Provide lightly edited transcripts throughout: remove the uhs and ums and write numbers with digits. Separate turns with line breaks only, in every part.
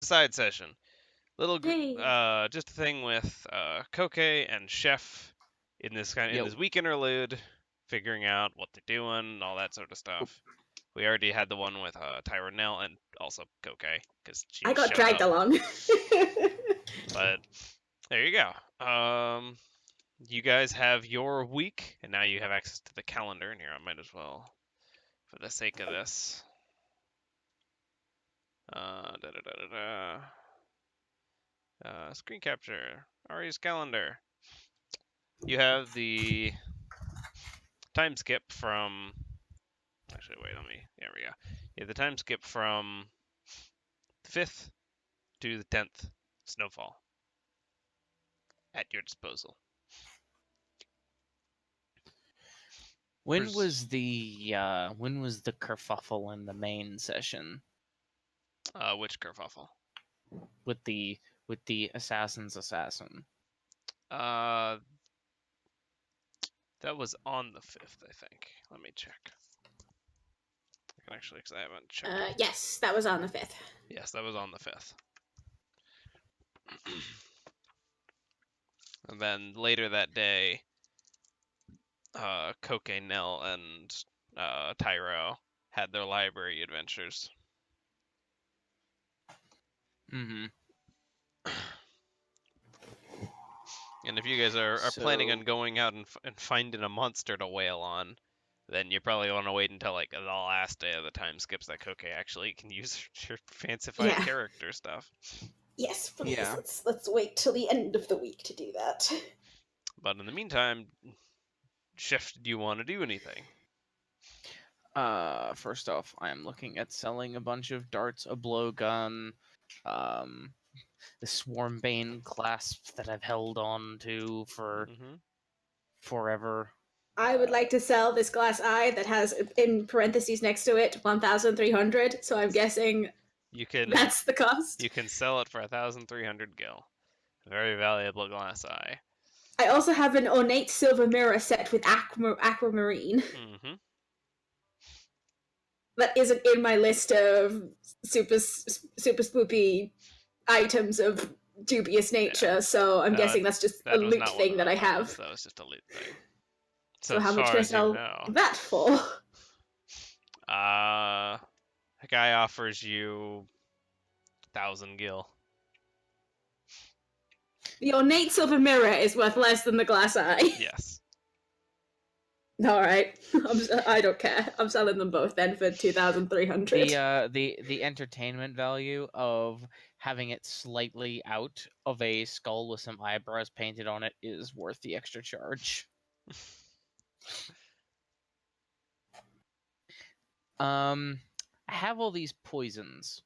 Side session.
Hey.
Just a thing with Koke and Chef in this
Yo.
week interlude, figuring out what they're doing, all that sort of stuff. We already had the one with Tyrone and also Koke because she
I
just
got
showed
dragged
up.
along.
But there you go. You guys have your week, and now you have access to the calendar. And here, I might as well, for the sake of this. Da da da da da. Screen capture. Ari's calendar. You have the time skip from. Actually, wait. There we go. Yeah, the time skip from the 5th to the 10th. Snowfall at your disposal.
When was the kerfuffle in the main session
Which kerfuffle?
with the assassin's assassin?
That was on the 5th, I think. Let me check. I can actually, because I haven't checked.
Yes, that was on the 5th.
Yes, that was on the 5th. And then later that day, Koke, Nell, and Tyro had their library adventures.
Mm-hmm.
And if you guys are planning on going out and finding a monster to wail on, then you probably want to wait until like the last day of the time skips that Koke actually can use your fancified character stuff.
Yes, please.
Yeah.
Let's wait till the end of the week to do that.
But in the meantime, Chef, do you want to do anything?
First off, I'm looking at selling a bunch of darts, a blowgun, the Swarmbane clasp that I've held on to for forever.
I would like to sell this glass eye that has in parentheses next to it 1,300. So I'm guessing that's the cost.
You can sell it for 1,300 gil. Very valuable glass eye.
I also have an ornate silver mirror set with aquamarine.
Mm-hmm.
That isn't in my list of super spoopy items of dubious nature, so I'm guessing that's just a loot thing that I have.
That was just a loot thing.
So how much can I sell that for?
A guy offers you 1,000 gil.
The ornate silver mirror is worth less than the glass eye.
Yes.
All right, I don't care. I'm selling them both then for 2,300.
The entertainment value of having it slightly out of a skull with some eyebrows painted on it is worth the extra charge. I have all these poisons.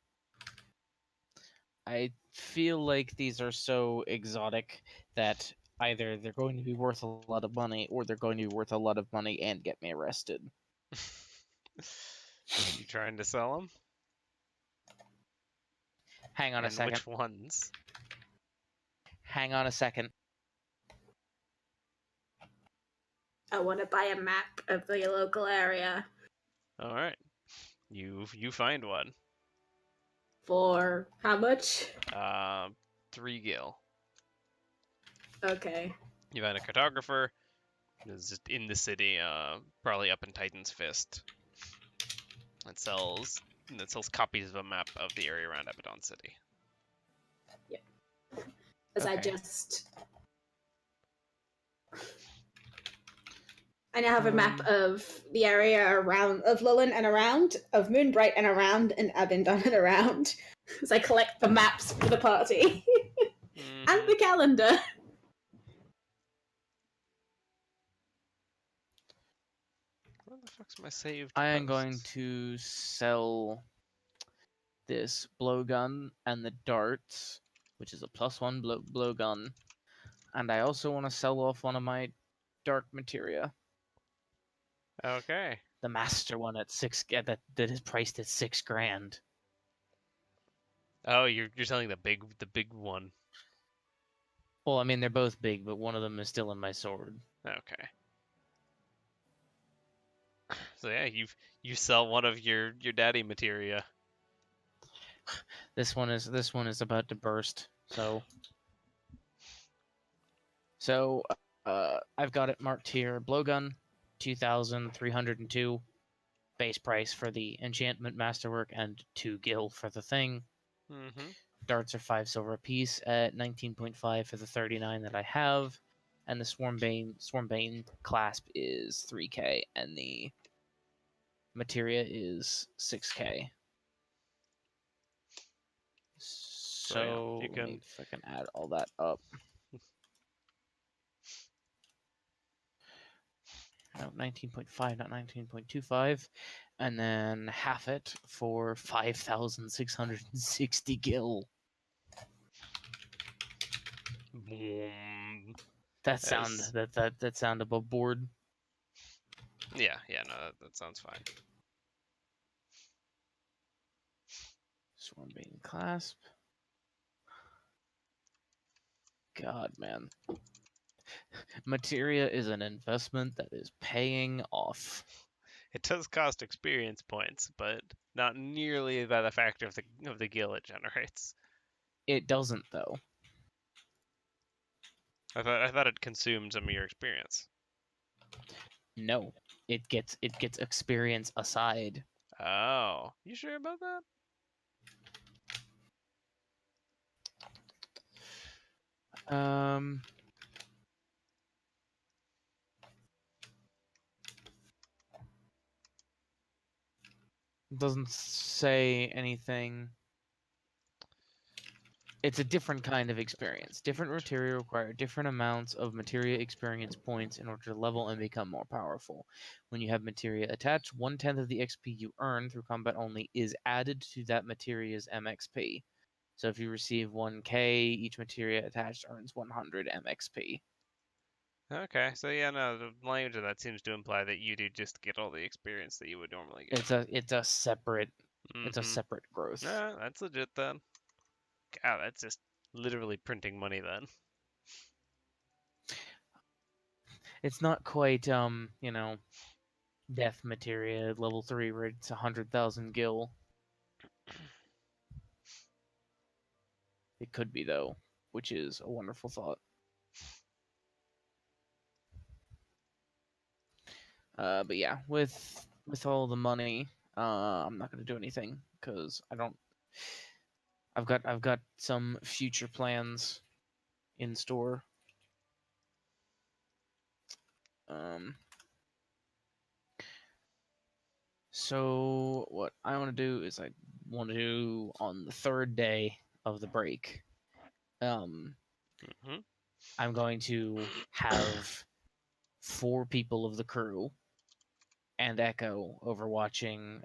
I feel like these are so exotic that either they're going to be worth a lot of money or they're going to be worth a lot of money and get me arrested.
You trying to sell them?
Hang on a second.
Which ones?
Hang on a second.
I want to buy a map of the local area.
All right. You find one.
For how much?
3 gil.
Okay.
You find a cartographer. It's just in the city, probably up in Titan's Fist. It sells copies of a map of the area around Abaddon City.
Yeah. As okay. I now have a map of the area around of Lullen and around, of Moonbright and around, and Abingdon and around. As I collect the maps for the party. And the calendar.
Where the fuck's my saved
I am
posts?
going to sell this blowgun and the darts, which is a +1 blowgun. And I also want to sell off one of my dark materia.
Okay.
The master one at that is priced at $6,000.
Oh, you're selling the big one.
Well, I mean they're both big, but one of them is still in my sword.
Okay. So yeah, you sell one of your daddy materia.
This one is about to burst. So I've got it marked here. Blowgun, 2,302 base price for the enchantment masterwork and 2 gil for the thing.
Mm-hmm.
Darts are 5 silver apiece at 19.5 for the 39 that I have, and the Swarmbane clasp is 3k, and the materia is 6k. So
you
let
can
me if I can add all that up. No, 19.5, not 19.25, and then half it for 5,660 gil.
boom.
That sound
As
that sound above board.
yeah, no, that sounds fine.
Swarmbane clasp. God, man. Materia is an investment that is paying off.
It does cost experience points, but not nearly by the factor of the gil it generates.
It doesn't though.
I thought it consumed some of your experience.
No. It gets experience aside.
Oh, you sure about that?
Doesn't say anything. It's a different kind of experience. Different materia require different amounts of materia experience points in order to level and become more powerful. When you have materia attached, 1/10 of the XP you earn through combat only is added to that materia's MXP. So if you receive 1k, each materia attached earns 100 MXP.
Okay, so yeah, no, the language of that seems to imply that you do just get all the experience that you would normally get.
It's a separate
Mm-hmm.
growth.
Nah, that's legit then. God, that's just literally printing money then.
It's not quite death materia level 3 where it's 100,000 gil. It could be though, which is a wonderful thought. But yeah, with all the money, I'm not gonna do anything because I don't. I've got some future plans in store. So what I want to do is I want to do on the 3rd day of the break.
Mm-hmm.
I'm going to have 4 people of the crew and Echo overwatching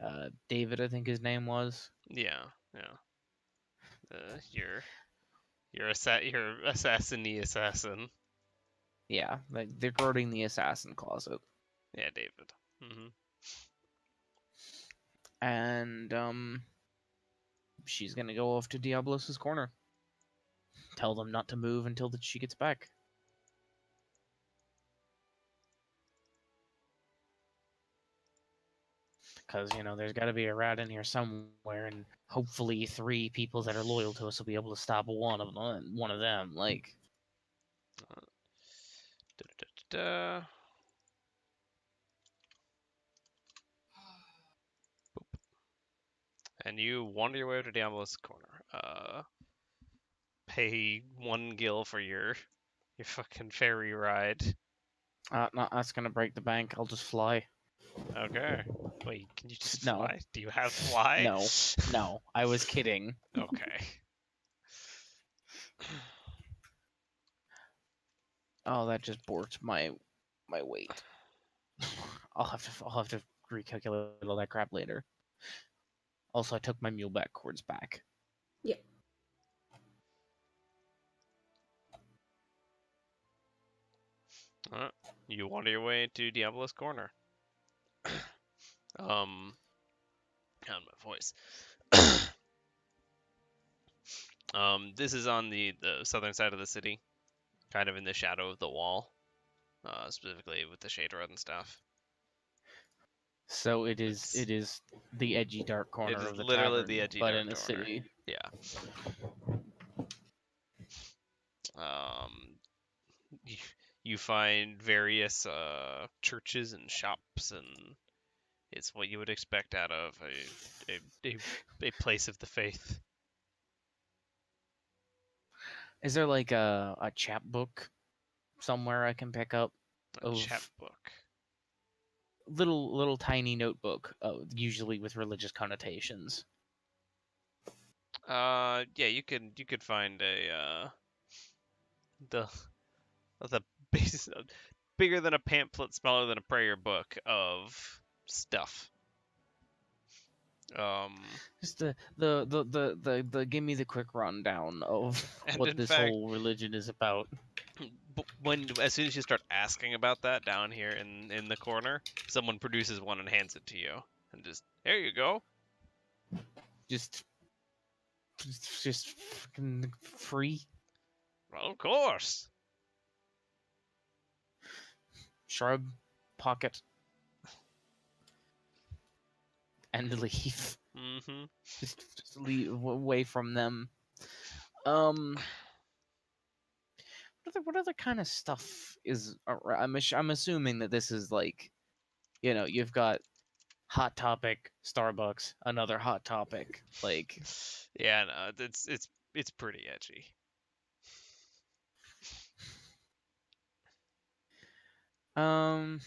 David, I think his name was.
Yeah, yeah. You're your assassin-y assassin.
Yeah, they're guarding the assassin closet.
Yeah, David. Mm-hmm.
And she's gonna go off to Diablos's corner. Tell them not to move until she gets back. Because there's got to be a rat in here somewhere, and hopefully 3 people that are loyal to us will be able to stop one of them. Like,
Da-da-da-da-da. And you wander your way to Diablo's corner. Pay 1 gil for your fucking ferry ride.
no, that's gonna break the bank. I'll just fly.
Okay. Wait, can you just
No.
fly? Do you have fly?
No, I was kidding.
Okay.
Oh, that just borked my weight. I'll have to recalculate all that crap later. Also, I took my mule back cords back.
Yeah.
You wander your way to Diablo's corner. On my voice. This is on the southern side of the city, kind of in the shadow of the wall, specifically with the shade road and stuff.
So it is
It's
the edgy dark
it
corner
is
of the
literally the
tavern,
edgy
but
dark
in a
corner.
city.
Yeah. Um, you, you find various churches and shops, and it's what you would expect out of a place of the faith.
Is there like a chapbook somewhere I can pick up
A
of
chapbook.
little tiny notebook, usually with religious connotations?
Yeah, you could find a the the base bigger than a pamphlet, smaller than a prayer book of stuff. Um,
Just the give me the quick rundown of
and
what
in
this
fact,
whole religion is about.
when as soon as you start asking about that down here in the corner, someone produces one and hands it to you, and just here you go.
Just just fucking free.
Well, of course.
Shrug, pocket, and leave.
Mm-hmm.
Just leave away from them. What other kind of stuff is? I'm assuming that this is like, you've got Hot Topic, Starbucks, another Hot Topic. Like,
Yeah, no, it's pretty edgy.
um,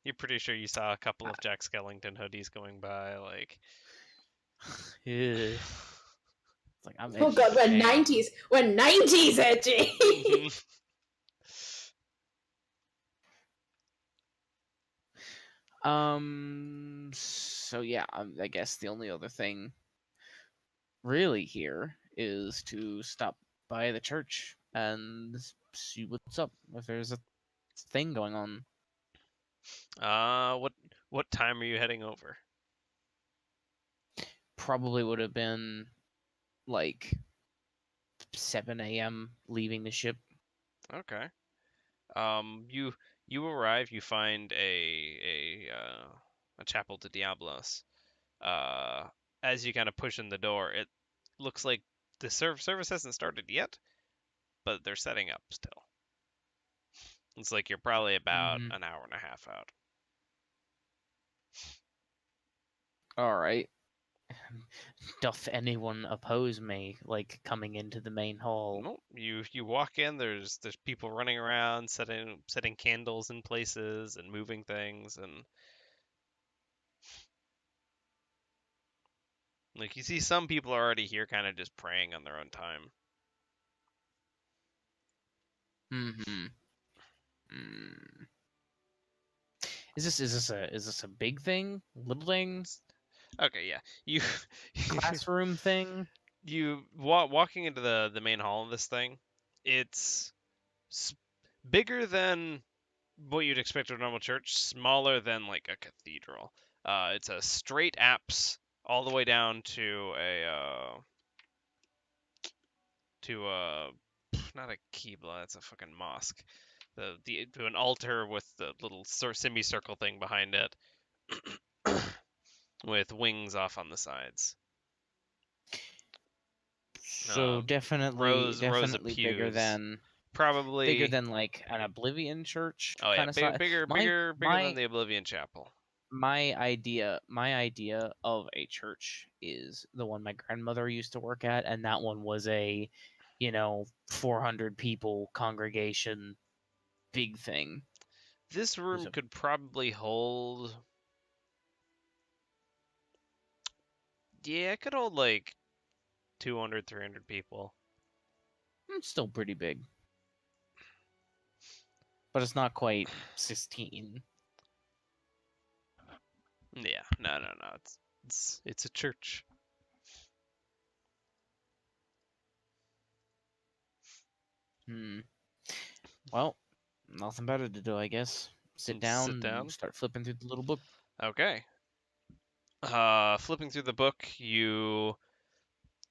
You're pretty sure you saw a couple
I-
of Jack Skellington hoodies going by, like.
yeah. It's like I'm
Oh
edgy
god,
as
we're
damn.
90s. We're 90s edgy.
Mhm.
So yeah, I guess the only other thing really here is to stop by the church and see what's up. If there's a thing going on,
What time are you heading over?
probably would have been like 7 a.m. leaving the ship.
Okay. You arrive. You find a chapel de Diablos. Uh, as you kind of push in the door, it looks like the service hasn't started yet, but they're setting up still. It's like you're probably about
Mm-hmm.
an hour and a half out.
All right. Doth anyone oppose me, like coming into the main hall?
Nope. You walk in. There's people running around, setting candles in places and moving things, and like you see some people are already here, kind of just praying on their own time.
Mm-hmm. Mm. Is this a big thing? Little thing?
Okay, yeah. You
Classroom thing?
walking into the main hall of this thing. It's bigger than what you'd expect of a normal church, smaller than like a cathedral. It's a straight apse all the way down to a not a qibla, it's a fucking mosque. The to an altar with the little semicircle thing behind it, with wings off on the sides.
So definitely,
Rows of
definitely bigger
pews.
than
Probably.
like an Oblivion church
Oh yeah,
kind of size. My
bigger than
my
the Oblivion Chapel.
my idea of a church is the one my grandmother used to work at, and that one was a 400 people congregation, big thing.
This
It was
room could probably hold. Yeah, it could hold like 200, 300 people.
still pretty big, but it's not quite 16.
Yeah, no. It's a church.
Hmm. Well, nothing better to do, I guess. Sit down
Sit
and
down.
start flipping through the little book.
Okay. Flipping through the book, you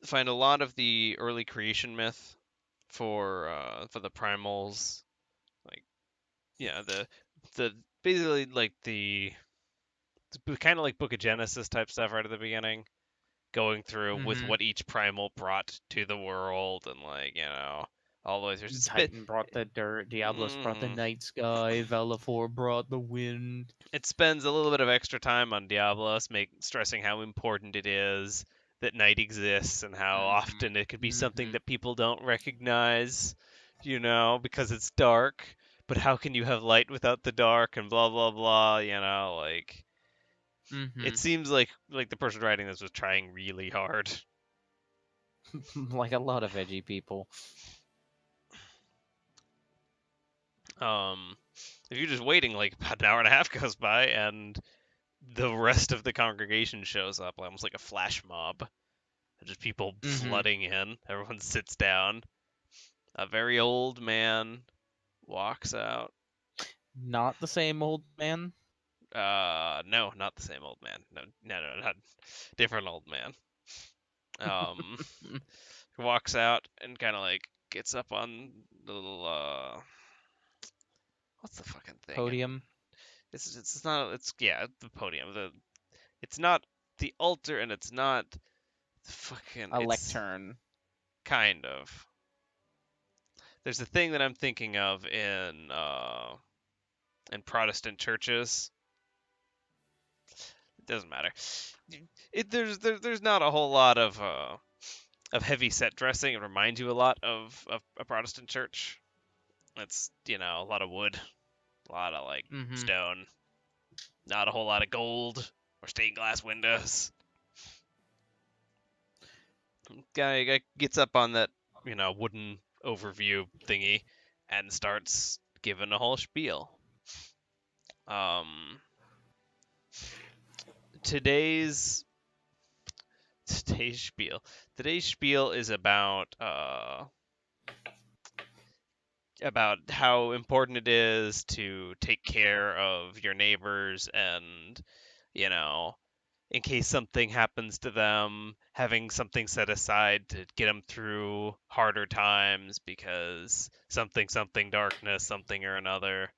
find a lot of the early creation myth for the primals. Like, yeah, the the basically like the kind of like Book of Genesis type stuff right at the beginning, going through with
Mm-hmm.
what each primal brought to the world and all the way through.
Titan brought the dirt, Diablos brought the
Mm,
night sky, Velafor brought the wind.
it spends a little bit of extra time on Diablos, stressing how important it is that night exists and how often it could be something
Mm-hmm.
that people don't recognize, because it's dark. But how can you have light without the dark and blah blah blah, like it
Mm-hmm.
seems like the person writing this was trying really hard.
Like a lot of edgy people.
If you're just waiting, like about an hour and a half goes by and the rest of the congregation shows up, almost like a flash mob. Just people
Mm-hmm.
flooding in. Everyone sits down. A very old man walks out.
Not the same old man.
No, not the same old man. No, no, no, not different old man. Um, walks out and kind of like gets up on the little what's the fucking thing? And
Podium.
it's not yeah, the podium. It's not the altar and it's not fucking
A
it's
lectern.
kind of. There's a thing that I'm thinking of in Protestant churches. It doesn't matter. There's not a whole lot of heavy set dressing. It reminds you a lot of a Protestant church. It's a lot of wood, a lot of like
Mm-hmm.
stone, not a whole lot of gold or stained glass windows. Guy gets up on that wooden overview thingy and starts giving a whole spiel. Um, today's today's spiel. Today's spiel is about how important it is to take care of your neighbors and you know in case something happens to them, having something set aside to get them through harder times because something darkness, something or another.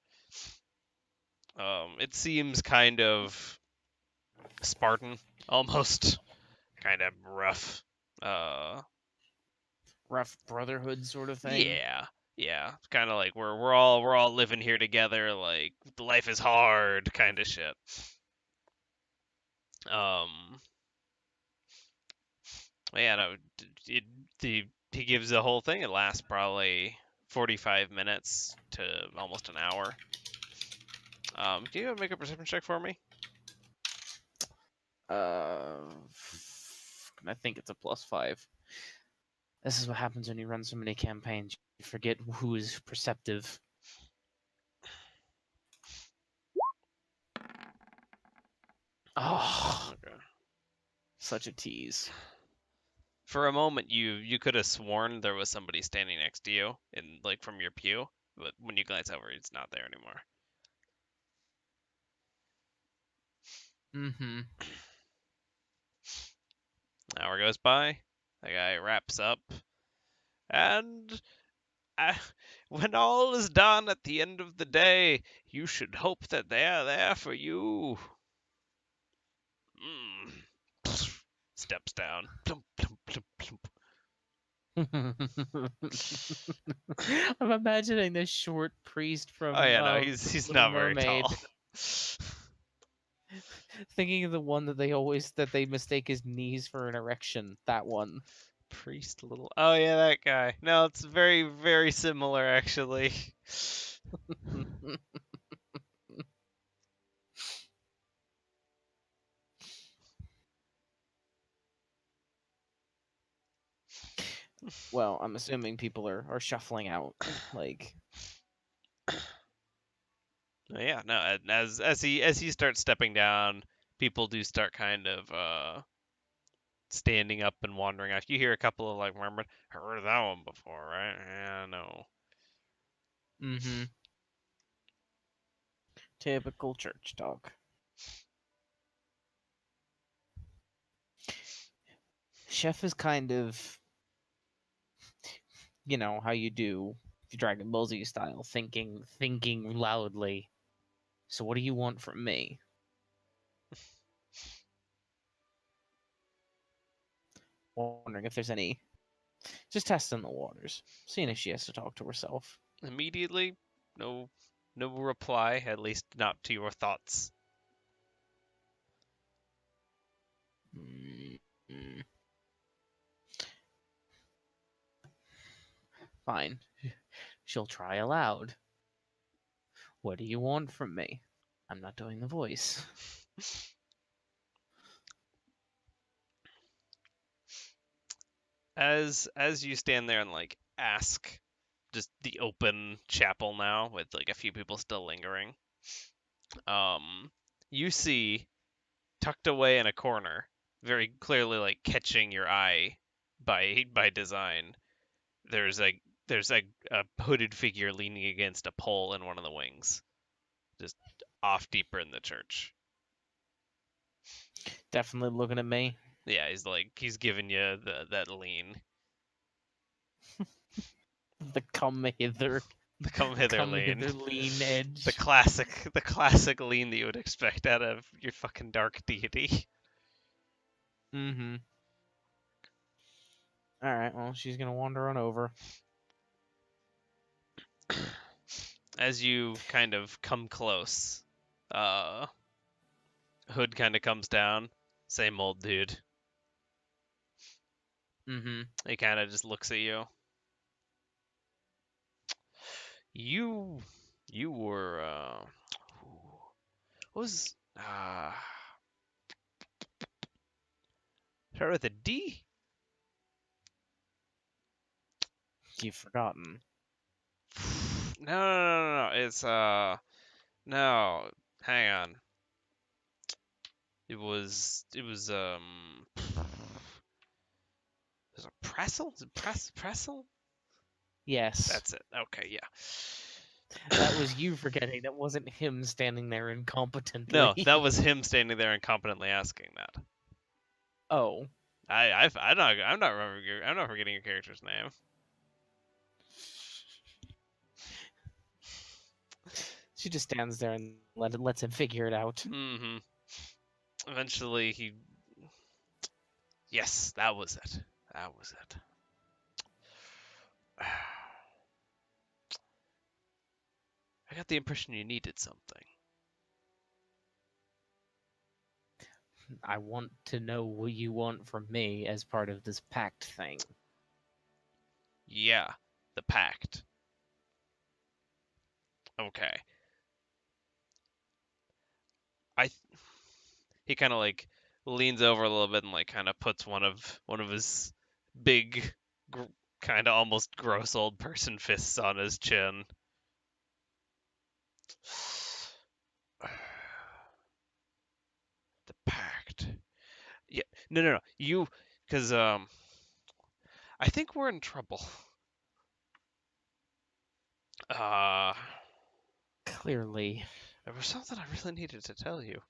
It seems kind of Spartan, almost kind of rough. Uh,
Rough brotherhood sort of thing.
yeah, yeah, kind of like we're all living here together, like life is hard, kind of shit. Um, yeah, no, it, he gives the whole thing. It lasts probably 45 minutes to almost an hour. Can you make a perception check for me?
Uh, I think it's a +5. This is what happens when you run so many campaigns. You forget who is perceptive. Oh,
Okay.
such a tease.
For a moment, you could have sworn there was somebody standing next to you, in like from your pew, but when you glance over, he's not there anymore.
Mm-hmm.
An hour goes by. The guy wraps up, and uh, when all is done at the end of the day, you should hope that they are there for you. Steps down. Plump, plump, plump, plump.
I'm imagining this short priest
Oh
from
yeah, no, he's
Little
not very
Mermaid,
tall.
thinking of the one that they mistake his knees for an erection. That one.
Priest little. Oh yeah, that guy. No, it's very very similar actually.
Well, I'm assuming people are shuffling out. Like,
Yeah, no, as he starts stepping down, people do start kind of standing up and wandering off. You hear a couple of like murmurs, heard of that one before, right? Yeah, no.
mm-hmm. Typical church talk. Chef is kind of, how you do Dragon Ball Z style, thinking loudly. So what do you want from me? Wondering if there's any. Just testing the waters, seeing if she has to talk to herself.
Immediately, no, no reply. At least not to your thoughts.
Mm, Fine. She'll try aloud. What do you want from me? I'm not doing the voice.
As you stand there and like ask, just the open chapel now with like a few people still lingering. You see tucked away in a corner, very clearly like catching your eye by design. There's a there's a hooded figure leaning against a pole in one of the wings, just off deeper in the church.
Definitely looking at me.
Yeah, he's giving you that lean.
The come hither.
The come hither
Come
lean.
hither lean edge.
The classic lean that you would expect out of your fucking dark deity.
Mm-hmm. Alright, well, she's gonna wander on over.
As you kind of come close, hood kind of comes down. Same old dude.
Mm-hmm.
He kind of just looks at you. You you were what was start with a D?
You've forgotten.
No. It's no. Hang on. It was a Pressel? Is it Pressel?
Yes.
That's it. Okay, yeah.
That was you forgetting. That wasn't him standing there incompetently.
No, that was him standing there incompetently asking that.
Oh.
I'm not forgetting your character's name.
She just stands there and lets him figure it out.
Mm-hmm. Eventually he Yes, that was it. That was it. I got the impression you needed something.
I want to know what you want from me as part of this pact thing.
Yeah, the pact. Okay. I he kind of like leans over a little bit and like kind of puts one of his big kind of almost gross old person fists on his chin. The pact. Yeah. No. You cuz I think we're in trouble. Uh
Clearly.
there was something I really needed to tell you.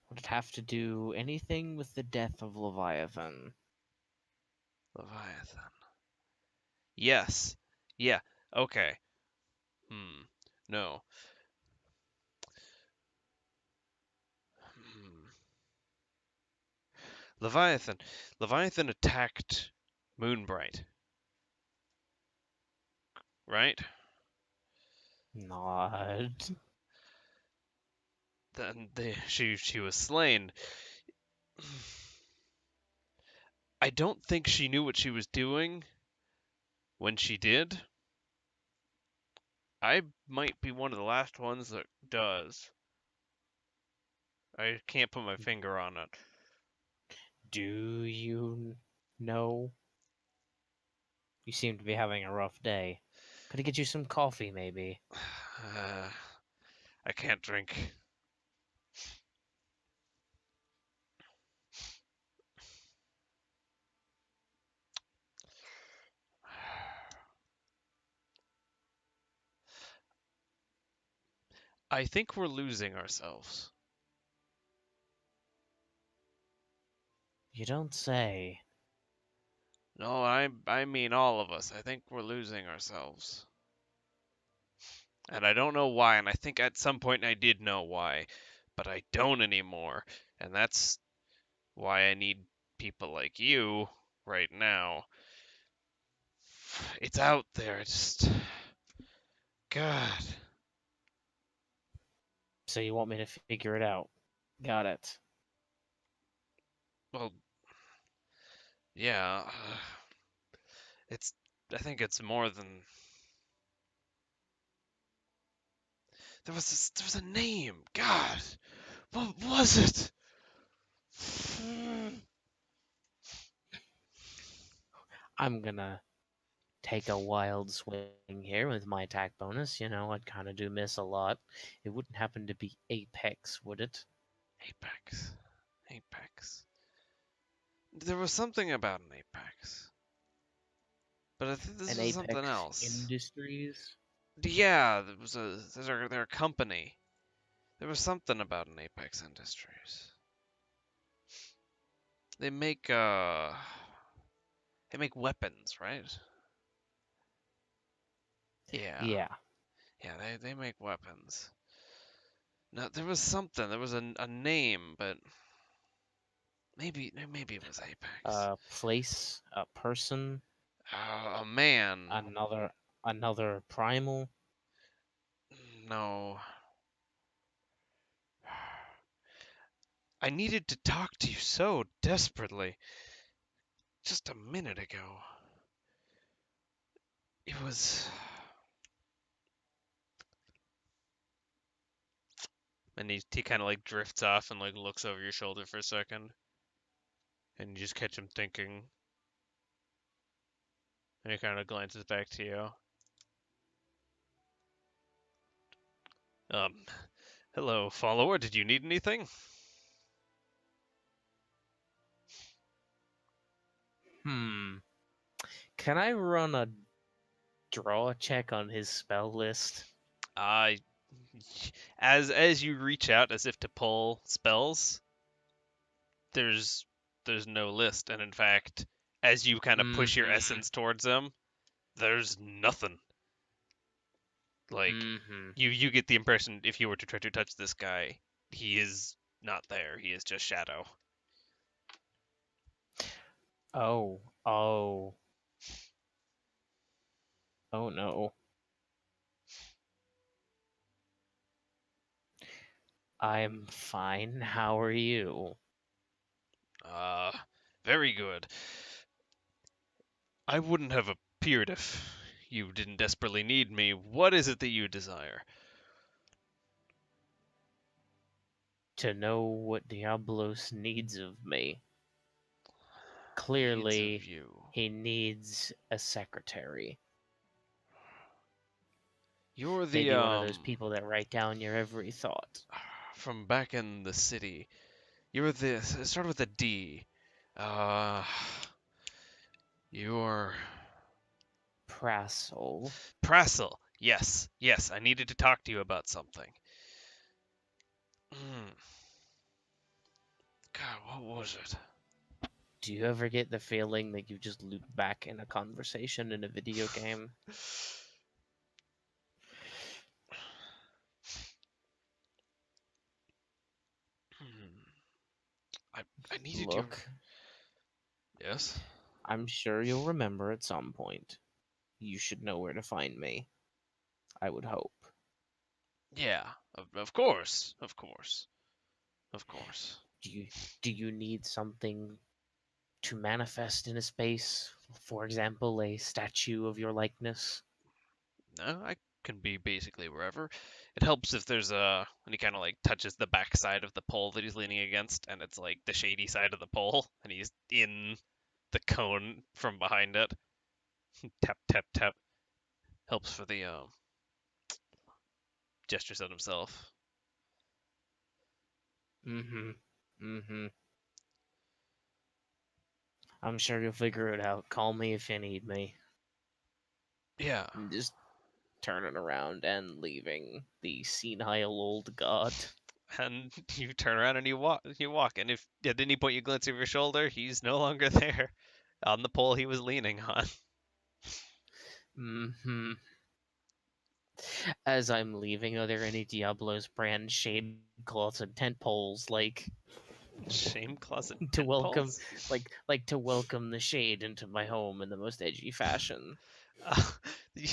Would it have to do anything with the death of Leviathan?
Leviathan. Yes. Yeah. Okay. No. Hmm. Leviathan. Leviathan attacked Moonbright. Right?
Nod.
Then she was slain. I don't think she knew what she was doing when she did. I might be one of the last ones that does. I can't put my finger on it.
Do you know? You seem to be having a rough day. Could I get you some coffee, maybe?
I can't drink. I think we're losing ourselves.
You don't say.
No, I mean all of us. I think we're losing ourselves. And I don't know why, and I think at some point I did know why, but I don't anymore. And that's why I need people like you right now. It's out there. It's just God.
So you want me to figure it out? Got it.
Well, yeah. It's I think it's more than there was a name. God. What was it?
I'm gonna take a wild swing here with my attack bonus. You know, I'd kind of do miss a lot. It wouldn't happen to be Apex, would it?
Apex. Apex. There was something about an Apex. But I think this
An
was something
Apex
else.
Industries?
Yeah, there was their company. There was something about an Apex Industries. They make weapons, right? Yeah.
Yeah.
Yeah, they make weapons. No, there was something. There was a name, but maybe it was Apex.
A place, a person,
A man.
another primal.
No. I needed to talk to you so desperately. Just a minute ago. It was. And he kind of like drifts off and like looks over your shoulder for a second, and you just catch him thinking, and he kind of glances back to you. Um, hello, follower. Did you need anything?
Hmm. Can I run a draw check on his spell list?
Uh, as you reach out as if to pull spells, there's there's no list, and in fact, as you kind of push your
Mm-hmm.
essence towards them, there's nothing. Like
Mm-hmm.
you get the impression if you were to try to touch this guy, he is not there. He is just shadow.
Oh. Oh. Oh no. I'm fine. How are you?
Uh, very good. I wouldn't have appeared if you didn't desperately need me. What is it that you desire?
To know what Diablos needs of me.
Needs of
Clearly,
you.
he needs a secretary.
You're the
Maybe one of those people that write down your every thought.
from back in the city. You're the it started with a D. Uh, you're
Prassel.
Prassel. Yes, yes. I needed to talk to you about something. Mm. God, what was it?
Do you ever get the feeling that you just loop back in a conversation in a video game?
Hmm. I I needed your
Look,
yes.
I'm sure you'll remember at some point. You should know where to find me. I would hope.
Yeah, of course, of course, of course.
Do you do you need something to manifest in a space? For example, a statue of your likeness?
No, I can be basically wherever. It helps if there's a and he kind of like touches the back side of the pole that he's leaning against, and it's like the shady side of the pole, and he's in the cone from behind it. Tap tap tap. Helps for the gestures at himself.
Mm-hmm. Mm-hmm. I'm sure you'll figure it out. Call me if you need me.
Yeah,
And just turning around and leaving the senile old god.
and you turn around and you walk, and if at any point you glance over your shoulder, he's no longer there. on the pole he was leaning on.
Hmm. As I'm leaving, are there any Diablo's brand shade cloths and tent poles, like
Shame closet
to
tent
welcome,
poles.
like to welcome the shade into my home in the most edgy fashion?
You,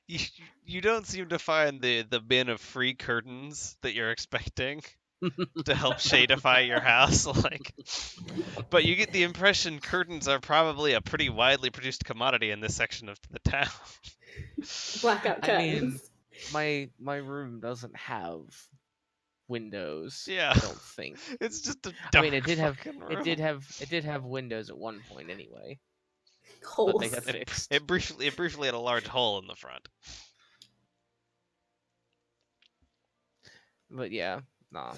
you, you don't seem to find the bin of free curtains that you're expecting to help shadify your house, like. But you get the impression curtains are probably a pretty widely produced commodity in this section of the town.
Blackout
I mean,
curtains.
my room doesn't have windows.
Yeah,
I don't think.
it's just a
I mean,
dark fucking room.
it did have windows at one point anyway, but they
Holes.
got fixed.
It briefly had a large hole in the front.
But yeah, nah,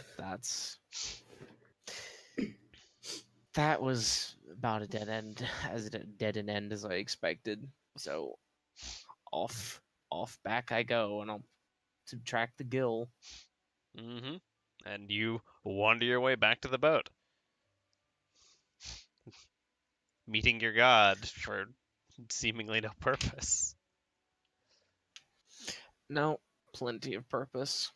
that was about a dead end, as dead an end as I expected. So off back I go, and I'll subtract the gill.
Mm-hmm. And you wander your way back to the boat, meeting your god for seemingly no purpose.
No, plenty of purpose.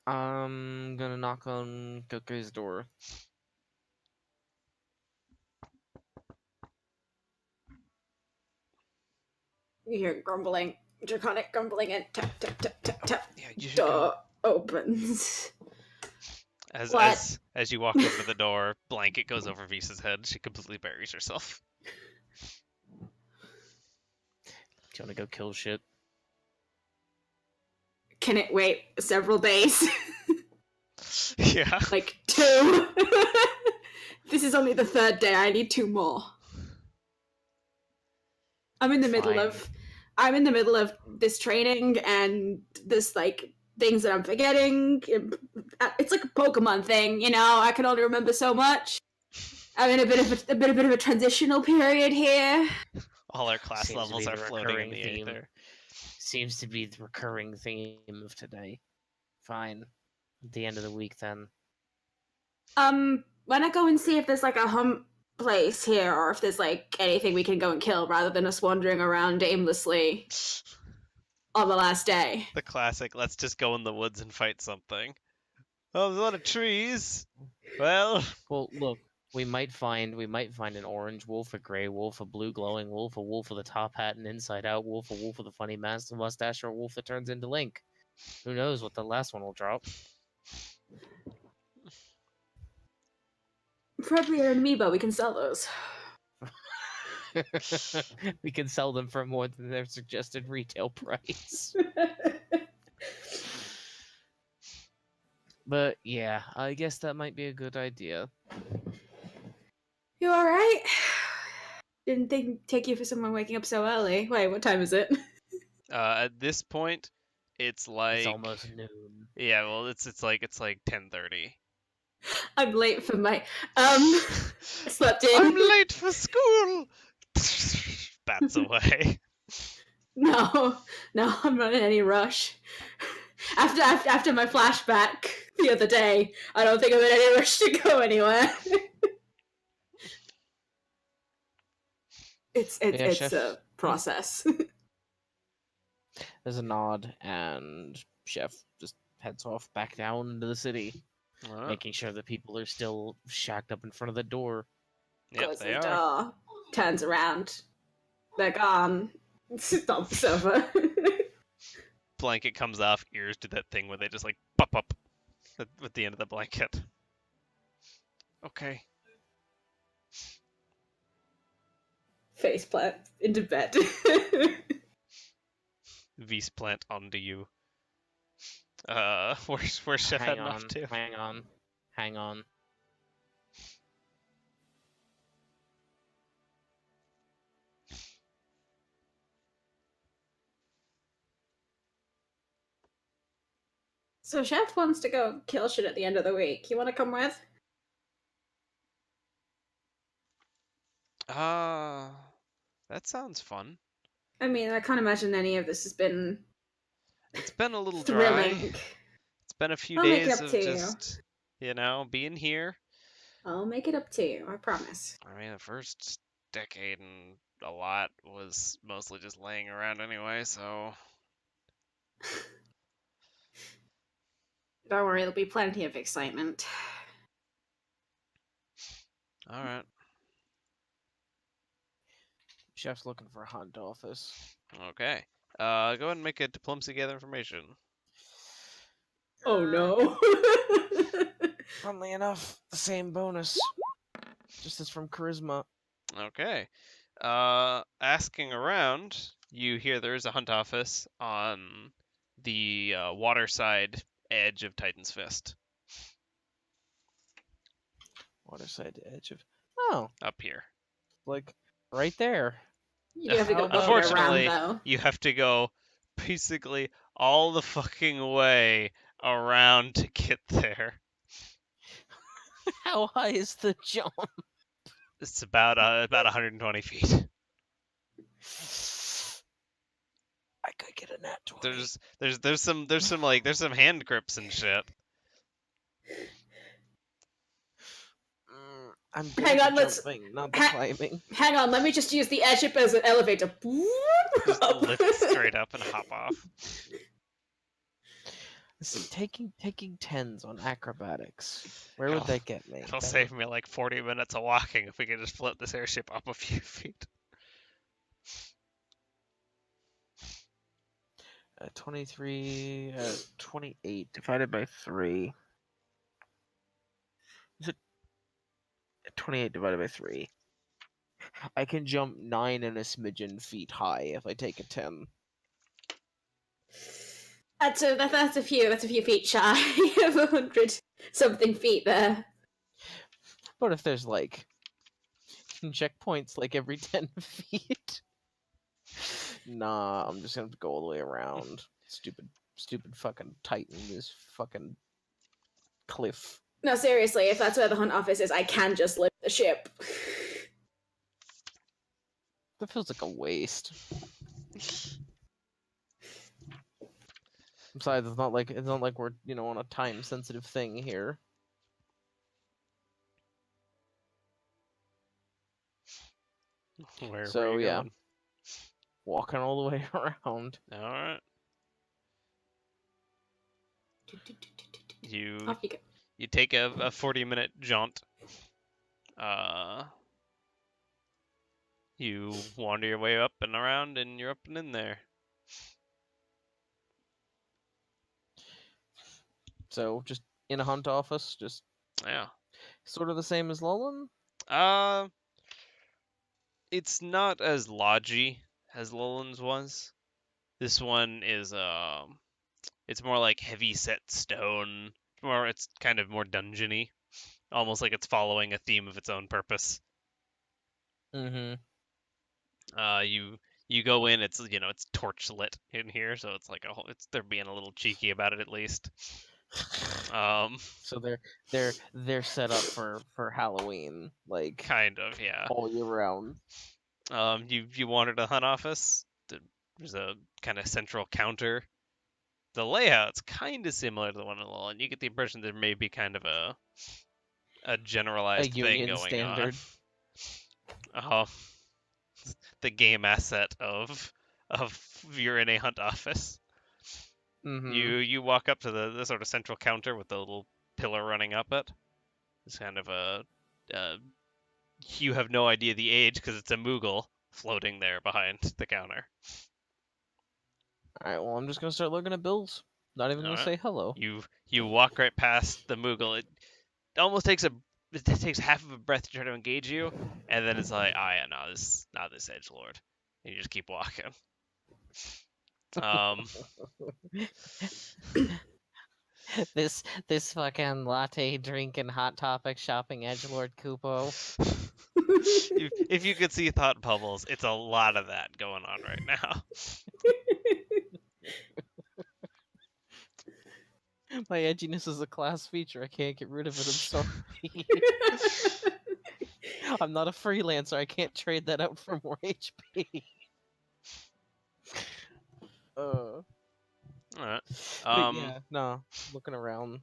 I'm gonna knock on Koke's door.
You hear grumbling, draconic grumbling, and tap, tap, tap, tap, tap.
Yeah, you should
Door
go.
opens.
As
What?
as you walk over to the door, blanket goes over Visa's head. She completely buries herself.
Do you wanna go kill shit?
Can it wait several days?
Yeah.
Like 2. This is only the 3rd day. I need 2 more. I'm in the middle of this training and this like things that I'm forgetting. It's like a Pokemon thing, you know. I can only remember so much. I'm in a bit of a transitional period here.
All our class
Seems to
levels
be
are
the
floating in
recurring
the
theme.
aether.
Seems to be the recurring theme of today. Fine. At the end of the week, then.
When I go and see if there's like a hump place here, or if there's like anything we can go and kill, rather than us wandering around aimlessly on the last day.
The classic, let's just go in the woods and fight something. Oh, there's a lot of trees. Well,
Well, look, we might find an orange wolf, a gray wolf, a blue glowing wolf, a wolf with a top hat and inside out wolf, a wolf with a funny mustache, or a wolf that turns into Link. Who knows what the last one will drop?
Probably an amiibo. We can sell those.
We can sell them for more than their suggested retail price. But yeah, I guess that might be a good idea.
You all right? Didn't take you for someone waking up so early. Wait, what time is it?
at this point, it's like
It's almost noon.
yeah. Well, it's like 10:30.
I'm late for my I slept in.
I'm late for school. Bats away.
No, I'm not in any rush. After my flashback the other day, I don't think I'm in any rush to go anywhere. It's
Chef.
a process.
There's a nod, and Chef just heads off back down into the city, making sure that people are still shacked up in front of the door.
Yep,
Closes
they
the
are.
door, turns around. They're gone. Stomp the sofa.
Blanket comes off. Ears do that thing where they just like pop up at the end of the blanket. Okay.
Faceplant into bed.
Vis plant onto you. Where's Chef heading off to?
Hang on.
So Chef wants to go kill shit at the end of the week. You want to come with?
That sounds fun.
I mean, I can't imagine any of this has been
It's been a little dry.
thrilling.
It's been a few
I'll make it
days
up
of
to you.
just, being here.
I'll make it up to you, I promise.
I mean, the first decade and a lot was mostly just laying around anyway, so.
Don't worry, there'll be plenty of excitement.
Alright.
Chef's looking for a hunt office.
Okay. Go ahead and make a diplomacy gather information.
Oh no.
Funnily enough, the same bonus. Just as from charisma.
Okay. Asking around, you hear there is a hunt office on the waterside edge of Titan's Fist.
Waterside edge of. Oh,
Up here.
like right there.
You have to go
How
up and
about-
around,
Unfortunately,
though.
you have to go basically all the fucking way around to get there.
How high is the jump?
It's about 120 feet.
I could get a nat 20.
There's some hand grips and shit.
I'm good
Hang
at
on,
the
let's-
jumping, not the
ha-
climbing.
Hang on, let me just use the airship as an elevator.
Just
Up.
lift straight up and hop off.
See, taking 10s on acrobatics. Where would
It'll-
that get me?
It'll
That
save me like 40 minutes of walking if we can just flip this airship up a few feet.
23, 28 divided by 3. Is it 28 divided by 3? I can jump 9 and a smidgen feet high if I take a 10.
That's a few feet shy of 100 something feet there.
But if there's like checkpoints like every 10 feet. Nah, I'm just gonna have to go all the way around. Stupid fucking Titan, this fucking cliff.
No, seriously, if that's where the hunt office is, I can just lift the ship.
That feels like a waste. Besides, it's not like we're on a time sensitive thing here.
Where
So,
are you
yeah.
going?
Walking all the way around.
All right. You
Off you go.
you take a 40-minute jaunt. You wander your way up and around, and you're up and in there.
So just in a hunt office, just
Yeah.
sort of the same as Lullen.
It's not as lodgy as Lowlands was. This one is it's more like heavy set stone. It's kind of more dungeony, almost like it's following a theme of its own purpose.
Mm-hmm.
You go in, it's it's torch lit in here, so it's like they're being a little cheeky about it at least.
So they're set up for Halloween, like
Kind of, yeah.
all year round.
You wander to the hunt office. There's a kind of central counter. The layout's kind of similar to the one in Lowland. You get the impression there may be kind of a generalized thing
union
going
standard.
on. The game asset of you're in a hunt office.
Mm-hmm.
You walk up to the sort of central counter with the little pillar running up it. It's kind of you have no idea the age because it's a Moogle floating there behind the counter.
All right. Well, I'm just gonna start looking at bills. Not even gonna
Alright.
say hello.
You walk right past the Moogle. It almost takes half of a breath to try to engage you, and then it's like, oh yeah, no, this edgelord, and you just keep walking.
This fucking latte drinking hot topic shopping edgelord Kupo.
If you could see thought bubbles, it's a lot of that going on right now.
My edginess is a class feature. I can't get rid of it. I'm sorry. I'm not a freelancer. I can't trade that out for more HP.
All right.
But yeah, no. Looking around.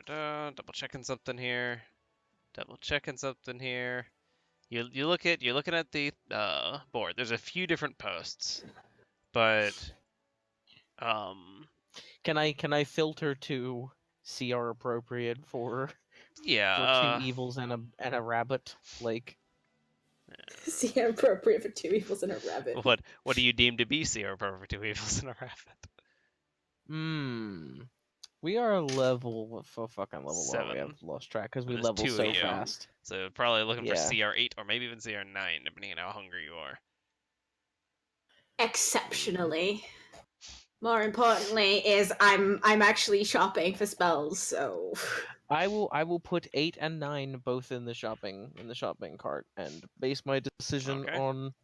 Double checking something here. Double checking something here. You're looking at the board. There's a few different posts, but um
Can I filter to CR appropriate for two
yeah.
evils and a rabbit? Like,
See, appropriate for two evils and a rabbit.
What do you deem to be CR for two evils and a rabbit?
we are a level for fucking level. Are we? I've
7.
lost track because we
There's
level
2
so
of you.
fast.
So probably looking for
Yeah.
CR8 or maybe even CR9, depending on how hungry you are.
Exceptionally. More importantly, is I'm actually shopping for spells, so
I will put 8 and 9 both in the shopping cart and base my decision
Okay.
on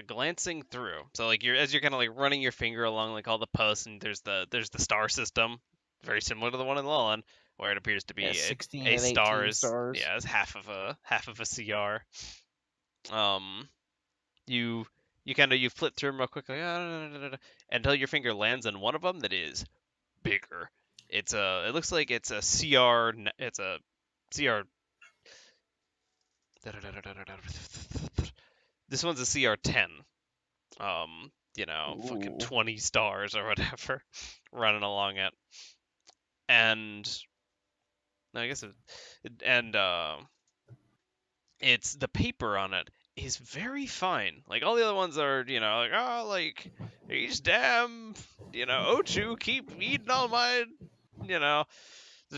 Glancing through. So like as you're kind of like running your finger along like all the posts, and there's the star system, very similar to the one in Lullen, where it appears to be
16
a
and
star
18
is
stars.
yeah is half of a CR. You you flip through them real quickly until your finger lands on one of them that is bigger. It looks like it's a CR. It's a CR. This one's a CR10. Fucking
Ooh.
20 stars or whatever running along it. And I guess it's the paper on it is very fine. Like all the other ones are, like like each damn, Ochu keep eating all my, the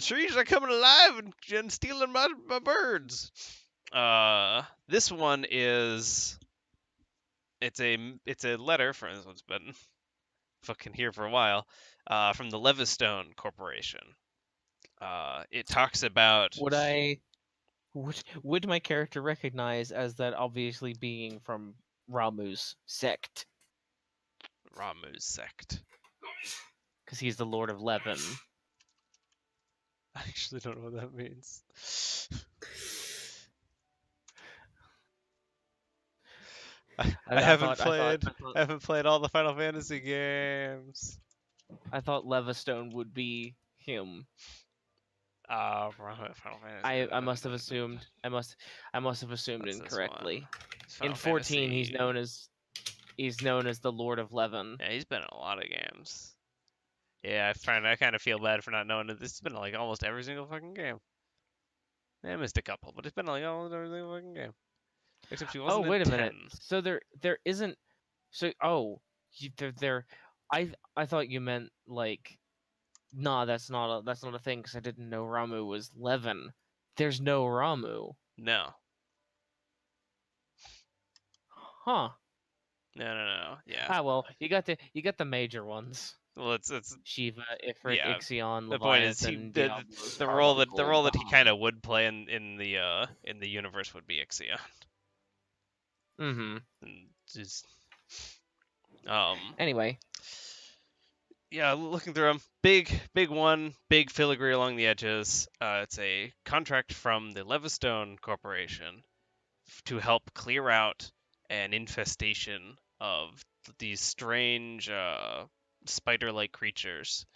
trees are coming alive and stealing my birds. This one is it's a letter for this one's been fucking here for a while, from the Levistone Corporation. It talks about
Would my character recognize as that obviously being from Ramu's sect?
Ramu's sect.
Because he's the Lord of Levin.
I actually don't know what that means. I haven't played all the Final Fantasy games.
I thought Levistone would be him.
Final Fantasy.
I must have assumed. I must have assumed
What's this
incorrectly.
Final
In 14,
Fantasy.
he's known as the Lord of Levin.
Yeah, he's been in a lot of games. Yeah, I kind of feel bad for not knowing that this has been like almost every single fucking game. I missed a couple, but it's been like almost every single fucking game. Except he wasn't
Oh, wait
in
a minute.
10.
So there isn't. So there. I thought you meant like. Nah, that's not a thing because I didn't know Ramu was Levin. There's no Ramu.
No.
Huh.
No. Yeah.
Ah, well, you got the major ones.
Well, it's
Shiva, Ifrit,
yeah.
Ixion,
The point is, the role that he kind of would play in the universe would be Ixion.
Mm-hmm.
And just
Anyway.
Yeah, looking through them, big one, big filigree along the edges. It's a contract from the Levistone Corporation to help clear out an infestation of these strange spider-like creatures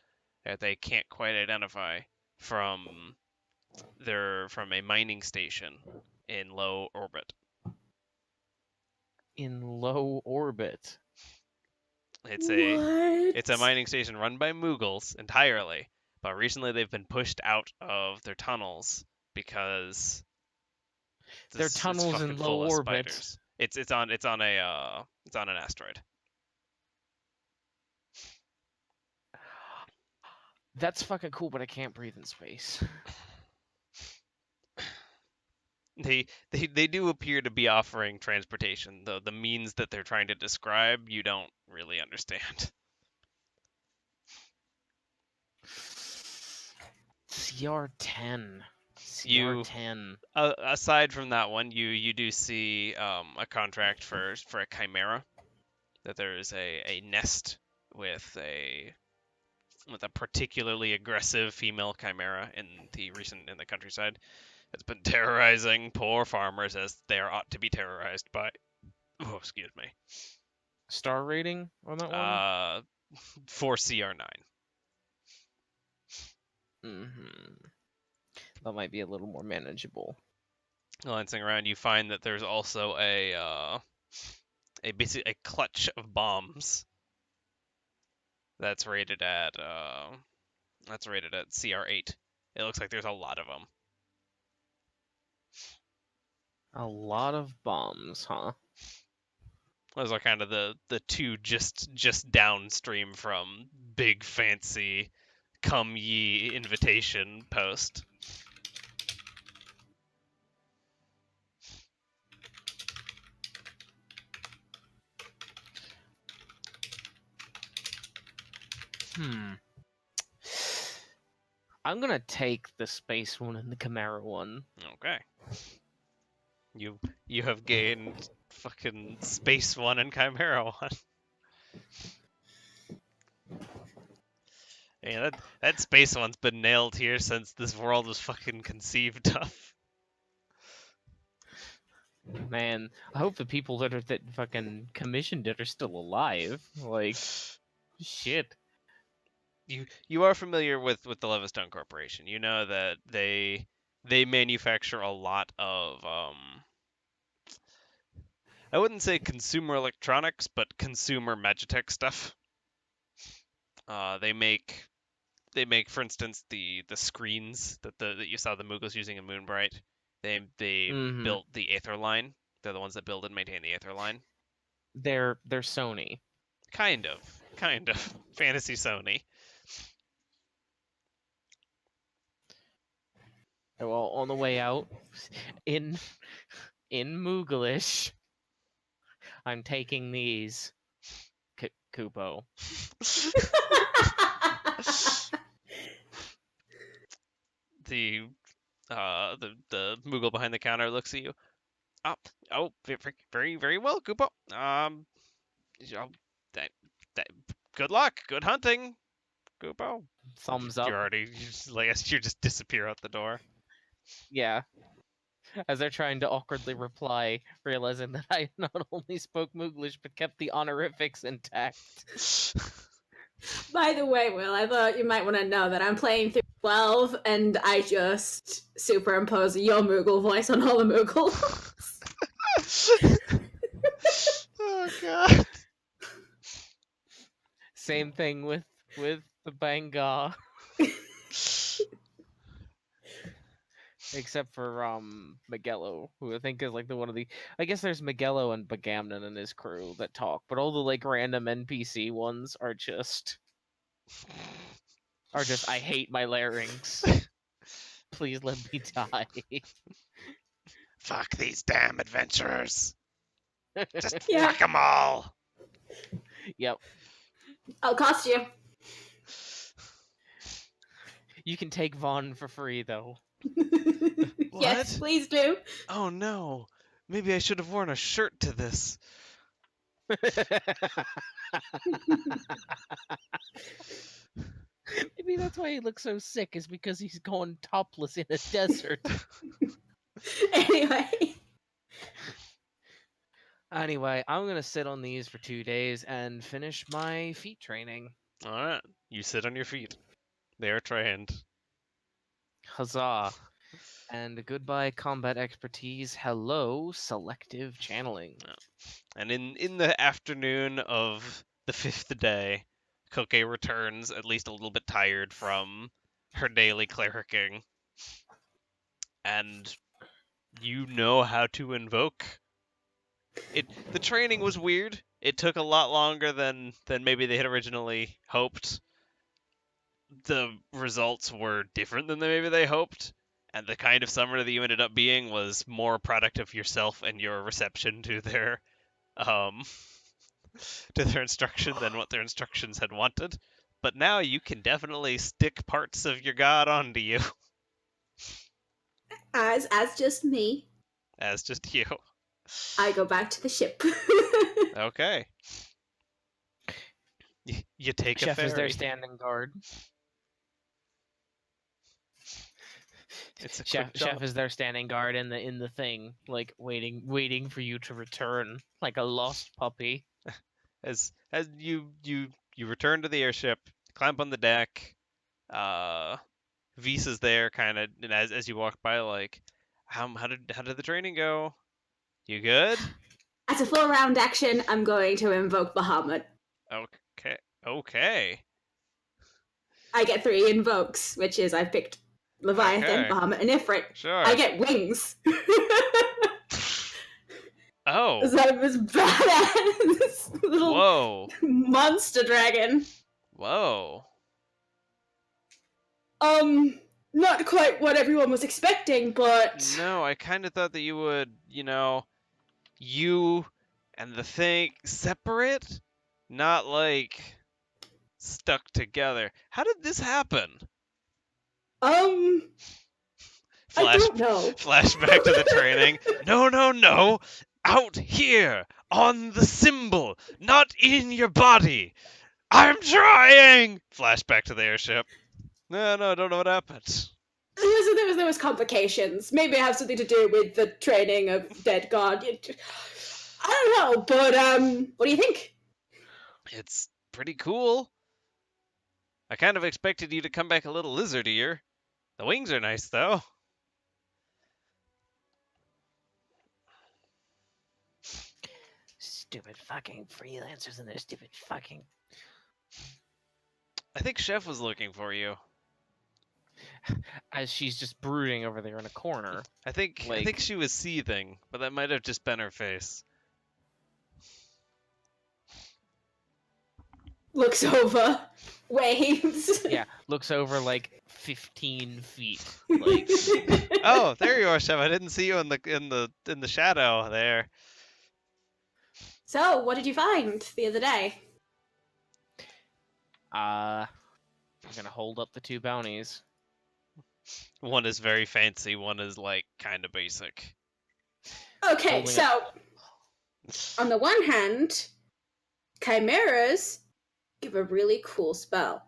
that they can't quite identify from a mining station in low orbit.
In low orbit.
It's a mining station run by Moogles entirely, but recently they've been pushed out of their tunnels because
their tunnels in low orbit.
Spiders. It's on an asteroid.
That's fucking cool, but I can't breathe in space.
They do appear to be offering transportation, though the means that they're trying to describe you don't really understand.
CR10. CR10.
Aside from that one, you do see a contract for a chimera. That there is a nest with a particularly aggressive female chimera in the countryside that's been terrorizing poor farmers as they ought to be terrorized by. Oh, excuse me.
Star rating on that one?
4 CR9.
That might be a little more manageable.
Glancing around, you find that there's also basically a clutch of bombs that's rated at CR8. It looks like there's a lot of them.
A lot of bombs, huh?
Those are kind of the two just downstream from big fancy come ye invitation post.
I'm gonna take the space one and the Chimera one.
Okay. You have gained fucking Space One and Chimera One. Yeah, that Space One's been nailed here since this world was fucking conceived of.
Man, I hope the people that fucking commissioned it are still alive. Like, shit.
You are familiar with the Levistone Corporation. You know that they manufacture a lot of I wouldn't say consumer electronics, but consumer Magitech stuff. They make, for instance, the screens that you saw the Moogles using in Moonbright. They built the Aether line. They're the ones that build and maintain the Aether line.
They're Sony.
Kind of. Fantasy Sony.
Well, on the way out, in Mooglish, I'm taking these. Kupo.
the Moogle behind the counter looks at you. Oh, very, very well, Kupo. That, good luck, good hunting, Kupo.
Thumbs up.
You just disappear out the door.
Yeah. As they're trying to awkwardly reply, realizing that I not only spoke Mooglish but kept the honorifics intact.
By the way, Will, I thought you might want to know that I'm playing through 12 and I just superimpose your Moogle voice on all the Moogles.
Oh god.
Same thing with the Banga. Except for Magello, who I think is like I guess there's Magello and Bagamnon and his crew that talk, but all the like random NPC ones are just I hate my larynx. Please let me die.
Fuck these damn adventurers. Just
Yeah.
whack them all.
Yep.
I'll cost you.
You can take Vaughn for free though.
Yes,
What?
please do.
Oh no. Maybe I should have worn a shirt to this.
Maybe that's why he looks so sick, is because he's going topless in a desert. Anyway, I'm gonna sit on these for 2 days and finish my feet training.
Alright. You sit on your feet. They are trained.
Huzzah. And goodbye combat expertise. Hello selective channeling.
And in the afternoon of the 5th day, Koke returns, at least a little bit tired from her daily clericing. And you know how to invoke. The training was weird. It took a lot longer than maybe they had originally hoped. The results were different than maybe they hoped. And the kind of summoner that you ended up being was more a product of yourself and your reception to their instruction than what their instructions had wanted. But now you can definitely stick parts of your god onto you.
As just me.
As just you.
I go back to the ship.
Okay. You take
Chef
a ferry.
is there standing guard.
It's a
Chef
quick jaunt.
is there standing guard in the thing, like waiting for you to return, like a lost puppy.
As you return to the airship, climb on the deck, Vis is there, kind of, and as you walk by, like, how did the training go? You good?
As a full round action, I'm going to invoke Bahamut.
Okay. Okay.
I get 3 invokes, which is I've picked Leviathan,
Okay.
Bahamut, and Ifrit.
Sure.
I get wings.
Oh.
So I'm this badass little
Whoa.
monster dragon.
Whoa.
Not quite what everyone was expecting, but
No, I kind of thought that you would, you and the thing separate, not like stuck together. How did this happen?
I don't know.
Flashback to the training. No, no, no. Out here on the symbol, not in your body. I'm trying. Flashback to the airship. No, I don't know what happened.
There was complications. Maybe it has something to do with the training of Dead God. I don't know, but what do you think?
It's pretty cool. I kind of expected you to come back a little lizardier. The wings are nice, though.
Stupid fucking freelancers and their stupid fucking.
I think Chef was looking for you.
As she's just brooding over there in a corner.
I think she was seething, but that might have just been her face.
Looks over, waves.
Yeah, looks over like 15 feet. Like,
Oh, there you are, Chef. I didn't see you in the shadow there.
So, what did you find the other day?
I'm gonna hold up the 2 bounties.
One is very fancy, one is like kind of basic.
Okay,
Holding
so on the one hand, chimeras give a really cool spell.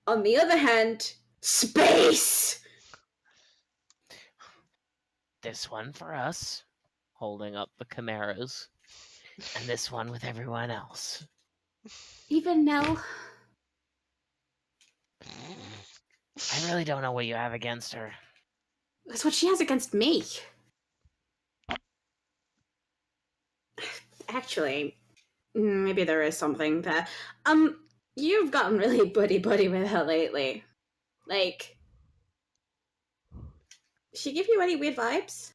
On the other hand, space.
This one for us, holding up the chimeras, and this one with everyone else.
Even now,
I really don't know what you have against her.
that's what she has against me. Actually, maybe there is something there. You've gotten really buddy with her lately. Like, she give you any weird vibes?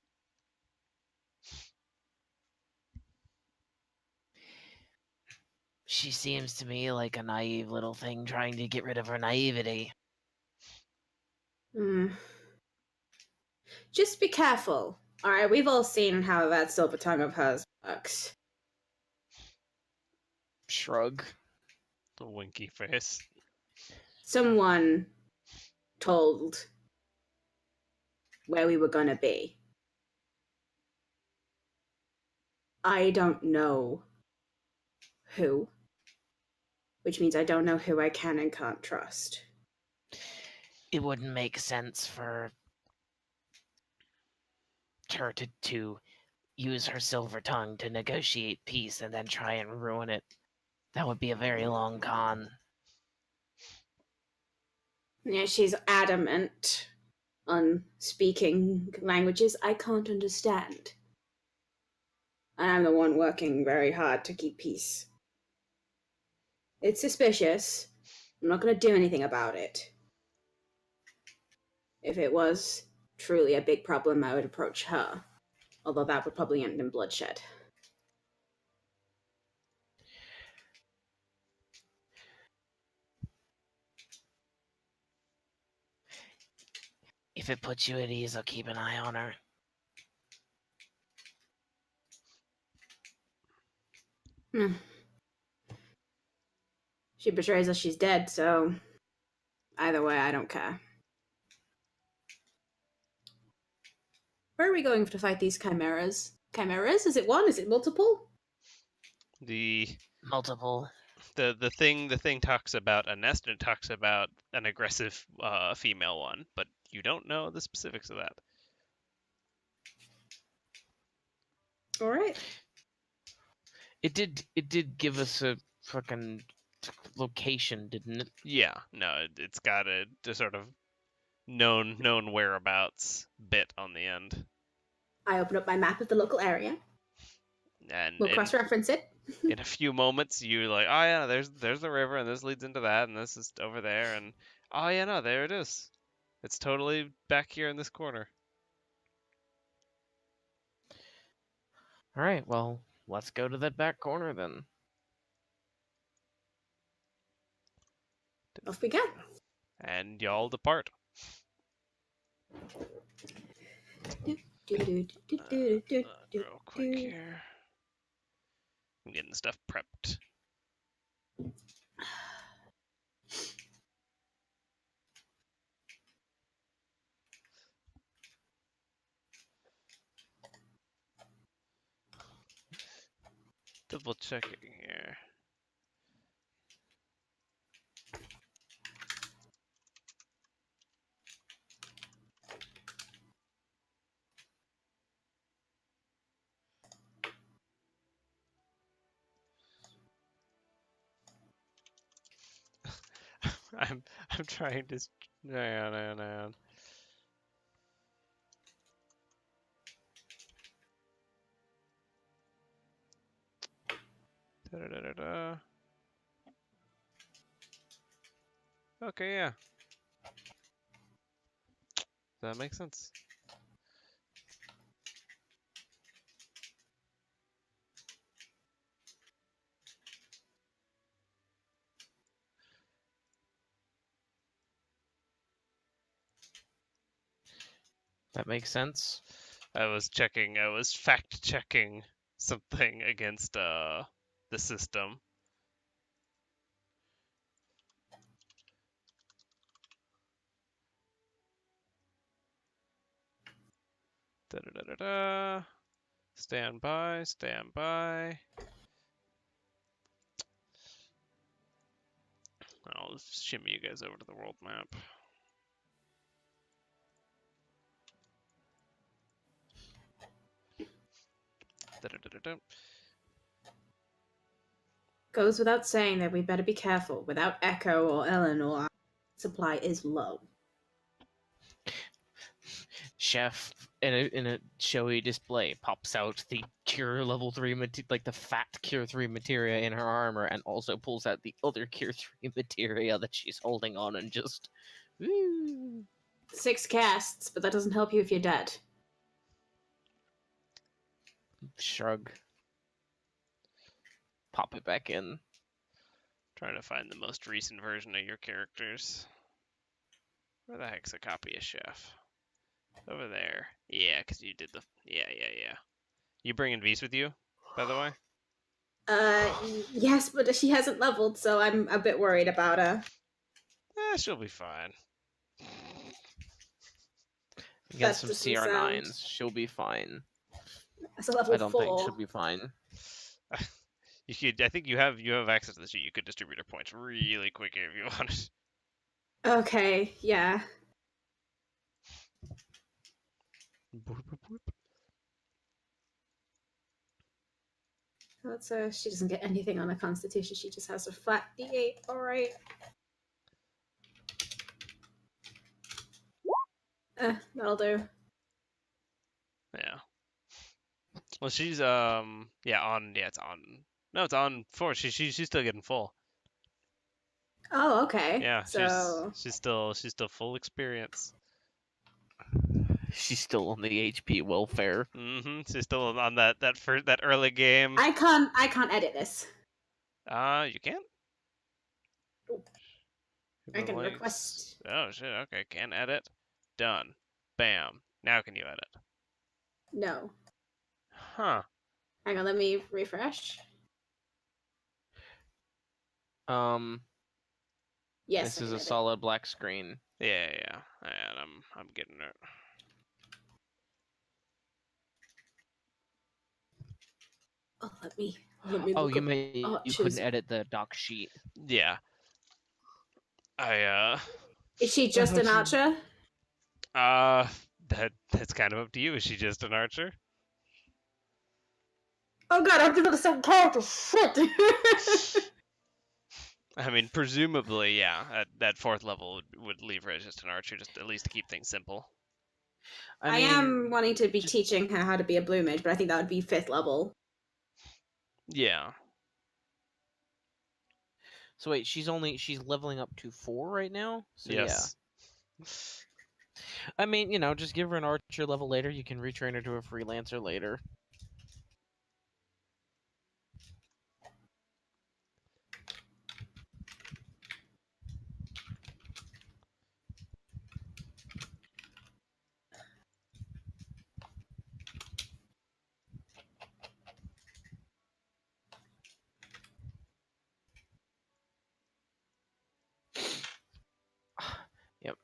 She seems to me like a naive little thing trying to get rid of her naivety.
Just be careful. Alright, we've all seen how that silver tongue of hers works.
Shrug.
The winky face.
Someone told where we were gonna be. I don't know who, which means I don't know who I can and can't trust.
It wouldn't make sense for her to use her silver tongue to negotiate peace and then try and ruin it. That would be a very long con.
Yeah, she's adamant on speaking languages I can't understand. And I'm the one working very hard to keep peace. It's suspicious. I'm not going to do anything about it. If it was truly a big problem, I would approach her. Although that would probably end in bloodshed.
If it puts you at ease, I'll keep an eye on her.
She betrays us, she's dead, so either way, I don't care. Where are we going to fight these chimeras? Chimeras? Is it one? Is it multiple?
Multiple.
The thing talks about a nest and it talks about an aggressive female one, but you don't know the specifics of that.
All right.
It did give us a fucking location, didn't it?
Yeah, no, it's got a sort of known whereabouts bit on the end.
I open up my map of the local area.
And
We'll cross-reference it.
in a few moments, you're like, oh yeah, there's the river, and this leads into that, and this is over there, and oh yeah, no, there it is. It's totally back here in this corner.
All right, well, let's go to that back corner then.
Off we go.
And y'all depart. Real quick here. I'm getting stuff prepped. Double checking here. I'm trying to hang on. Da-da-da-da-da. Okay, yeah. That makes sense.
That makes sense.
I was fact checking something against the system. Da-da-da-da-da. Stand by, stand by. I'll just shimmy you guys over to the world map. Da-da-da-da-da.
Goes without saying that we better be careful. Without Echo or Eleanor, our supply is low.
Chef, in a showy display, pops out the Cure level 3 like the fat Cure 3 materia in her armor, and also pulls out the other Cure 3 materia that she's holding on, and just woo.
6 casts, but that doesn't help you if you're dead.
Shrug. Pop it back in.
Trying to find the most recent version of your characters. Where the heck's a copy of Chef? Over there. Yeah, because you did the... Yeah. You bringing Vise with you, by the way?
Yes, but she hasn't leveled, so I'm a bit worried about her.
She'll be fine.
Against some CR9s, she'll be fine.
That's a level
I don't
4.
think she'll be fine.
You could. I think you have access to the sheet. You could distribute her points really quick if you wanted.
Okay, yeah. That's she doesn't get anything on her constitution. She just has a flat D8. All right. That'll do.
Yeah. Well, she's on. It's on. No, it's on 4. She's still getting full.
Oh, okay.
Yeah,
so
she's still full experience.
She's still on the HP welfare.
She's still on that early game.
I can't edit this.
You can.
I can request.
Oh shit. Okay, can edit. Done. Bam. Now can you edit?
No.
Huh.
Hang on, let me refresh. Yes.
This is a solid black screen.
Yeah. And I'm getting it.
Oh, let me
Oh,
look up
you couldn't edit the doc sheet.
Yeah.
Is she just an archer?
That's kind of up to you. Is she just an archer?
Oh god, I have to do the same character. Shit.
I mean, presumably, yeah. At that 4th level would leave her as just an archer, just at least to keep things simple.
I
mean,
am wanting to be teaching her how to be a blue mage, but I think that would be 5th level.
Yeah.
So wait, she's leveling up to 4 right now. So
Yes.
yeah. I mean, just give her an archer level later. You can retrain her to a freelancer later. Yep.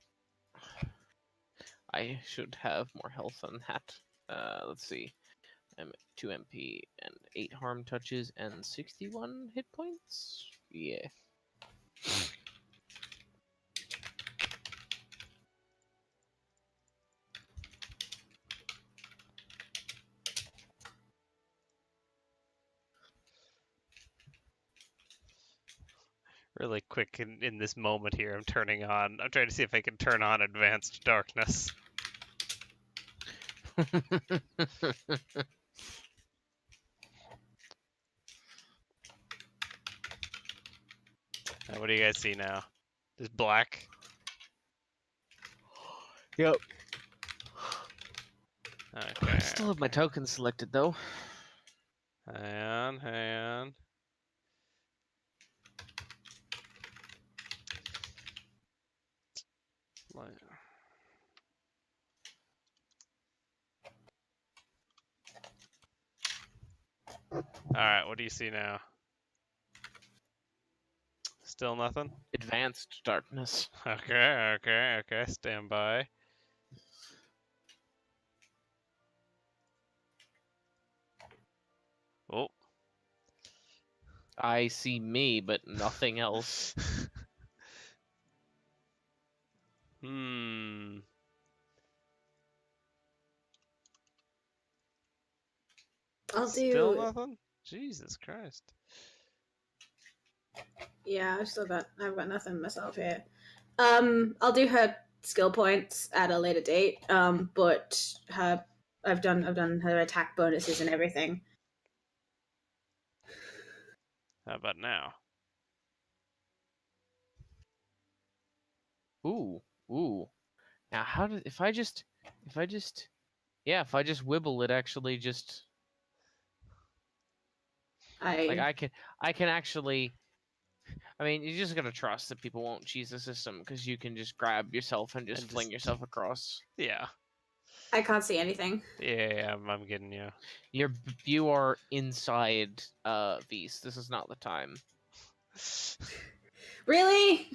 I should have more health than that. Let's see. I'm at 2 MP and 8 harm touches and 61 hit points. Yeah.
Really quick in this moment here, I'm trying to see if I can turn on Advanced Darkness. What do you guys see now? Just black?
Yep.
Okay.
Still have my tokens selected though.
Hang on. Alright, what do you see now? Still nothing?
Advanced darkness.
Okay. Stand by. Oh.
I see me, but nothing else.
I'll
Still
do.
nothing? Jesus Christ.
Yeah, I've got nothing myself here. I'll do her skill points at a later date. But I've done her attack bonuses and everything.
How about now?
Ooh. Now if I just wibble it actually just like I can actually. I mean, you just gotta trust that people won't cheese the system because you can just grab yourself and just fling yourself across.
Yeah.
I can't see anything.
Yeah, I'm getting you.
You are inside Beast. This is not the time.
Really?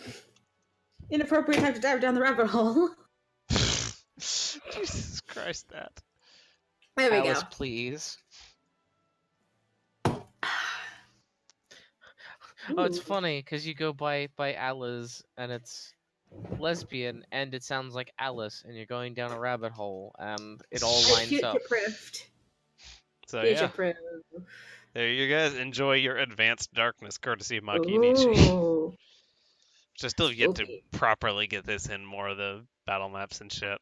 Inappropriate time to dive down the rabbit hole.
Jesus Christ, that.
There we
Alice,
go.
please.
Ooh.
Oh, it's funny because you go by Alice and it's lesbian and it sounds like Alice and you're going down a rabbit hole and it all lines up.
Future-proofed.
So
Future-proof.
there you guys enjoy your Advanced Darkness courtesy of Maki Nichi.
Ooh.
Which I still have yet to
Spooky.
properly get this in more of the battle maps and shit.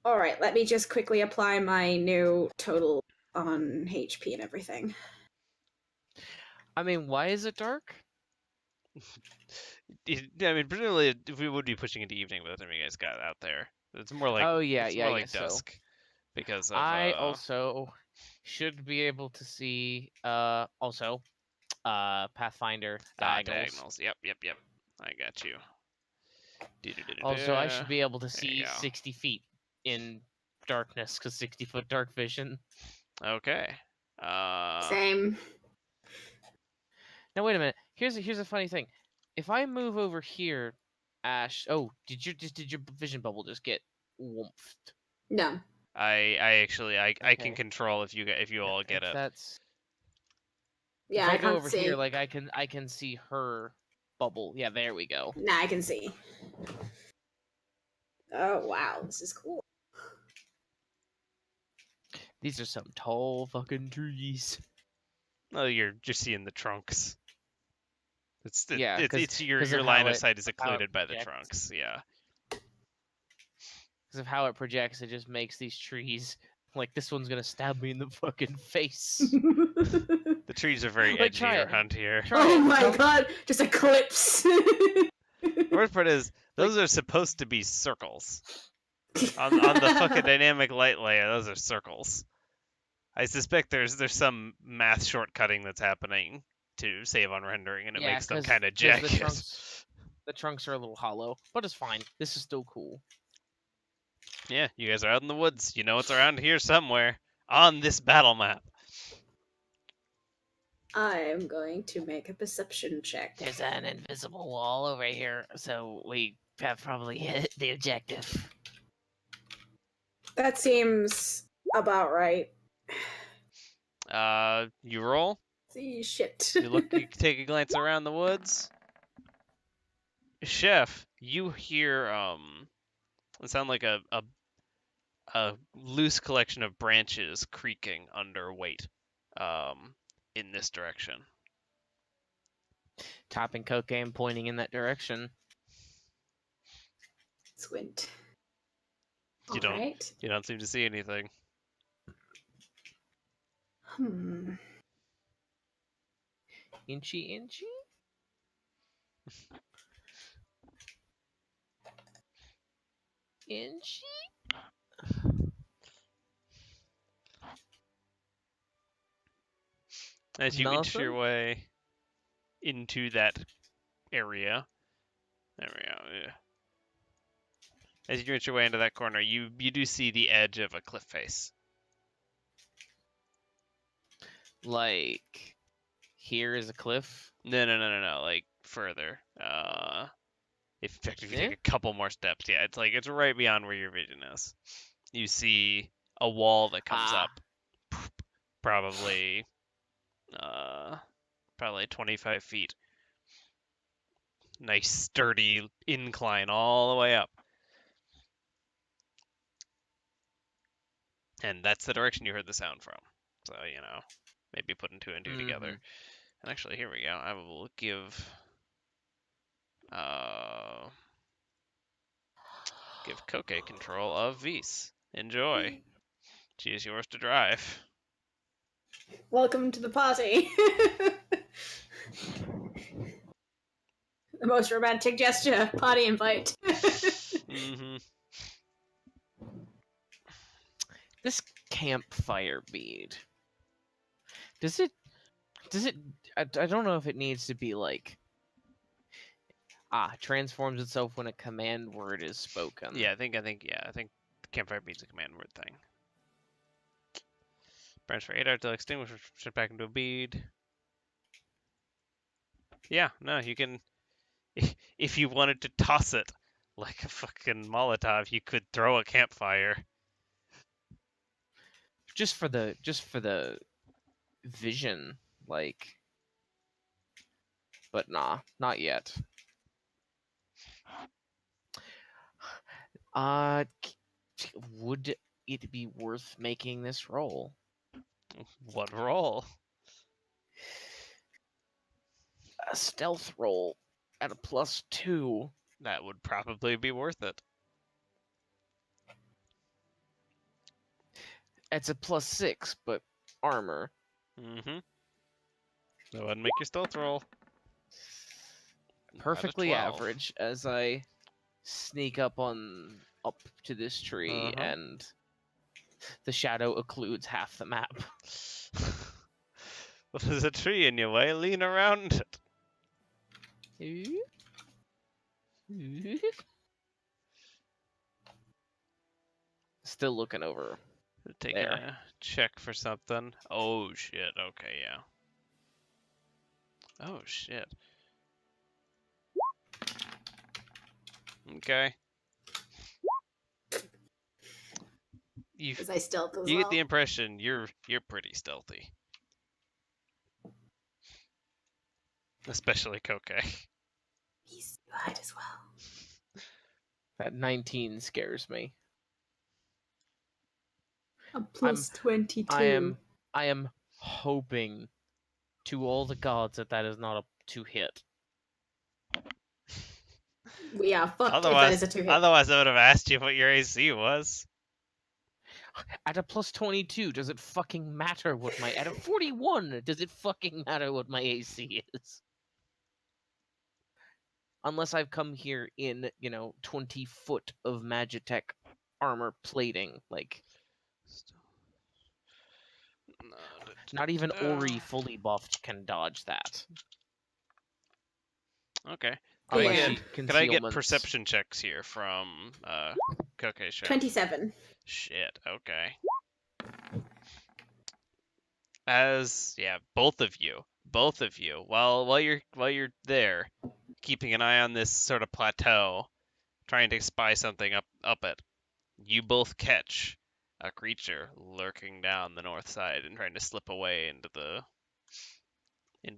All right, let me just quickly apply my new total on HP and everything.
I mean, why is it dark?
I mean, presumably we would be pushing into evening by the time you guys got out there. It's more like
Oh yeah,
it's
yeah,
more
I
like
guess so.
dusk because of.
I also should be able to see Pathfinder diagonals.
Yep. I got you.
Also, I should be able to
There you
see
go.
60 feet in darkness because 60-foot dark vision.
Okay.
Same.
Now wait a minute. Here's a funny thing. If I move over here, Ash. Oh, did your vision bubble just get woomphed?
No.
I actually I can
Okay.
control if you all get
If
it.
that's
Yeah,
if I
I
go
can't
over
see.
here, like I can see her bubble. Yeah, there we go.
Nah, I can see. Oh wow, this is cool.
These are some tall fucking trees.
Oh, you're just seeing the trunks.
Yeah,
it's your
'cause of
line
how
of
it-
sight is
how it
occluded by the
projects.
trunks. Yeah.
Because of how it projects, it just makes these trees like this one's gonna stab me in the fucking face.
The trees are very
Like,
edgy
try it.
around here.
Try
Oh
it.
my
Tell-
god, just a clips.
The worst part is those are supposed to be circles. On the fucking dynamic light layer, those are circles. I suspect there's some math shortcutting that's happening to save on rendering, and it
Yeah,
makes them
because
kind of
the
jagged.
trunks are a little hollow, but it's fine. This is still cool.
Yeah, you guys are out in the woods. You know it's around here somewhere on this battle map.
I am going to make a perception check.
There's an invisible wall over here, so we have probably hit the objective.
That seems about right.
You roll.
See, shit.
You look. You take a glance around the woods. Chef, you hear it sound like a loose collection of branches creaking under weight, in this direction.
Topping cocaine, pointing in that direction.
Squint.
You don't.
Alright.
You don't seem to see anything.
Inchy. Inchy?
As you inch your
Nothing?
way into that area, there we go. Yeah. As you inch your way into that corner, you do see the edge of a cliff face.
Like, here is a cliff.
No. Like further. In fact, if you
Yeah?
take a couple more steps, yeah, it's right beyond where your vision is. You see a wall that comes
Ah.
up, probably 25 feet. Nice sturdy incline all the way up. And that's the direction you heard the sound from. So, maybe putting two and two together.
Mhm.
And actually, here we go. I will give Koke control of Vis. Enjoy. She is yours to drive.
Welcome to the party. The most romantic gesture. Party invite.
Mm-hmm.
This campfire bead. Does it I don't know if it needs to be like transforms itself when a command word is spoken.
Yeah, I think campfire bead's a command word thing. Burns for 8 hours till extinguish, shut back into a bead. Yeah, no, you can. If you wanted to toss it like a fucking Molotov, you could throw a campfire.
Just for the vision, like. But nah, not yet. Would it be worth making this roll?
What roll?
A stealth roll at a +2.
That would probably be worth it.
It's a +6, but armor.
Mm-hmm. Go ahead and make your stealth roll.
Perfectly
12.
average as I sneak up to this tree and the shadow occludes half the map.
Well, there's a tree in your way. Lean around it.
Still looking over.
Take
There.
a check for something. Oh shit. Okay, yeah. Oh shit. Okay.
Because I stealth as
You
well.
get the impression you're pretty stealthy. Especially Koke.
He's hide as well.
That 19 scares me.
A +22.
I am hoping to all the gods that is not a 2 hit.
We are fucked if that
Otherwise,
is a 2-hit.
otherwise I would have asked you what your AC was.
At a plus 22, does it fucking matter what my... At a 41, does it fucking matter what my AC is? Unless I've come here in, 20 foot of Magitech armor plating. Like, not even Ori fully buffed can dodge that.
Okay.
Unless
Yeah.
she
Could I get
concealments.
perception checks here from Koke and Chef?
27.
Shit. Okay. As both of you, while you're there, keeping an eye on this sort of plateau, trying to spy something up it, you both catch a creature lurking down the north side and trying to slip away into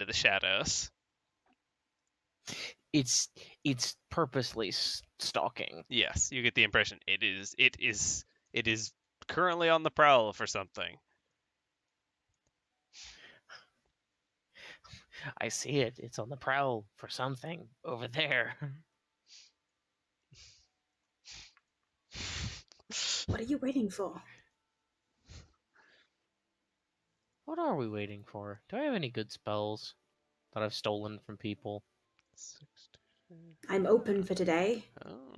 the shadows.
It's purposely stalking.
Yes, you get the impression it is currently on the prowl for something.
I see it. It's on the prowl for something over there.
What are you waiting for?
What are we waiting for? Do I have any good spells that I've stolen from people?
I'm open for today.
Oh.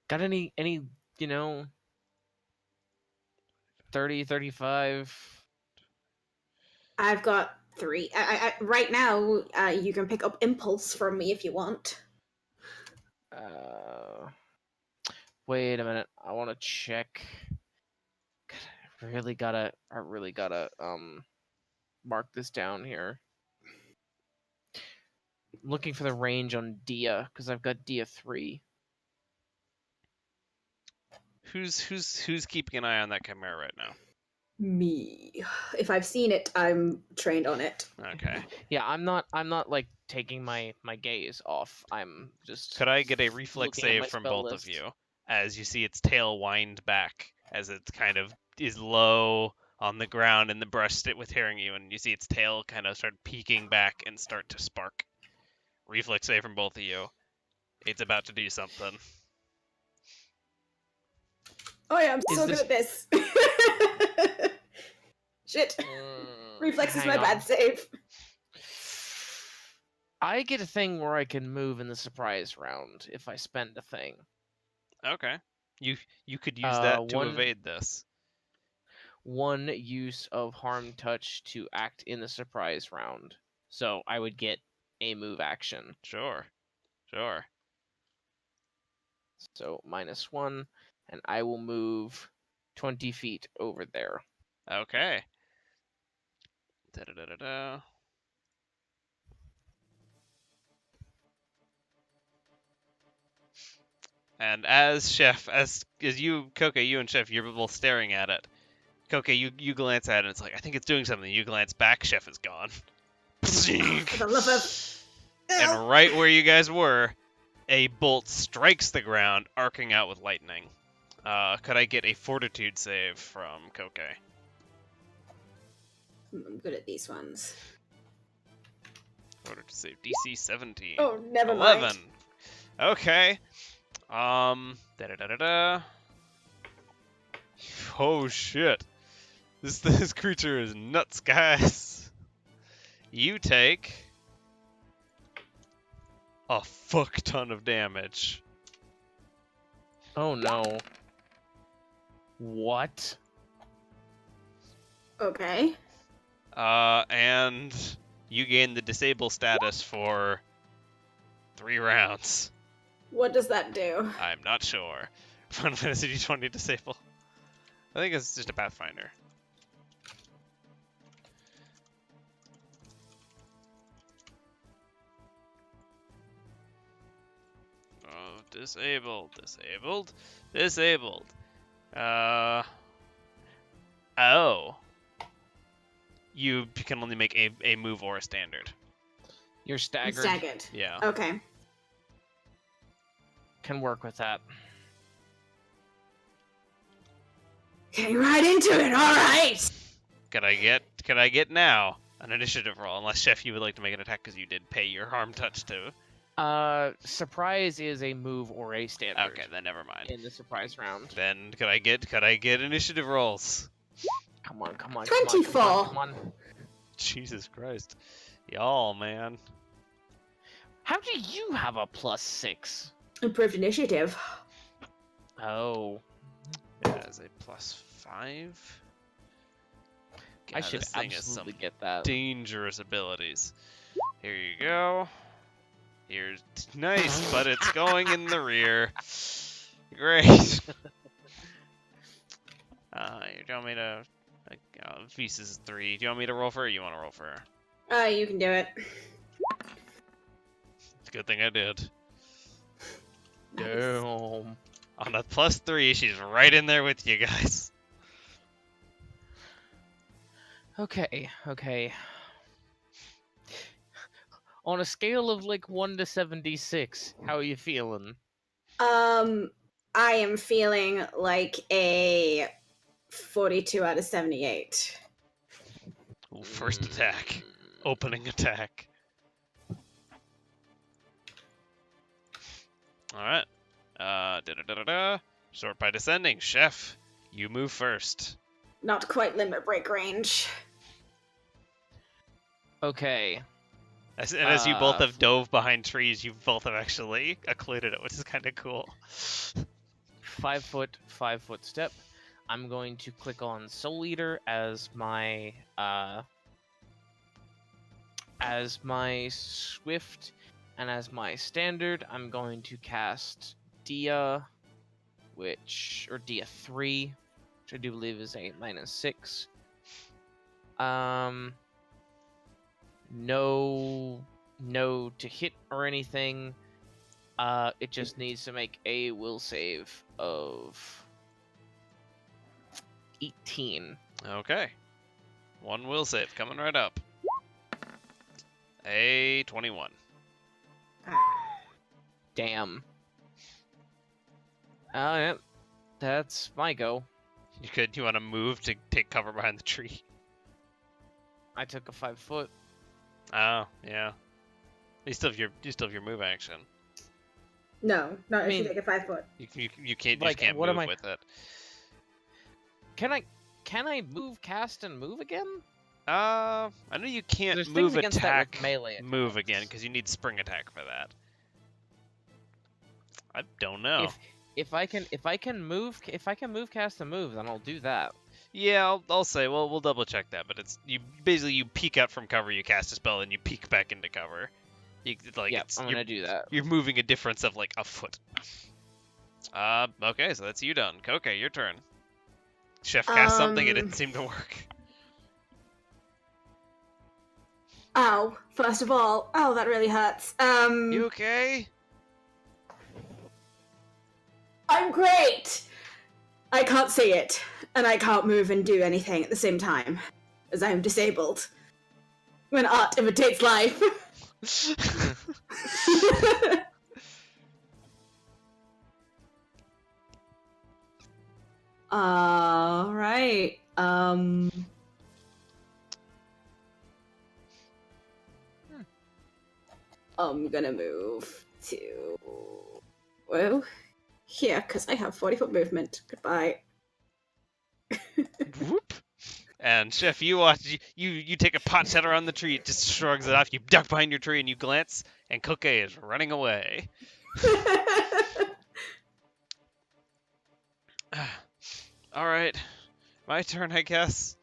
Got any 30, 35?
I've got 3. Right now, you can pick up Impulse from me if you want.
Wait a minute. I want to check. God, I really gotta mark this down here. I'm looking for the range on Dia because I've got Dia 3.
Who's keeping an eye on that chimera right now?
Me. If I've seen it, I'm trained on it.
Okay.
Yeah, I'm not like taking my gaze off. I'm just.
Could I get a reflex
looking at my
save from
spell
both
list.
of you as you see its tail wind back as it kind of is low on the ground in the brush with hearing you, and you see its tail kind of start peeking back and start to spark. Reflex save from both of you. It's about to do something.
Oh yeah, I'm
Is
so
this-
good at this. Shit. Reflex is
Hang
my
on.
bad save.
I get a thing where I can move in the surprise round if I spend a thing.
Okay. You could use that to
one-
evade this.
One use of harm touch to act in the surprise round. So I would get a move action.
Sure.
So -1, and I will move 20 feet over there.
Okay. Da-da-da-da-da. And as you, Koke, you and Chef, you're both staring at it. Koke, you glance at it, and it's like, I think it's doing something. You glance back, Chef is gone.
For the love of...
And right where you guys were, a bolt strikes the ground, arcing out with lightning. Could I get a fortitude save from Koke?
I'm good at these ones.
Fortitude save, DC 17.
Oh, never
11.
mind.
Okay. Da-da-da-da-da. Oh shit. This creature is nuts, guys. You take a fuck ton of damage.
Oh no. What?
Okay.
And you gain the disable status for 3 rounds.
What does that do?
I'm not sure. Final Fantasy D20 disable. I think it's just a Pathfinder. Oh, disabled. Oh. You can only make a move or a standard.
You're staggered.
Staggered.
Yeah.
Okay.
Can work with that.
Getting right into it, alright!
Could I get now? an initiative roll, unless Chef, you would like to make an attack because you did pay your harm touch too.
Surprise is a move or a standard.
Okay, then never mind.
In the surprise round.
Then could I get initiative rolls?
Come on, come on,
24.
come on, come on, come on.
Jesus Christ, y'all, man.
How do you have a +6?
Improved initiative.
Oh.
Yeah, as a +5.
I
God,
should
this thing has
absolutely
some
get that.
dangerous abilities. Here you go. Here's nice, but it's going in the rear. Great. You want me to? Feast is 3. Do you want me to roll for her? Or you want to roll for her?
You can do it.
It's a good thing I did.
Damn.
On a +3, she's right in there with you guys.
Okay, okay. On a scale of like 1 to 76, how are you feeling?
I am feeling like a 42 out of 78.
Ooh, first attack. Opening attack. Alright. Sort by descending. Chef, you move first.
Not quite limit break range.
Okay.
As you both have dove behind trees, you both have actually occluded it, which is kind of cool.
5 foot step. I'm going to click on Soul Eater as my swift, and as my standard, I'm going to cast Dia, Dia 3, which I do believe is a -6. No to hit or anything. It just needs to make a will save of 18.
Okay. One will save, coming right up. A 21.
Damn. Yeah, that's my go.
You want to move to take cover behind the tree?
I took a 5 foot.
Oh, yeah. You still have your move action.
No, not if
mean-
you take a 5 foot.
You can't
Like,
just can't
what am
move
I-
with it.
Can I move, cast, and move again?
I know you can't
There's
move
things against that with
attack
melee
move
attacks.
again because you need spring attack for that. I don't know.
If I can move, cast, and move, then I'll do that.
Yeah, I'll say. Well, we'll double check that. But it's you peek out from cover, you cast a spell, and you peek back into cover.
Yep, I'm gonna do that.
You're moving a difference of like a foot. Okay, so that's you done. Koke, your turn. Chef cast something, it didn't seem to work.
Ow. First of all, that really hurts.
You okay?
I'm great! I can't see it, and I can't move and do anything at the same time, as I am disabled. When art imitates life. Alright, I'm gonna move to... well, here, because I have 40-foot movement. Goodbye.
Whoop. And Chef, you watch. You take a pot shot around the tree. It just shrugs it off. You duck behind your tree and you glance, and Koke is running away. All right, my turn, I guess.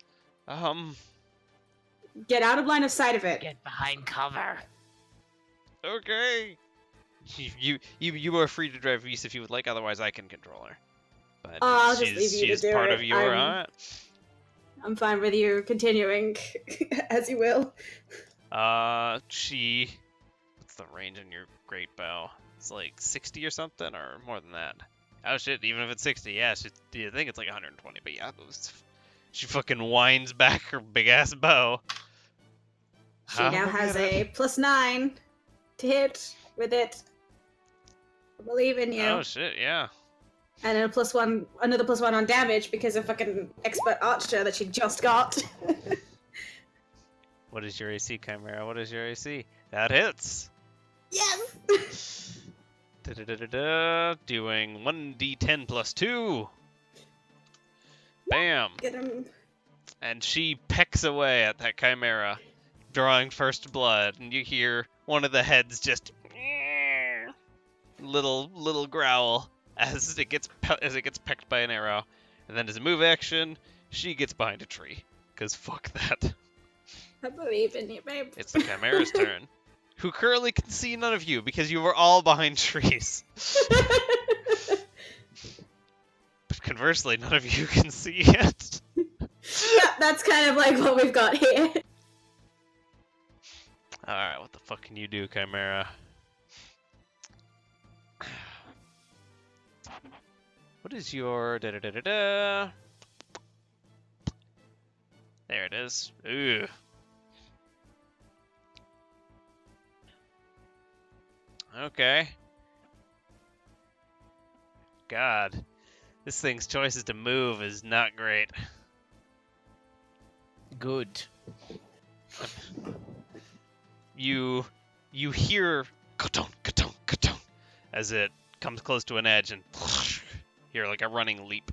Get out of line of sight of it.
Get behind cover.
Okay. You are free to drive Reese if you would like. Otherwise, I can control her. But
I'll just leave you to
she's
do
part
it.
of your.
I'm fine with you continuing as you will.
She. What's the range on your great bow? It's like 60 or something, or more than that. Oh shit! Even if it's 60, yeah, I think it's like 120. But yeah, she fucking winds back her big ass bow.
She now has a +9 to hit with it. I believe in you.
Oh shit! Yeah.
And then another +1 on damage because of fucking expert archer that she just got.
What is your AC, Chimera? What is your AC? That hits.
Yes!
Da-da-da-da-da. Doing 1d10 plus 2. Bam.
Get him.
And she pecks away at that Chimera, drawing first blood, and you hear one of the heads just little growl as it gets pecked by an arrow, and then as a move action, she gets behind a tree. Cause fuck that.
I believe in you, babe.
It's the Chimera's turn, who currently can see none of you because you were all behind trees. But conversely, none of you can see it.
Yeah, that's kind of like what we've got here.
Alright, what the fuck can you do, Chimera? What is your da-da-da-da-da? There it is. Ooh. Okay. God. This thing's choices to move is not great.
Good.
You hear ka-tung, ka-tung, ka-tung as it comes close to an edge and hear like a running leap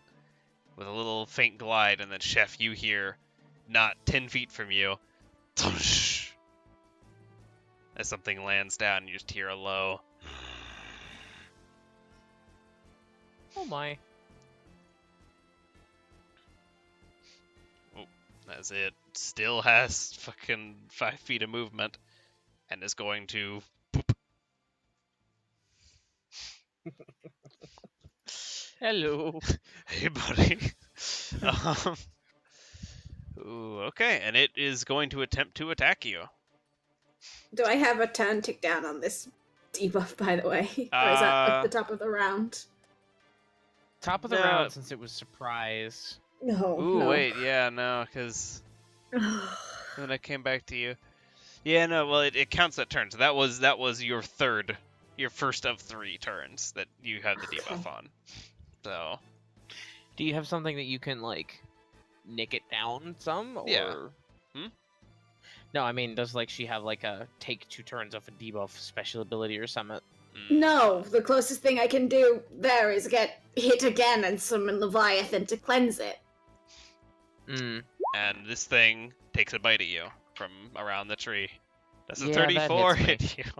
with a little faint glide, and then Chef, you hear not 10 feet from you as something lands down, you just hear a low.
Oh my.
As it still has fucking 5 feet of movement and is going to boop.
Hello.
Hey, buddy. um, ooh, okay, and it is going to attempt to attack you.
Do I have a turn tick down on this debuff, by the way? Or is that like the top of the round?
Top of the
No.
round since it was surprise.
No.
Ooh,
no.
wait, yeah, no, because then I came back to you. Yeah, no, well, it counts that turn, so that was your first of 3 turns that you had the debuff on. So.
Do you have something that you can, like, nick it down some? Or...
Yeah. Hmm?
No, I mean, does, like, she have, like, a take 2 turns off a debuff special ability or something?
No, the closest thing I can do there is get hit again and summon Leviathan to cleanse it.
Mm.
And this thing takes a bite at you from around the tree. Does a
Yeah, that
34
hits me.
hit you?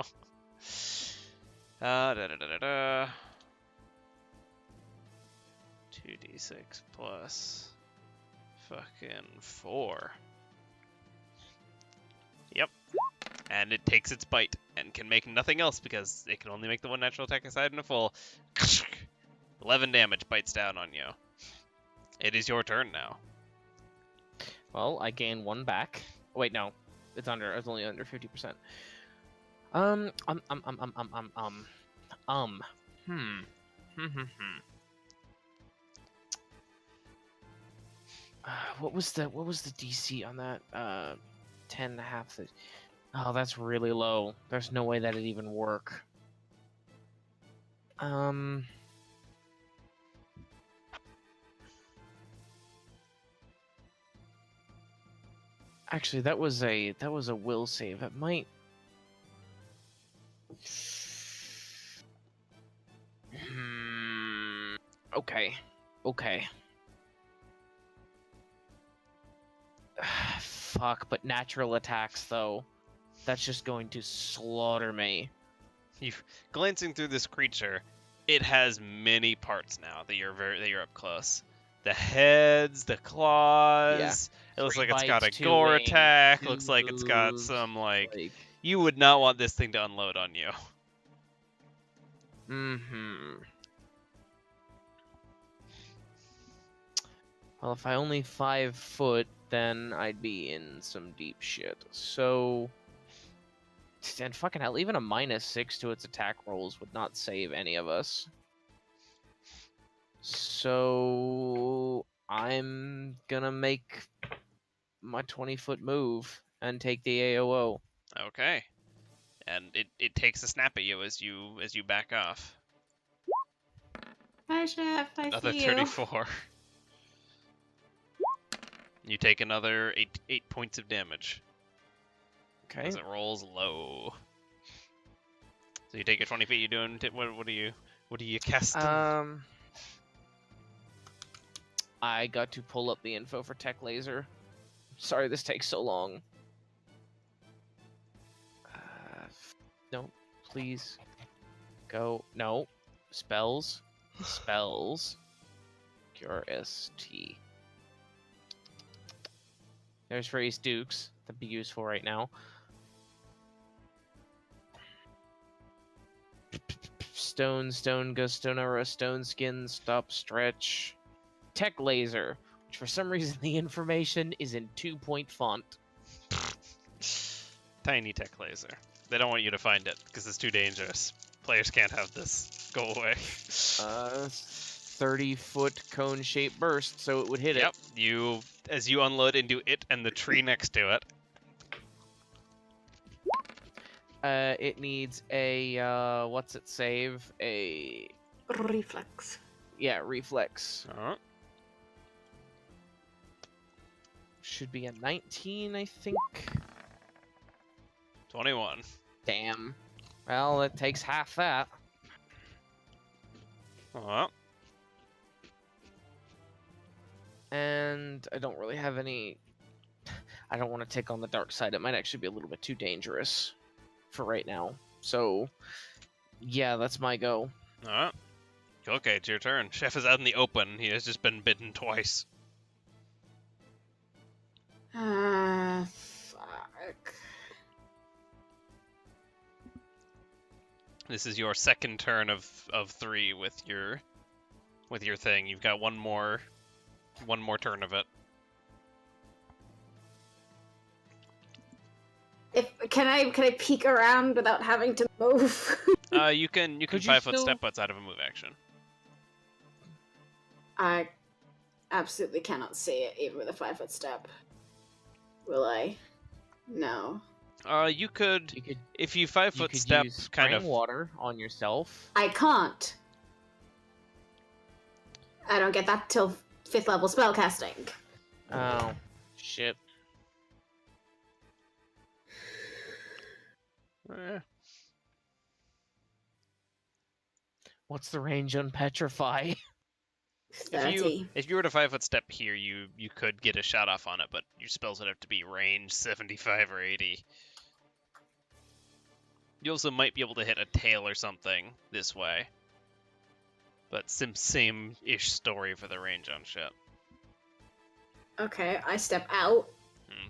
Da da da da da. 2d6 plus fucking 4. Yep. And it takes its bite and can make nothing else because it can only make the one natural attack aside in a full. 11 damage bites down on you. It is your turn now.
Well, I gain 1 back. Wait, no. It's only under 50%. What was the DC on that? 10 and a half. Oh, that's really low. There's no way that'd even work. Actually, that was a will save. It might. Okay. Fuck, but natural attacks though. That's just going to slaughter me.
Glancing through this creature, it has many parts now that you're up close. The heads, the claws.
Yeah.
It looks
3
like it's got a
bites, 2
gore
wings,
attack.
2
Looks like it's got
moves,
some you would not want this thing to unload on you.
Well, if I only 5 foot, then I'd be in some deep shit. So, and fucking hell, even a -6 to its attack rolls would not save any of us. So, I'm gonna make my 20-foot move and take the AOO.
Okay. And it takes a snap at you as you back off.
Hi, Chef. I
Another
see
34. You take another 8 points of damage.
Okay.
as it rolls low. So you take your 20 feet. You doing? What are you casting?
I got to pull up the info for Tech Laser. Sorry, this takes so long. No, please. Go. No. Spells. Spells. Cure ST. There's Race Dukes. That'd be useful right now. Stone, Ghost, Stone Aura, Stone Skin, Stop, Stretch. Tech Laser, which for some reason the information is in 2-point font.
Tiny tech laser. They don't want you to find it because it's too dangerous. Players can't have this. Go away.
30-foot cone-shaped burst, so it would hit
Yep. As you unload into it and the tree next to it.
It needs a what's it save? A
Reflex.
yeah, reflex.
Uh-huh.
Should be a 19, I think.
21.
Damn. Well, it takes half that.
Uh-huh.
And I don't really have any. I don't want to take on the dark side. It might actually be a little bit too dangerous for right now. So, yeah, that's my go.
Alright. Okay, it's your turn. Chef is out in the open. He has just been bitten twice.
Fuck.
This is your second turn of 3 with your thing. You've got one more turn of it.
Can I peek around without having to move?
You can
Could you
5 foot
still-
step outside of a move action.
I absolutely cannot see it even with a 5-foot step. Will I? No.
You could if you 5
You
foot
could
step
use
kind
spraying
of
water on yourself.
I can't. I don't get that till 5th level spellcasting.
Oh, shit. What's the range on Petrify?
30.
If you were to 5 foot step here, you could get a shot off on it, but your spells would have to be range 75 or 80. You also might be able to hit a tail or something this way. But same-ish story for the range on shit.
Okay, I step out.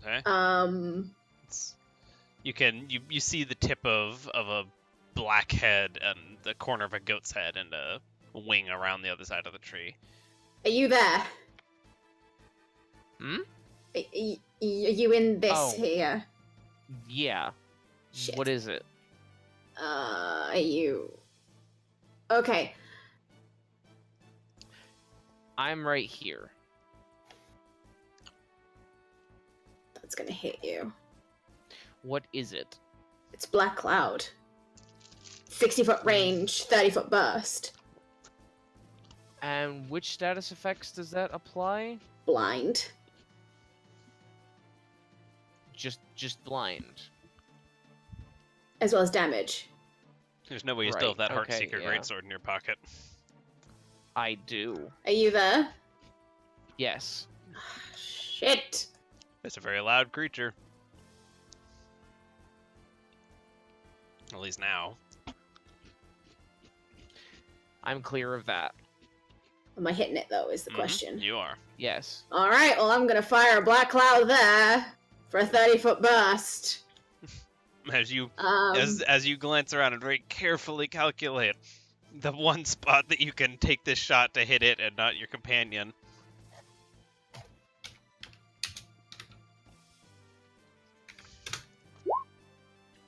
Okay.
It's
You see the tip of a black head and the corner of a goat's head and a wing around the other side of the tree.
Are you there?
Hmm?
Are you in this
Oh.
here?
Yeah.
Shit.
What is it?
Are you... Okay.
I'm right here.
That's gonna hit you.
What is it?
It's Black Cloud. 60-foot range, 30-foot burst.
And which status effects does that apply?
Blind.
Just blind.
As well as damage.
There's no way you still have
Right,
that
okay,
Heartseeker
yeah.
greatsword in your pocket.
I do.
Are you there?
Yes.
Shit.
It's a very loud creature. At least now.
I'm clear of that.
Am I hitting it though, is the
Mhm,
question.
You are.
Yes.
Alright, well I'm gonna fire a Black Cloud there for a 30-foot burst.
As you
Um,
as you glance around and very carefully calculate the one spot that you can take this shot to hit it and not your companion.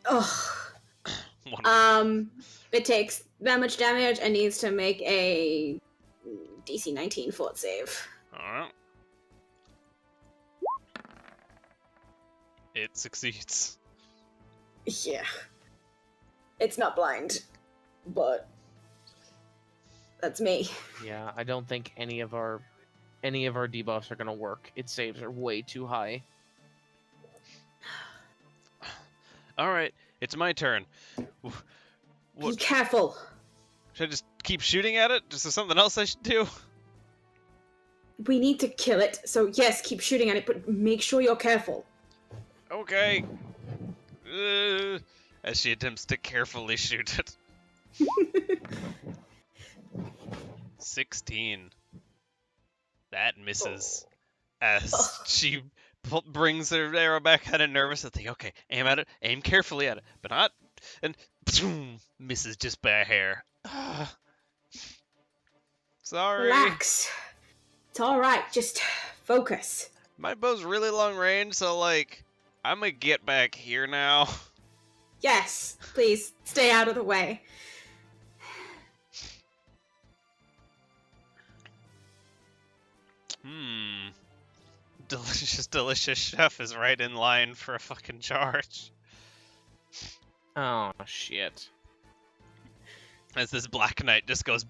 Ugh.
One.
It takes that much damage and needs to make a DC 19 fort save.
Alright. It succeeds.
Yeah. It's not blind, but that's me.
Yeah, I don't think any of our debuffs are gonna work. Its saves are way too high.
All right, it's my turn.
Be
What?
careful.
Should I just keep shooting at it? Is there something else I should do?
We need to kill it, so yes, keep shooting at it, but make sure you're careful.
Okay. As she attempts to carefully shoot it. 16. That misses. As she brings her arrow back kind of nervous. I think, okay, aim at it, aim carefully at it, but not, and misses just by a hair. Sorry.
Relax. It's alright, just focus.
My bow's really long range, so like, I'm gonna get back here now.
Yes, please, stay out of the way.
Delicious chef is right in line for a fucking charge.
Oh, shit.
As this Black Knight just goes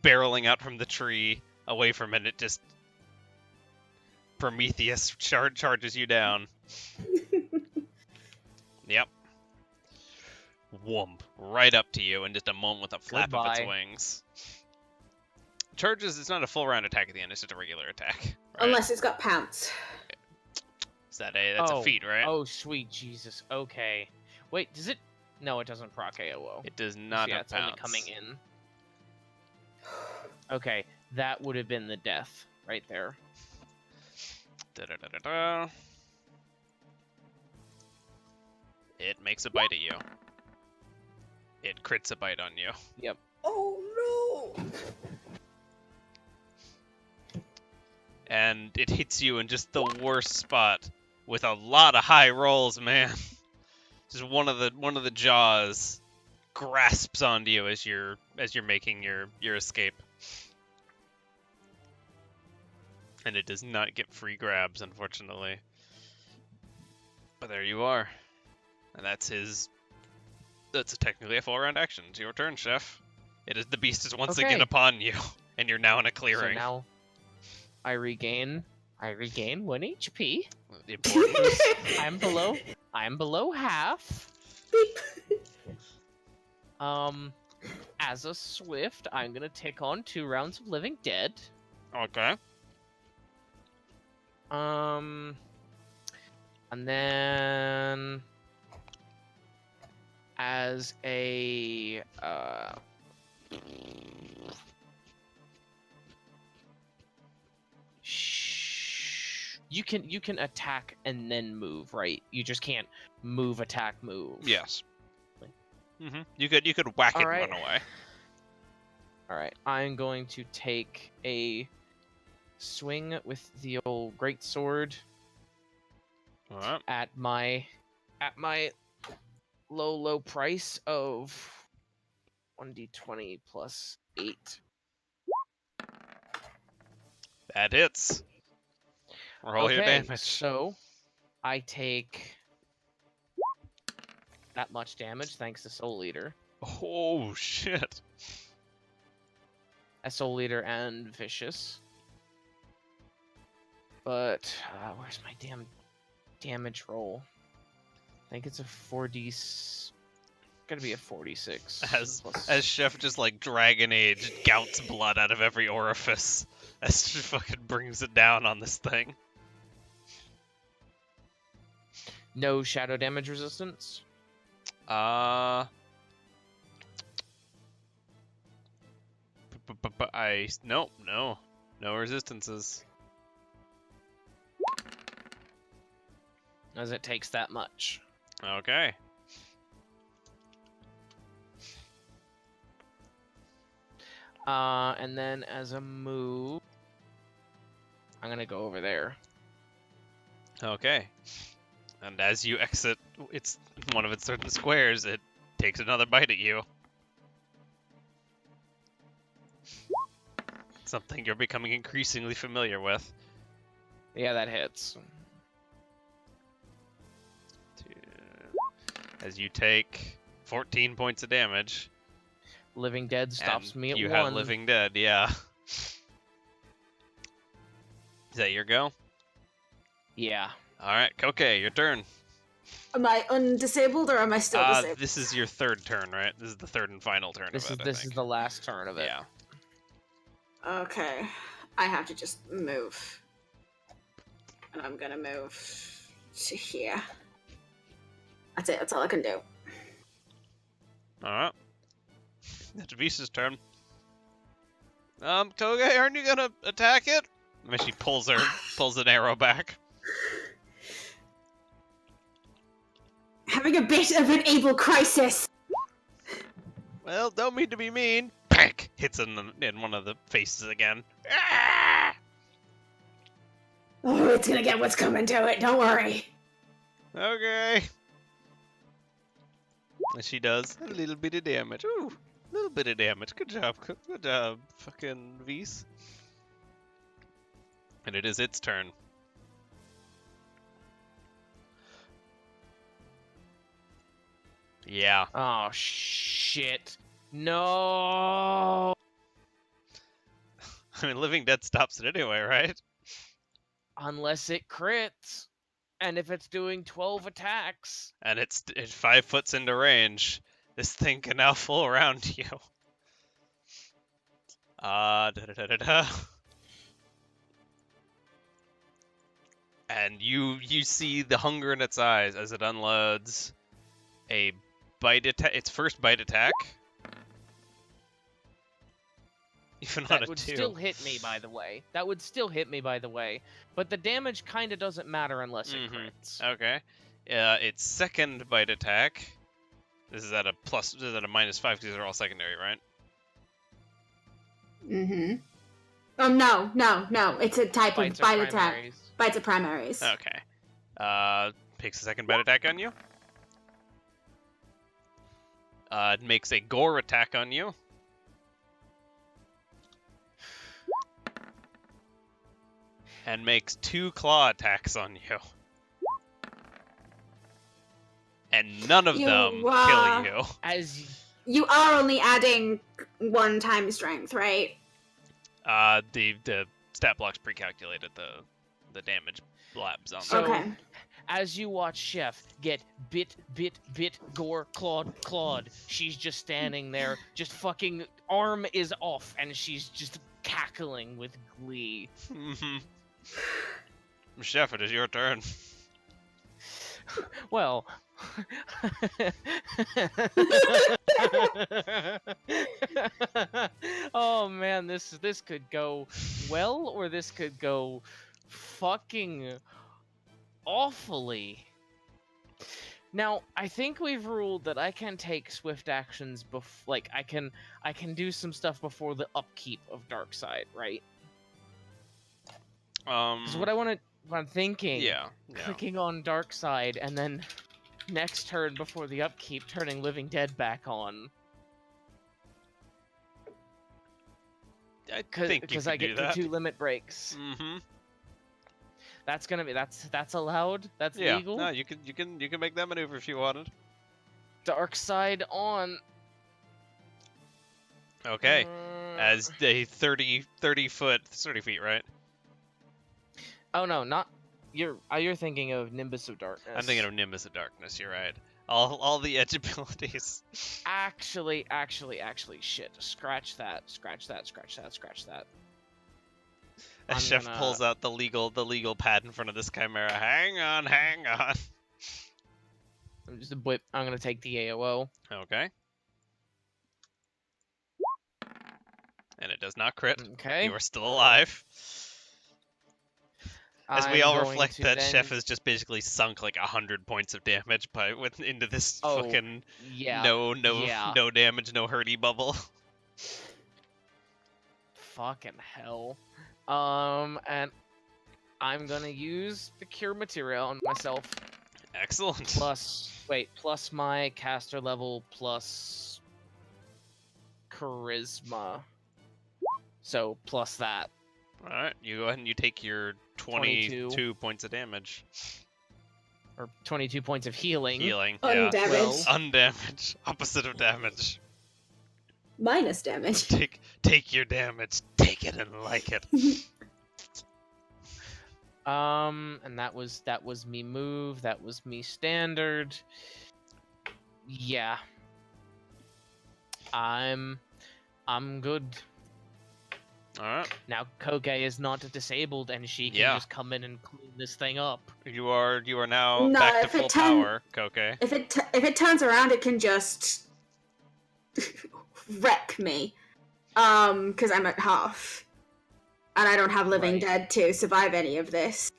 barreling out from the tree away from it, it just Prometheus charges you down. Yep. Whoomp. Right up to you in just a moment with a flap of its
Goodbye.
wings. Charges, it's not a full round attack at the end, it's just a regular attack. Right?
Unless it's got pounce.
That's a feat, right?
Oh, sweet Jesus. Okay. Wait, does it? No, it doesn't proc AOO.
It does not
yeah,
have
it's only
pounce.
coming in. Okay, that would have been the death right there.
Da-da-da-da-da. It makes a bite at you. It crits a bite on you.
Yep.
Oh no!
And it hits you in just the worst spot with a lot of high rolls, man. Just one of the jaws grasps onto you as you're making your escape. And it does not get free grabs, unfortunately. But there you are. And that's technically a full round action. It's your turn, Chef. The beast is once again
Okay.
upon you, and you're now in a
So
clearing.
now I regain 1 HP.
Important.
I'm below half.
Beep.
As a swift, I'm gonna take on 2 rounds of Living Dead.
Okay.
And then as a you can attack and then move, right? You just can't move, attack, move.
Yes. You could whack it
Alright.
and run away.
All right, I'm going to take a swing with the old great sword
Alright.
at my low price of 1d20 plus 8.
That hits. Roll your damage.
So I take that much damage thanks to Soul Eater.
Oh shit.
A Soul Eater and Vicious. But where's my damn damage roll? I think it's a 4d. Gotta be a 46.
As Chef just like Dragon Age gouts blood out of every orifice as she fucking brings it down on this thing.
No shadow damage resistance.
No resistances.
As it takes that much.
Okay.
And then as a move, I'm gonna go over there.
Okay. And as you exit one of its certain squares, it takes another bite at you. Something you're becoming increasingly familiar with.
Yeah, that hits.
As you take 14 points of damage.
Living Dead stops
and
me at
you
1.
have Living Dead, yeah. Is that your go?
Yeah.
Alright, Koke, your turn.
Am I undisabled or am I still disabled?
This is your third turn, right? This is the third and final turn
This
of it,
is the last turn of it.
Yeah.
Okay. I have to just move. And I'm gonna move to here. That's it, that's all I can do.
Alright. It's Visa's turn. Koge, aren't you gonna attack it? And she pulls an arrow back.
Having a bit of an able crisis.
Well, don't mean to be mean. Pank! Hits in one of the faces again. Ah!
Oh, it's gonna get what's coming to it, don't worry.
Okay. And she does a little bit of damage. Ooh, a little bit of damage. Good job, fucking Vise. And it is its turn. Yeah.
Oh shit! No.
I mean, Living Dead stops it anyway, right?
Unless it crits, and if it's doing 12 attacks.
And it's 5 foot into range. This thing can now full around you. Da da da da da. And you see the hunger in its eyes as it unloads a bite attack. Its first bite attack. Even on
That
a
would
2.
still hit me, by the way. That would still hit me, by the way. But the damage kind of doesn't matter unless it crits.
Okay. Its second bite attack. This is at a plus. This is at a -5 because these are all secondary, right?
Mm-hmm. Oh, no. It's a type of
Bites are
bite attack.
primaries.
Bites are primaries.
Okay. Takes a second bite attack on you. It makes a gore attack on you. And makes 2 claw attacks on you. And none of them kill you.
As
You are only adding 1 time strength, right?
The stat blocks pre-calculated the damage labs on
So-
them.
Okay.
as you watch Chef get bit, gore, clawed, she's just standing there, just fucking arm is off, and she's just cackling with glee.
Chef, it is your turn.
Well, oh man, this could go well, or this could go fucking awfully. Now, I think we've ruled that I can take swift actions like I can do some stuff before the upkeep of Darkside, right? Because what I'm thinking,
Yeah.
clicking on Darkside and then next turn before the upkeep, turning Living Dead back on.
I think you
Because
can
I
do
get
that.
the 2 limit breaks.
Mm-hmm.
That's gonna be that's allowed. That's
Yeah.
legal.
No, you can make that maneuver if you wanted.
Darkside on.
Okay. As a 30 feet, right?
Oh no, not you're thinking of Nimbus of Darkness.
I'm thinking of Nimbus of Darkness. You're right. All the edge abilities.
Actually, shit. Scratch that.
As
I'm
Chef
gonna-
pulls out the legal pad in front of this Chimera. Hang on.
I'm gonna take the AOO.
Okay. And it does not crit.
Okay.
You are still alive. As we
I'm
all
going
reflect
to
that
then-
Chef has just basically sunk like 100 points of damage into this
Oh,
fucking
Yeah.
no
yeah.
damage, no hurty bubble.
Fucking hell. And I'm gonna use the cure material on myself.
Excellent.
Plus my caster level plus charisma. So plus that.
Alright, you go ahead and you take your 22 points of damage.
Or 22 points of healing.
Healing.
Undamaged.
Yeah.
Well-
Undamaged. Opposite of damage.
Minus damage.
Take your damage. Take it and like it.
And that was me move. That was me standard. Yeah. I'm good.
All right.
Now Koke is not disabled, and she can
Yeah.
just come in and clean this thing up.
You are now
No,
back to
if it
full
turn-
power, Koke.
If it turns around, it can just wreck me. Because I'm at half. And I don't have Living
Right.
Dead to survive any of this.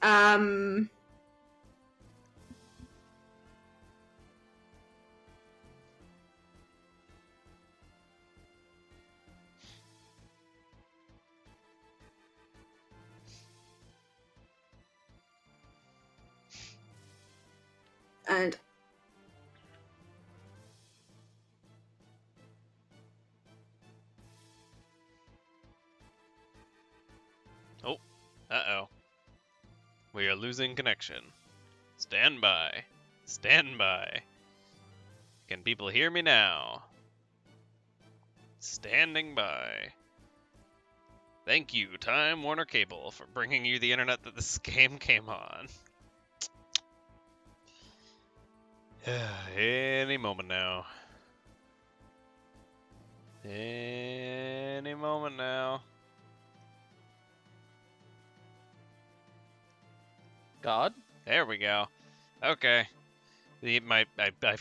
And
Uh-oh. We are losing connection. Stand by. Stand by. Can people hear me now? Standing by. Thank you, Time Warner Cable, for bringing you the internet that this game came on. Any moment now. Any moment now.
God?
There we go. Okay. I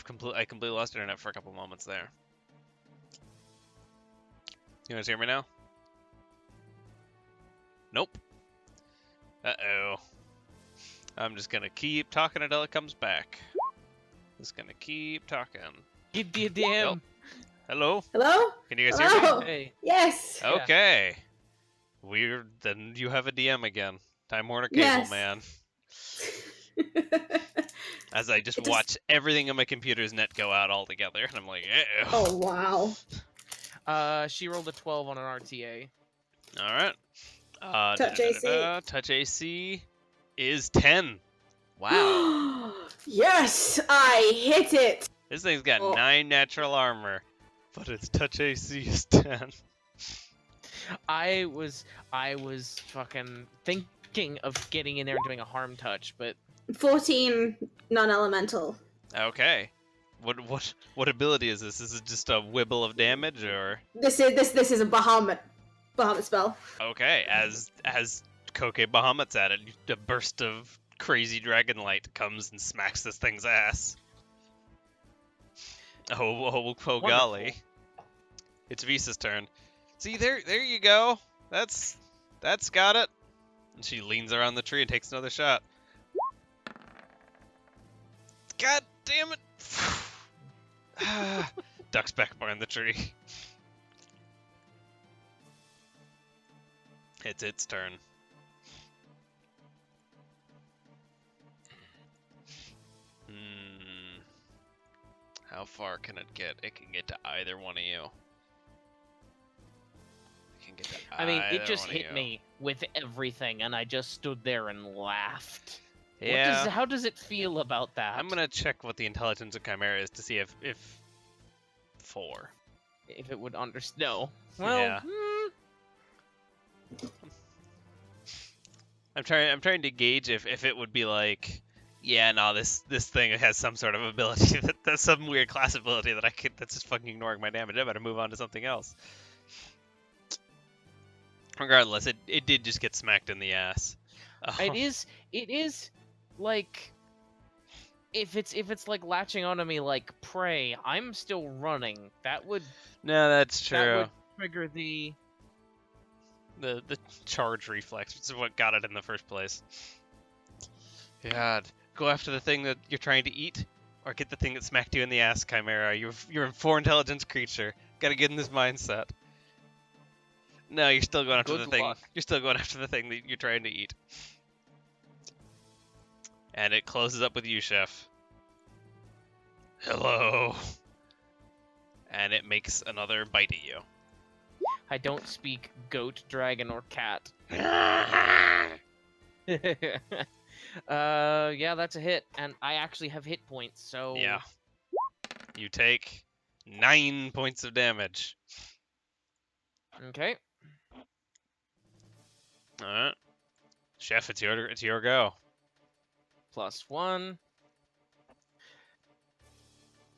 completely lost internet for a couple moments there. You guys hear me now? Nope. Uh-oh. I'm just gonna keep talking until it comes back. Just gonna keep talking.
Give me a DM.
Nope. Hello?
hello?
Can you guys hear me?
Hello?
Hey.
Yes.
Yeah.
Okay. Weird. Then you have a DM again. Time Warner Cable,
Yes.
man. As I just
It just-
watch everything on my computer's net go out altogether, and I'm like, uh-oh.
Oh wow.
She rolled a 12 on an RTA.
All right.
Touch AC.
Touch AC is 10. Wow.
Yes, I hit it.
This thing's got
Oh.
9 natural armor, but its touch AC is 10.
I was fucking thinking of getting in there and doing a harm touch, but
14 non-elemental.
Okay. What ability is this? Is it just a wibble of damage, or?
This is a Bahamut spell.
Okay, as Koke Bahamut's at it, a burst of crazy dragon light comes and smacks this thing's ass. Oh golly. It's Visa's turn. See, there you go. That's got it. And she leans around the tree and takes another shot. God damn it. Ducks back behind the tree. It's its turn. How far can it get? It can get to either one of you. It can get to
I mean, it
either
just
one of
hit
you.
me with everything, and I just stood there and laughed.
Yeah.
How does it feel about that?
I'm gonna check what the intelligence of Chimera is to see if 4.
If it would understand. No. Well.
Yeah. I'm trying to gauge if it would be like, yeah, no, this thing has some sort of ability that's some weird class ability that's just fucking ignoring my damage. I better move on to something else. Regardless, it did just get smacked in the ass.
It is like if it's like latching onto me like prey, I'm still running. That would
No, that's true.
that would trigger the
charge reflex, which is what got it in the first place. God, go after the thing that you're trying to eat, or get the thing that smacked you in the ass, Chimera. You're a 4 intelligence creature. Gotta get in this mindset. No, you're still going after
Good
the thing.
luck.
You're still going after the thing that you're trying to eat. And it closes up with you, Chef. Hello. And it makes another bite at you.
I don't speak goat, dragon, or cat. Yeah, that's a hit, and I actually have hit points, so
Yeah. You take 9 points of damage.
Okay.
Alright. Chef, it's your go.
+1.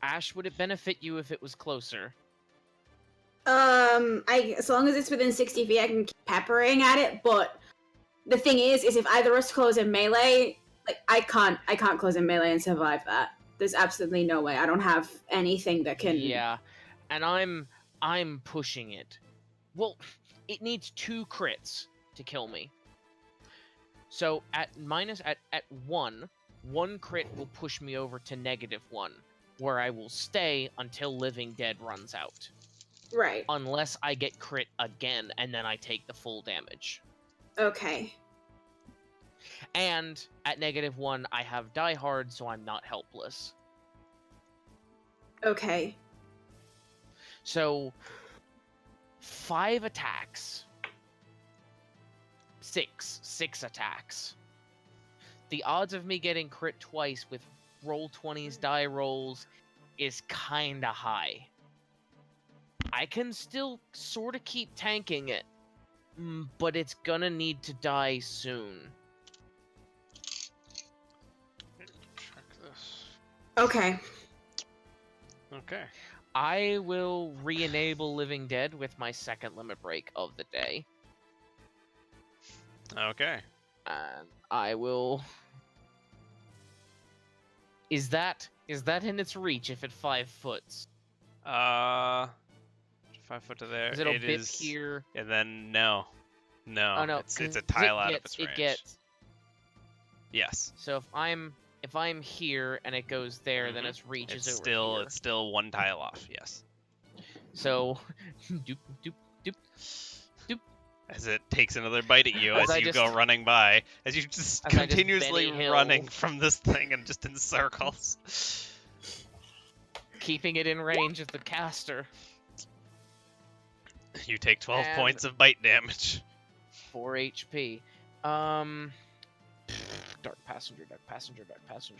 Ash, would it benefit you if it was closer?
As long as it's within 60 feet, I can keep peppering at it. But the thing is if either of us close in melee, like I can't close in melee and survive that. There's absolutely no way. I don't have anything that can.
Yeah, and I'm pushing it. Well, it needs 2 crits to kill me. So at 1, 1 crit will push me over to -1, where I will stay until Living Dead runs out.
Right.
Unless I get crit again, and then I take the full damage.
Okay.
And at -1, I have Die Hard, so I'm not helpless.
Okay.
So 5 attacks. 6 attacks. The odds of me getting crit twice with roll 20s die rolls is kinda high. I can still sorta keep tanking it, but it's gonna need to die soon.
Check this.
Okay.
Okay.
I will re-enable Living Dead with my second limit break of the day.
Okay.
And I will... Is that in its reach if it 5 foots?
5 foot to there.
Is it a bit
is
here?
And then no.
Oh no,
it's a
'cause
tile out of its range.
It gets.
Yes.
So if I'm here and it goes there, then its reach is over here.
It's still 1 tile off. Yes.
So, doop doop doop.
As it takes another bite at you as you go running by, as you just
As I just
continuously
Benny Hill.
running from this thing and just in circles.
Keeping it in range of the caster.
You take 12
And-
points of bite damage.
4 HP. Dark Passenger.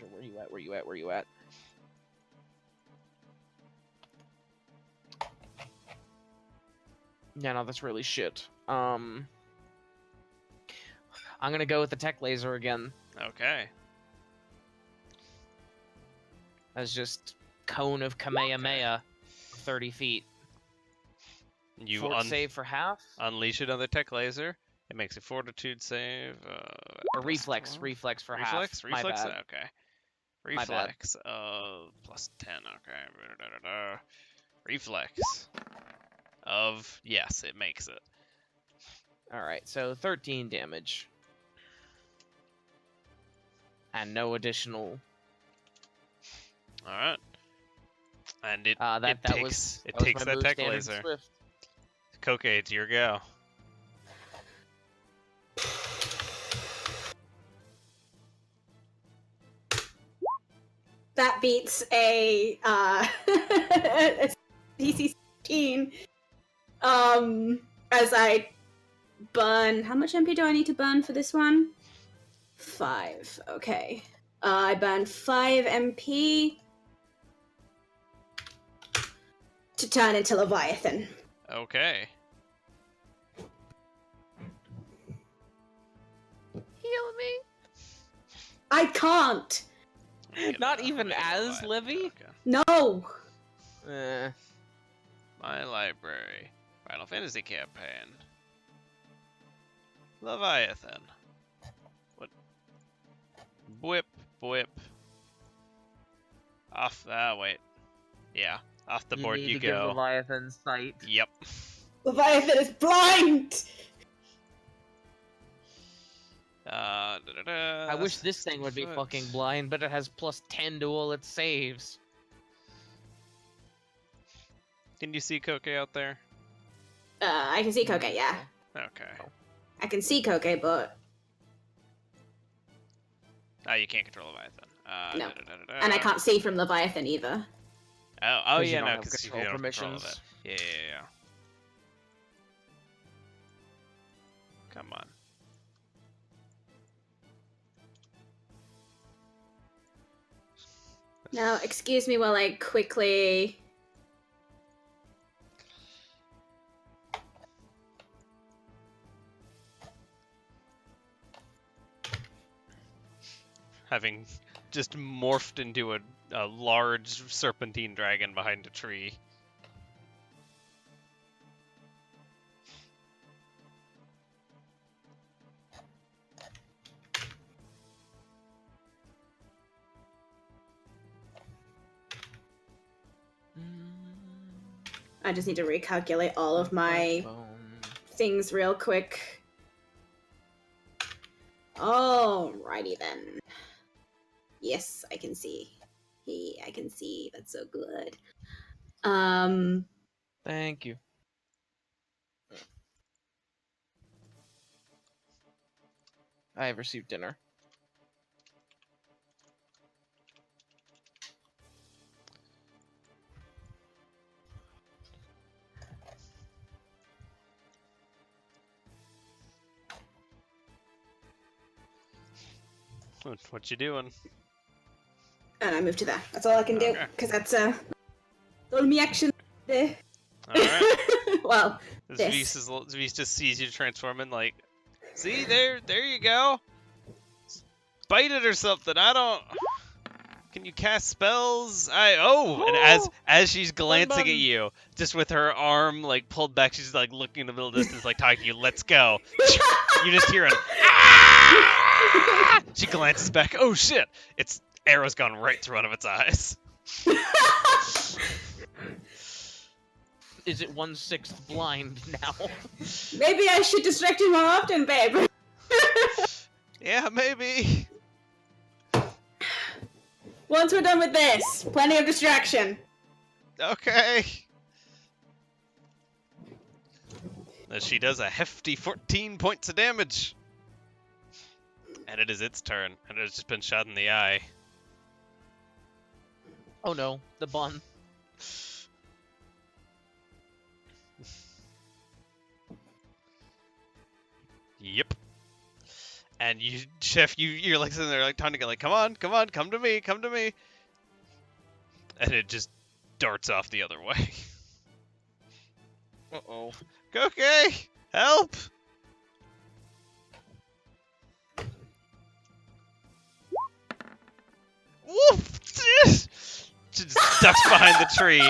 Where you at? Yeah, no, that's really shit. I'm gonna go with the tech laser again.
Okay.
As just cone of Kamehameha, 30 feet.
You
Fort save for half?
unleash another tech laser. It makes a fortitude save.
Or reflex for half.
Reflex?
My
Reflex?
bad.
Okay.
My bad.
Reflex of +10. Okay. Reflex of... Yes, it makes it.
Alright, so 13 damage. And no additional...
Alright. And it
that
takes
was
that
my move,
tech
Standard
laser.
Swift.
Koke, it's your go.
That beats a a DC 16. As I burn, how much MP do I need to burn for this one? 5. Okay. I burn 5 MP to turn into Leviathan.
Okay.
Heal me?
I can't.
Not even as Livy?
Okay.
No.
My library. Final Fantasy campaign. Leviathan. What? Whip. Off. Wait. Yeah. Off the board
need
you
to give
go.
Leviathan sight.
Yep.
Leviathan is blind.
I wish this thing would be fucking blind, but it has +10 to all its saves.
Can you see Koke out there?
I can see Koke, yeah.
Okay.
I can see Koke, but
You can't control Leviathan.
No. And I can't see from Leviathan either.
Oh
'Cause you
yeah,
don't
no,
have
because you
control
don't control
permissions.
it. Yeah. Come on.
Now, excuse me while I quickly...
having just morphed into a large serpentine dragon behind a tree.
I just need to recalculate all of my things real quick. Alrighty then. Yes, I can see. I can see. That's so good.
Thank you. I have received dinner.
What you doing?
And I move to that. That's all I can do, because that's all me action there.
Alright.
Well,
Vis just sees you transforming, like, see, there you go. Bite it or something. I don't... Can you cast spells? And as she's glancing at you, just with her arm, like, pulled back, she's, like, looking in the middle distance, like, talking to you, let's go. You just hear an, ah! She glances back, oh shit! Its arrow's gone right through one of its eyes.
Is it 1/6 blind now?
Maybe I should distract you more often, babe.
Yeah, maybe.
Once we're done with this, plenty of distraction.
Okay. She does a hefty 14 points of damage. And it is its turn, and it has just been shot in the eye.
Oh no, the bun.
Yep. And you, Chef, you're like sitting there like trying to get like, come on, come to me. And it just darts off the other way.
Uh-oh.
Koke, help! Woof! She just ducks behind the tree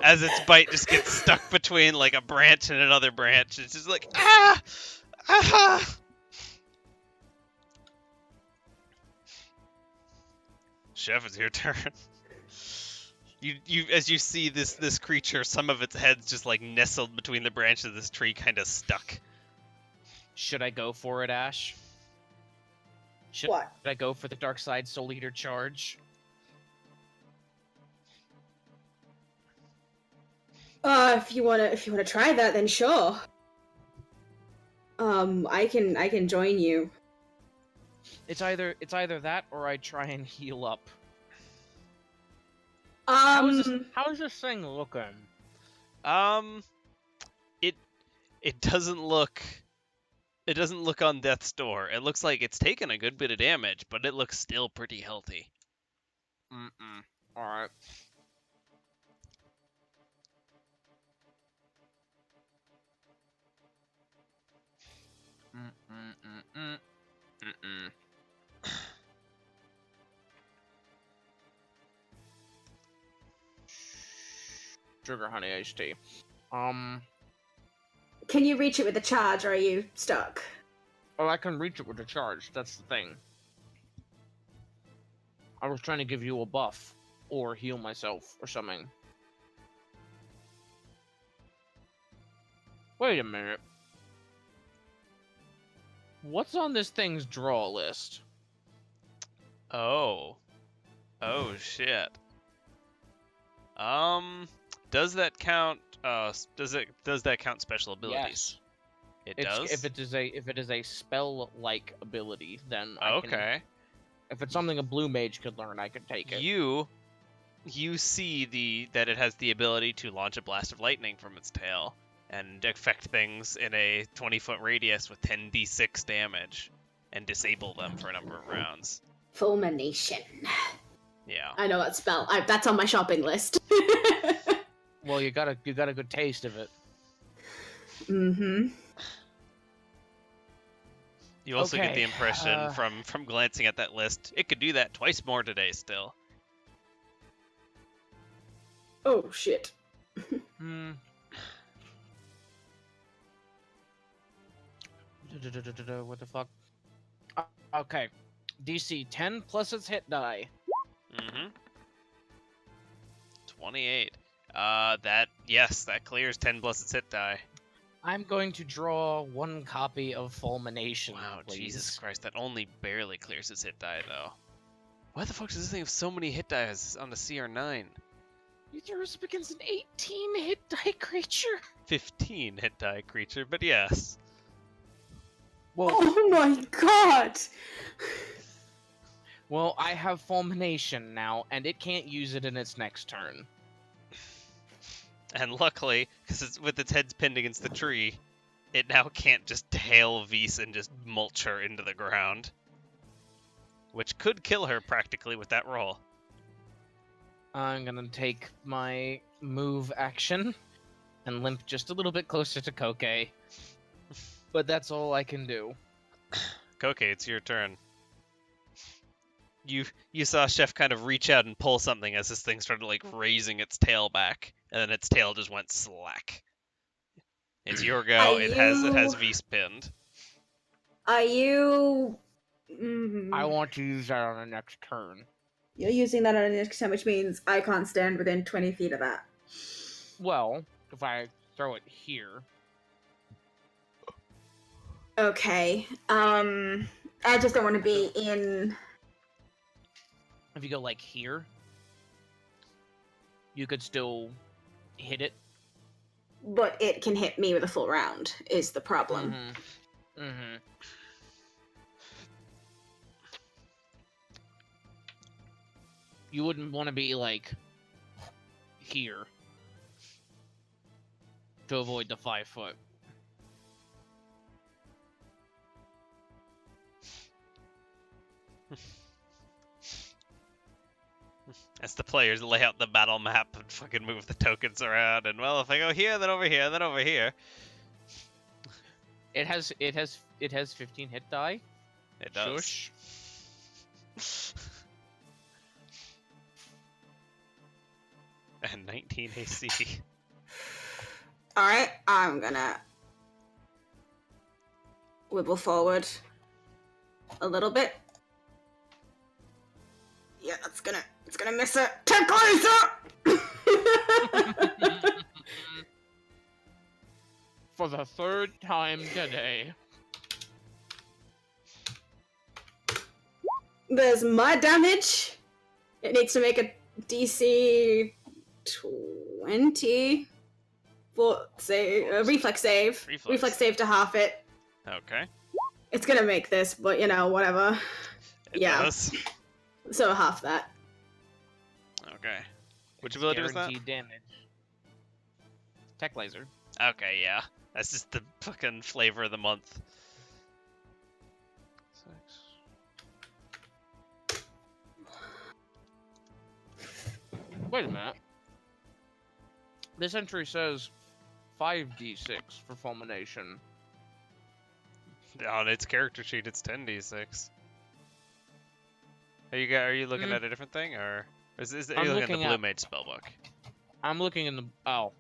as its bite just gets stuck between like a branch and another branch. It's just like, ah! Ah! Chef, it's your turn. You as you see this creature, some of its head's just like nestled between the branches of this tree, kind of stuck.
Should I go for it, Ash? Should I go for the Dark Side Soul Eater charge?
If you wanna try that, then sure. I can join you.
It's either that or I try and heal up. How is this thing looking?
It doesn't look on death's door. It looks like it's taken a good bit of damage, but it looks still pretty healthy.
Alright. Sugar honey iced tea.
Can you reach it with a charge, or are you stuck?
Oh, I can reach it with a charge. That's the thing. I was trying to give you a buff, or heal myself, or something. Wait a minute. What's on this thing's draw list?
Oh shit. Does that count? Does that count special abilities?
Yes.
It does.
If it is a spell-like ability, then
okay.
If it's something a blue mage could learn, I could take it.
You see that it has the ability to launch a blast of lightning from its tail and affect things in a 20-foot radius with 10d6 damage and disable them for a number of rounds.
Fulmination.
Yeah.
I know that spell. That's on my shopping list.
Well, you got a good taste of it.
Mm-hmm.
You also get the
Okay,
impression from glancing at that list, it could do that twice more today still.
Oh shit.
Hmm. What the fuck? Okay. DC 10 plus its hit die.
Mm-hmm. 28. Yes, that clears 10 plus its hit die.
I'm going to draw 1 copy of Fulmination,
Wow,
please.
Jesus Christ, that only barely clears its hit die though. Why the fuck does this thing have so many hit dies on the CR9?
You're up against an 18 hit die creature.
15 hit die creature, but yes.
Well,
Oh my god!
well, I have Fulmination now, and it can't use it in its next turn.
And luckily, because with its head pinned against the tree, it now can't just tail Vis and just mulch her into the ground. Which could kill her practically with that roll.
I'm gonna take my move action and limp just a little bit closer to Koke. But that's all I can do.
Koke, it's your turn. You saw Chef kind of reach out and pull something as this thing started like raising its tail back, and then its tail just went slack. It's your go. It has Vis pinned.
Are you...
I want to use that on the next turn.
You're using that on an next turn, which means I can't stand within 20 feet of that.
Well, if I throw it here.
Okay. I just don't want to be in...
If you go like here, you could still hit it.
But it can hit me with a full round, is the problem.
Mm-hmm. Mm-hmm. You wouldn't want to be like here to avoid the 5 foot.
As the players lay out the battle map and fucking move the tokens around, and well, if I go here, then over here, then over here.
It has 15 hit die.
It does.
Shush.
And 19 AC.
Alright, I'm gonna wibble forward a little bit. Yeah, it's gonna miss it. Tech laser!
For the 3rd time today.
There's my damage. It needs to make a DC 20 for reflex save. Reflex save to half it.
Okay.
It's gonna make this, but you know, whatever.
It
Yeah.
does.
So half that.
Okay. Which ability was that?
Guaranteed damage. Tech laser.
Okay, yeah. That's just the fucking flavor of the month.
Wait a minute. This entry says 5d6 for fulmination.
On its character sheet, it's 10d6. Are you looking at a different thing, or are you looking at the Blue Mage spellbook?
I'm looking in the... Oh.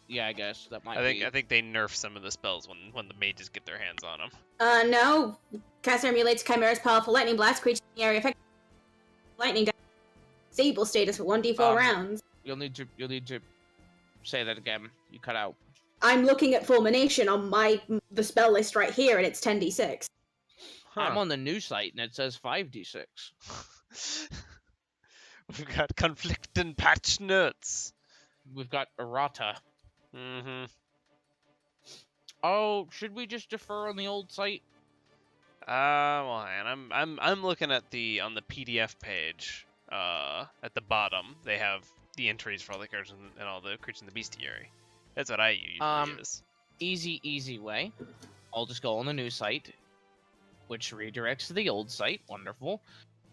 Yeah, I guess. That might be...
I think they nerf some of the spells when the mages get their hands on them.
No. Caster emulates Chimera's powerful lightning blast. Creature in the area affected lightning damage. Disable status for 1d4 rounds.
You'll need to say that again. You cut out.
I'm looking at Fulmination on the spell list right here, and it's 10d6.
Huh.
I'm on the new site, and it says 5d6.
We've got conflicting patch notes.
We've got errata.
Mm-hmm.
Oh, should we just defer on the old site?
Well, and I'm looking at on the PDF page. At the bottom, they have the entries for all the characters and all the creatures in the bestiary. That's what I usually use.
Easy way. I'll just go on the new site, which redirects to the old site. Wonderful.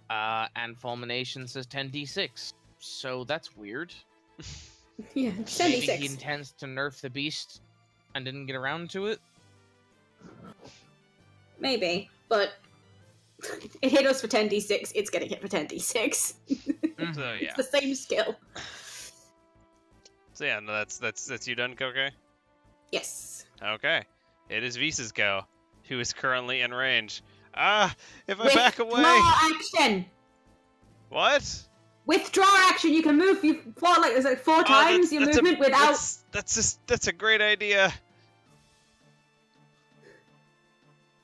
And Fulmination says 10d6. So that's weird.
Yeah, 10d6.
Maybe he intends to nerf the beast and didn't get around to it.
Maybe, but it hit us for 10d6, it's getting hit for 10d6.
So yeah.
It's the same skill.
So yeah, no, that's you done, Koke?
Yes.
Okay. It is Visa's go, who is currently in range. If I
With
back away.
Withdraw action.
What?
Withdraw action. You can move. You fought like 4 times your movement without.
That's a great idea.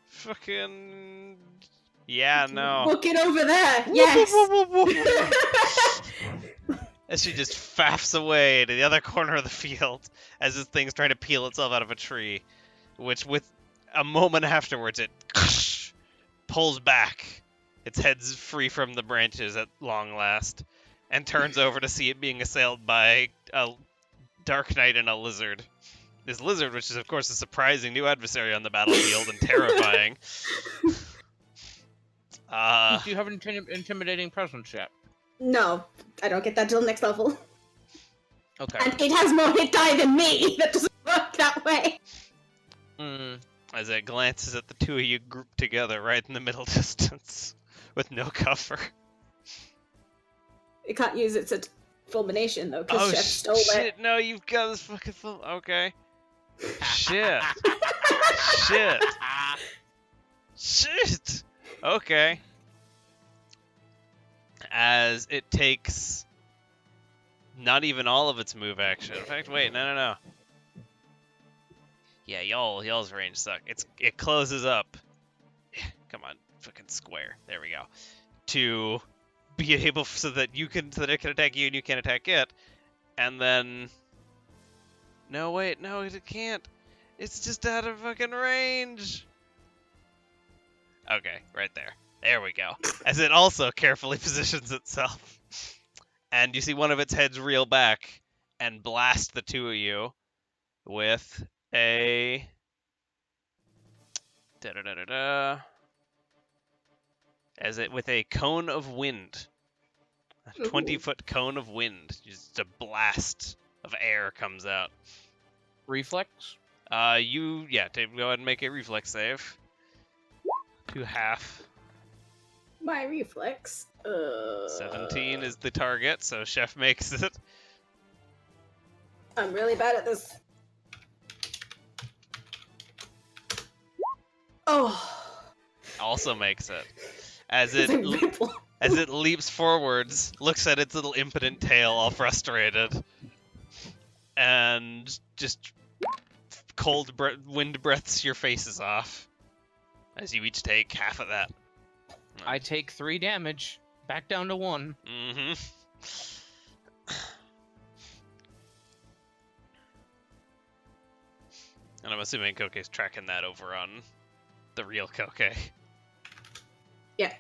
Fucking. Yeah, no.
Look it over there. Yes.
As she just faffs away to the other corner of the field as this thing's trying to peel itself out of a tree, which with a moment afterwards it pulls back, its head's free from the branches at long last, and turns over to see it being assailed by a Dark Knight and a lizard. This lizard, which is of course a surprising new adversary on the battlefield and terrifying.
Do you have an intimidating presence yet?
No, I don't get that till next level.
Okay.
And it has more hit die than me. That doesn't work that way.
As it glances at the two of you grouped together right in the middle distance with no cover.
It can't use its at fulmination though, because Chef stole
shit,
it.
no, you've got this fucking full. Okay. Shit. Shit. Shit. Okay. As it takes not even all of its move action. In fact, wait, no. Yeah, y'all's range suck. It closes up. Come on, fucking square. There we go. To be able so that it can attack you and you can't attack it. And then no, wait, no, it can't. It's just out of fucking range. Okay, right there. There we go. As it also carefully positions itself. And you see one of its heads reel back and blast the two of you with a... with a cone of wind. A 20-foot cone of wind. Just a blast of air comes out.
Reflex?
Go ahead and make a reflex save. To half.
My reflex.
17 is the target, so Chef makes it.
I'm really bad at this. Oh.
Also makes it. As it leaps forwards, looks at its little impotent tail all frustrated, and just cold wind breaths your faces off. As you each take half of that.
I take 3 damage. Back down to 1.
Mm-hmm. And I'm assuming Koke's tracking that over on the real Koke.
Yeah.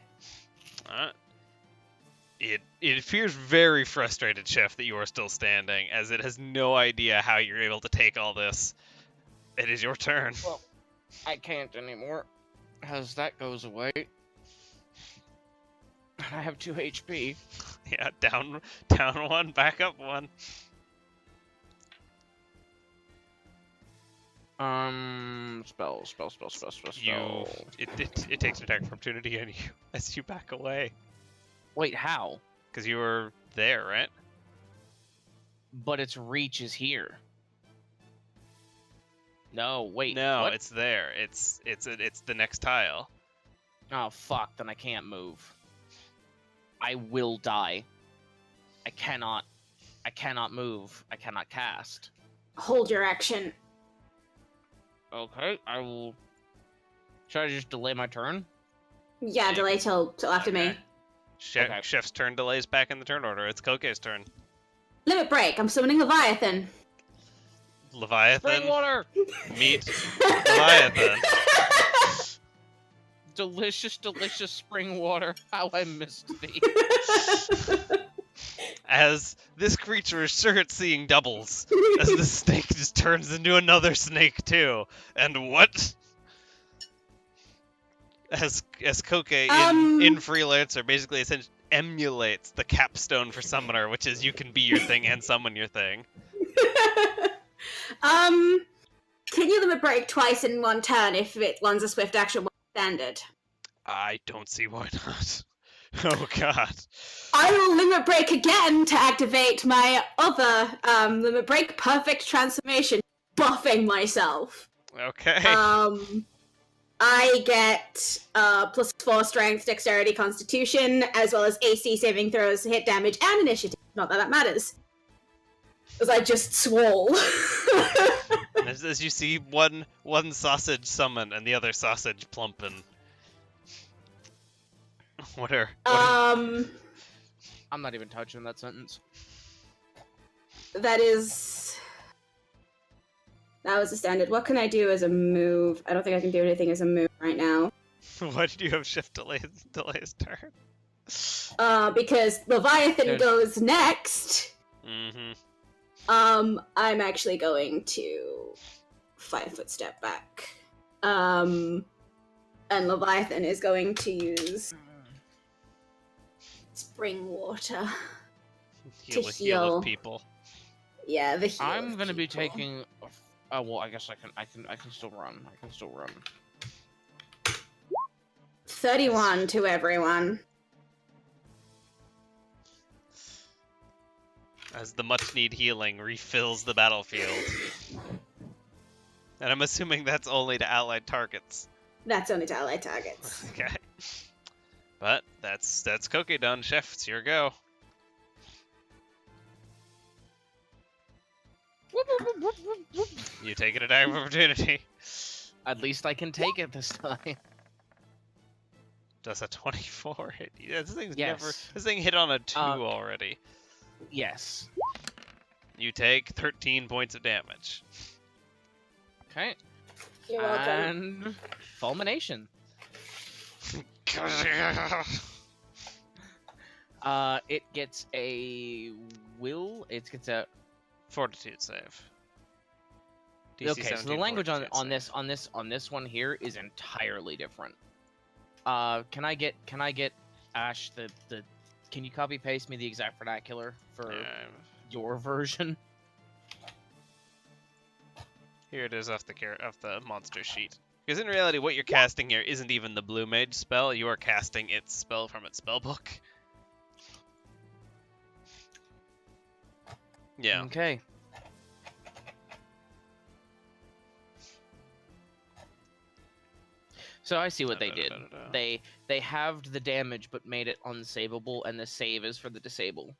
It appears very frustrated, Chef, that you are still standing, as it has no idea how you're able to take all this. It is your turn.
Well, I can't anymore. As that goes away. I have 2 HP.
Yeah, down 1, back up 1.
Spell.
It takes an attack of opportunity on you as you back away.
Wait, how?
Because you were there, right?
But its reach is here. No, wait.
No,
what?
it's there. It's the next tile.
Oh fuck! Then I can't move. I will die. I cannot move. I cannot cast.
Hold your action.
Okay, I will. Should I just delay my turn?
Yeah, delay till after me.
Okay.
Chef's turn delays back in the turn order. It's Koke's turn.
Limit break. I'm summoning Leviathan.
Leviathan.
Spring water.
Meet Leviathan.
Delicious spring water. How I missed thee.
As this creature is sure it's seeing doubles, as the snake just turns into another snake too. And what? As Koke in Freelancer basically essentially emulates the capstone for Summoner, which is you can be your thing and summon your thing.
Can you limit break twice in one turn if it runs a swift action Standard.
I don't see why not. Oh god.
I will limit break again to activate my other limit break perfect transformation, buffing myself.
Okay.
I get +4 strength, dexterity, constitution, as well as AC saving throws, hit damage, and initiative. Not that that matters. Because I just swole.
As you see one sausage summon and the other sausage plumping. What are
I'm not even touching that sentence.
That was a standard. What can I do as a move? I don't think I can do anything as a move right now.
why did you have shift delay his turn?
Because Leviathan goes next.
Mm-hmm.
I'm actually going to 5-foot step back. And Leviathan is going to use spring water to heal
people.
Yeah, the heal.
I'm gonna be taking. Oh well, I guess I can still run. I can still run.
31 to everyone.
As the much-need healing refills the battlefield. And I'm assuming that's only to allied targets.
That's only to allied targets.
Okay. But that's Koke done. Chef, it's your go. You take an attack of opportunity.
At least I can take it this time.
Does a 24 hit? Yeah, this thing's
Yes.
This thing hit on a 2 already.
Yes.
You take 13 points of damage.
Okay.
You're welcome.
And fulmination. It gets a will. It gets a
Fortitude save. DC
okay. So the
17
language on
fortitude
this one here is entirely different. Can I get Ash the can you copy paste me the exact vernacular for your version?
Here it is off the monster sheet. Because in reality, what you're casting here isn't even the Blue Mage spell. You are casting its spell from its spellbook. Yeah.
Okay. So I see what they did. They halved the damage but made it unsavable, and the save is for the disable.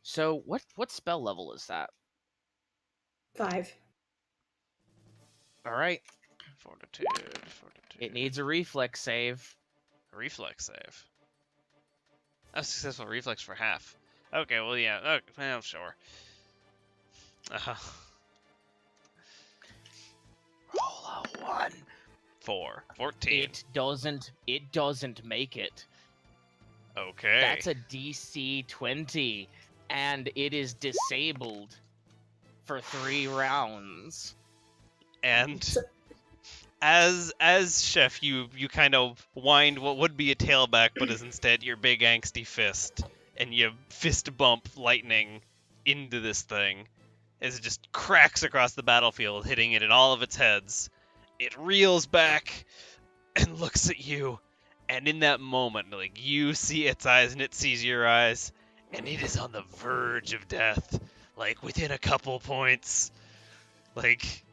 So what spell level is that?
5.
All right.
Fortitude.
It needs a reflex save.
Reflex save. A successful reflex for half. Okay, well, yeah. Okay, well, sure.
Roll a 1.
4. 14.
It doesn't make it.
Okay.
That's a DC 20, and it is disabled for 3 rounds.
And as Chef, you kind of wind what would be a tailback, but is instead your big angsty fist, and you fist bump lightning into this thing as it just cracks across the battlefield, hitting it in all of its heads. It reels back and looks at you, and in that moment, like, you see its eyes and it sees your eyes, and it is on the verge of death, like within a couple points, like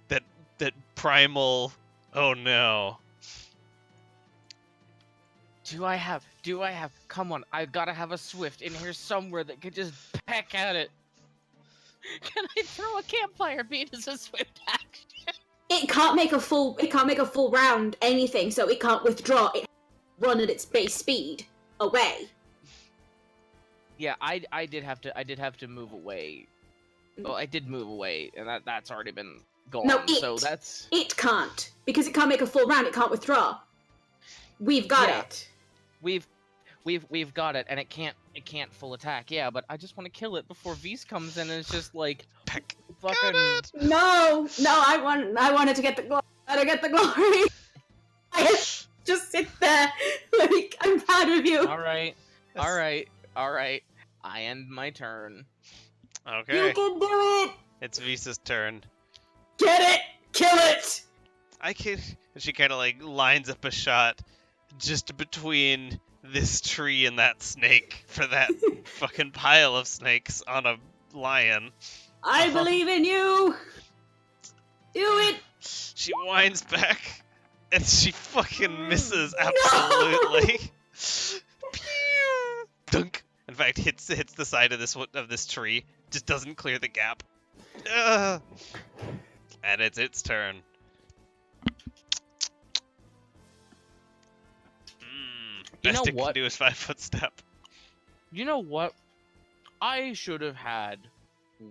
that primal, oh no.
Do I have, come on, I've gotta have a swift in here somewhere that could just peck at it. Can I throw a campfire bead as a swift action?
It can't make a full round anything, so it can't withdraw. It run at its base speed away.
Yeah, I did have to move away. Well, I did move away, and that's already been gone.
No,
so that's
it can't, because it can't make a full round. It can't withdraw. We've got it.
We've got it, and it can't full attack. Yeah, but I just want to kill it before Vise comes in, and it's just like fucking.
No, I wanted to get the glory. I get the glory. I just sit there, like, I'm proud of you.
All right. I end my turn.
Okay.
You can do it.
It's Visa's turn.
Get it. Kill it.
I can. And she kind of like lines up a shot just between this tree and that snake for that fucking pile of snakes on a lion.
I believe in you. Do it.
She winds back, and she fucking misses
No!
absolutely. Pew! Dunk. In fact, hits the side of this tree. Just doesn't clear the gap. Ugh. And it's its turn.
You
Best
know
it
what?
can do is 5-foot step.
You know what? I should have had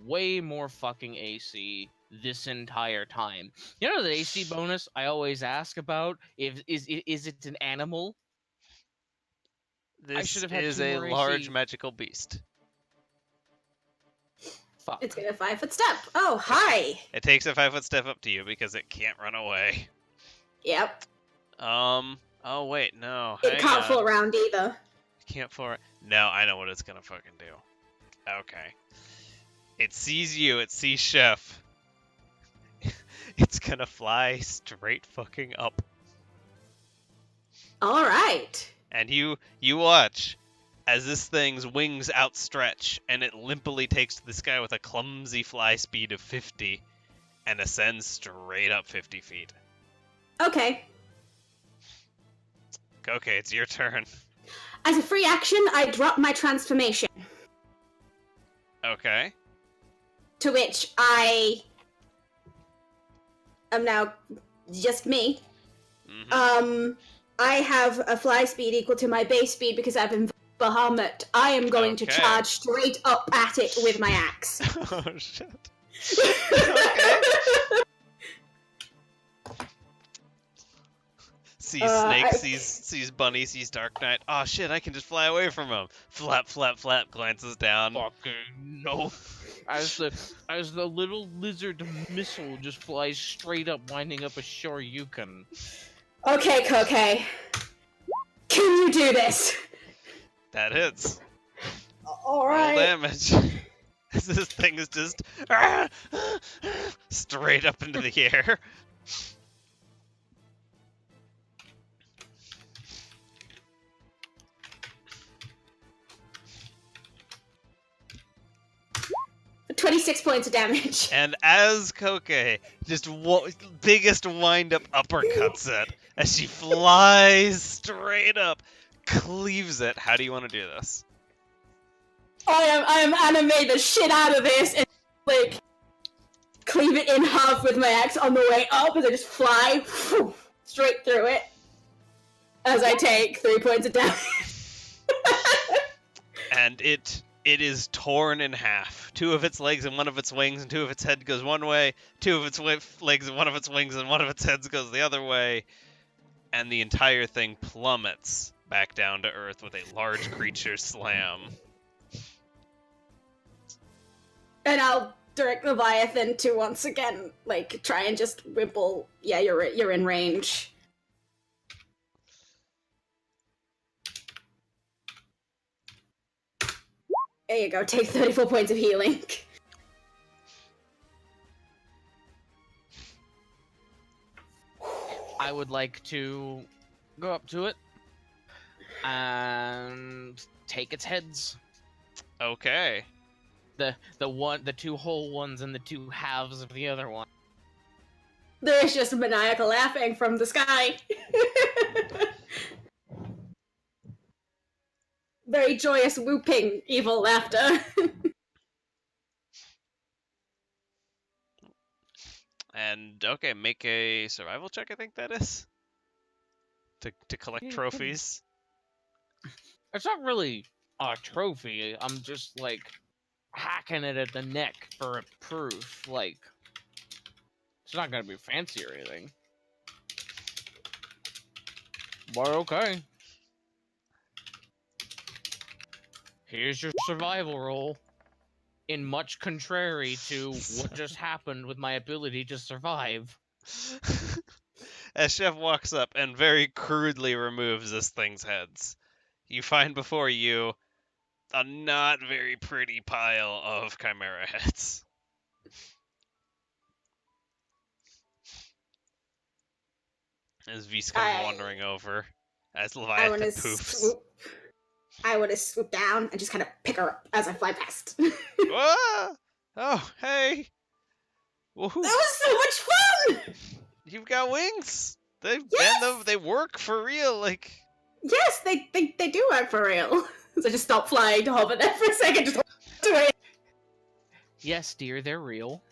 way more fucking AC this entire time. You know the AC bonus I always ask about? Is it an animal? I should
This
have had
is
2
a
more
large
AC.
magical beast.
Fuck.
It's got a 5-foot step. Oh, hi.
It takes a 5-foot step up to you because it can't run away.
Yep.
Oh wait, no.
It
Hang
can't
on.
fall around either.
Can't for No, I know what it's gonna fucking do. Okay. It sees you. It sees Chef. It's gonna fly straight fucking up.
All right.
And you watch as this thing's wings outstretch and it limply takes to the sky with a clumsy fly speed of 50 and ascends straight up 50 feet.
Okay.
Okay, it's your turn.
As a free action, I drop my transformation,
Okay.
to which I am now just me.
Mhm.
I have a fly speed equal to my base speed because I've invoked Bahamut. I am going to
Okay.
charge straight up at it with my axe.
Oh shit. Okay. Sees Snake, sees Bunny, sees Dark Knight. Oh shit, I can just fly away from him. Flap, flap, flap, glances down.
Fucking no. As the little lizard missile just flies straight up, winding up a Shoryuken.
Okay, Koke. Can you do this?
That hits.
All
Roll
right.
damage. This thing is just straight up into the air.
$26 points of damage.
And as Koke just biggest wind up uppercuts it as she flies straight up, cleaves it. How do you want to do this?
I am animate the shit out of this and like cleave it in half with my axe on the way up as I just fly straight through it as I take 3 points of damage.
And it is torn in half. 2 of its legs and 1 of its wings, and 2 of its head goes one way, 2 of its legs and 1 of its wings and 1 of its heads goes the other way, and the entire thing plummets back down to earth with a large creature slam.
And I'll direct Leviathan to once again, like, try and just wimple. Yeah, you're in range. There you go, take 34 points of healing.
I would like to go up to it and take its heads.
Okay.
The 2 whole ones and the 2 halves of the other one.
There's just maniacal laughing from the sky. Very joyous, whooping, evil laughter.
And, okay, make a survival check, I think that is. To collect trophies.
It's not really a trophy. I'm just, like, hacking it at the neck for a proof. Like, it's not gonna be fancy or anything. But okay. Here's your survival roll. In much contrary to what just happened with my ability to survive.
As Chef walks up and very crudely removes this thing's heads, you find before you a not very pretty pile of chimera heads. As Vise comes wandering over, as
I
Leviathan
want to
poofs.
swoop. I want to swoop down and just kind of pick her up as I fly past.
Ah! Oh, hey! Woohoo!
That was so much fun!
You've got wings. They
Yes!
they work for real. Like
Yes, they do work for real. So I just stop flying to hover there for a second, just to it.
Yes, dear, they're real.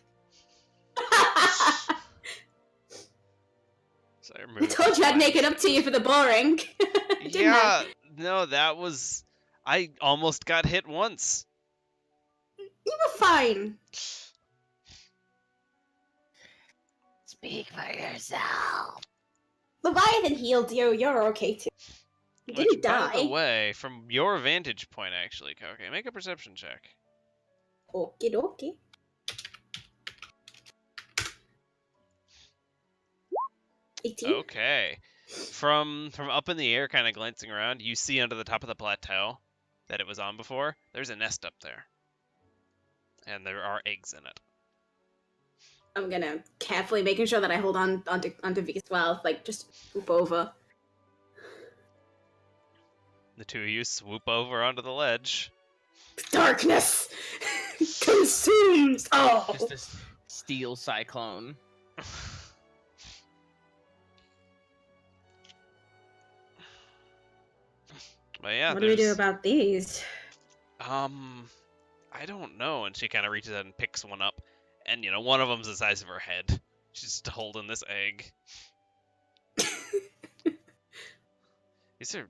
so
I told you I'd make it up to you for the boring. Didn't
Yeah,
I?
no, that was. I almost got hit once.
You were fine.
Speak for yourself.
Leviathan healed you. You're okay too. You
Which,
didn't
by the
die.
way, from your vantage point, actually, Koke, make a perception check.
Okie dokie. 18.
Okay. From up in the air, kind of glancing around, you see under the top of the plateau that it was on before. There's a nest up there, and there are eggs in it.
I'm gonna carefully making sure that I hold on onto V's well, like just swoop over.
The two of you swoop over onto the ledge.
Darkness consumes all.
Just this steel cyclone.
But yeah,
What do we do
there's
about these?
I don't know. And she kind of reaches out and picks one up, and one of them's the size of her head. She's just holding this egg. These are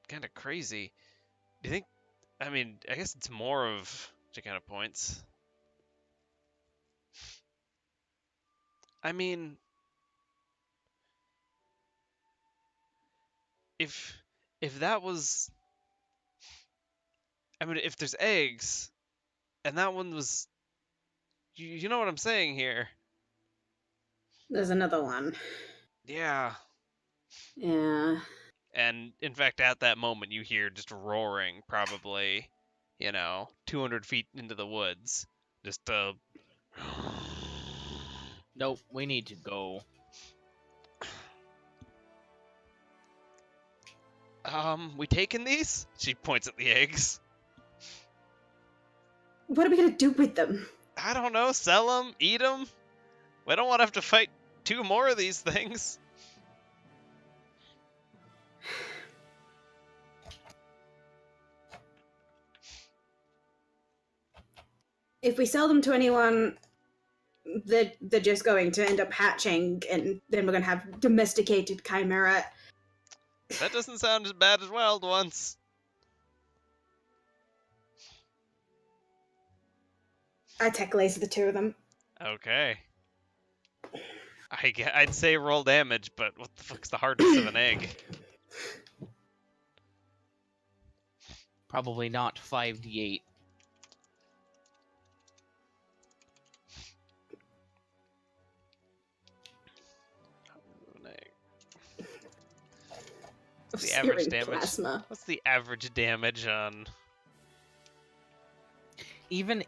kind of crazy. Do you think? I mean, I guess it's more of. She kind of points. I mean, if that was, I mean, if there's eggs, and that one was, you know what I'm saying here?
There's another one.
Yeah.
Yeah.
And in fact, at that moment, you hear just roaring, probably, 200 feet into the woods. Just
Nope, we need to go.
We taking these? She points at the eggs.
What are we gonna do with them?
I don't know. Sell them, eat them. We don't want to have to fight 2 more of these things.
If we sell them to anyone, they're just going to end up hatching, and then we're gonna have domesticated chimera.
That doesn't sound as bad as wild ones.
I tech laser the two of them.
Okay. I'd say roll damage, but what the fuck's the hardest of an egg?
Probably not 5d8.
What's the average
Searing
damage?
plasma.
What's the average damage on?
Even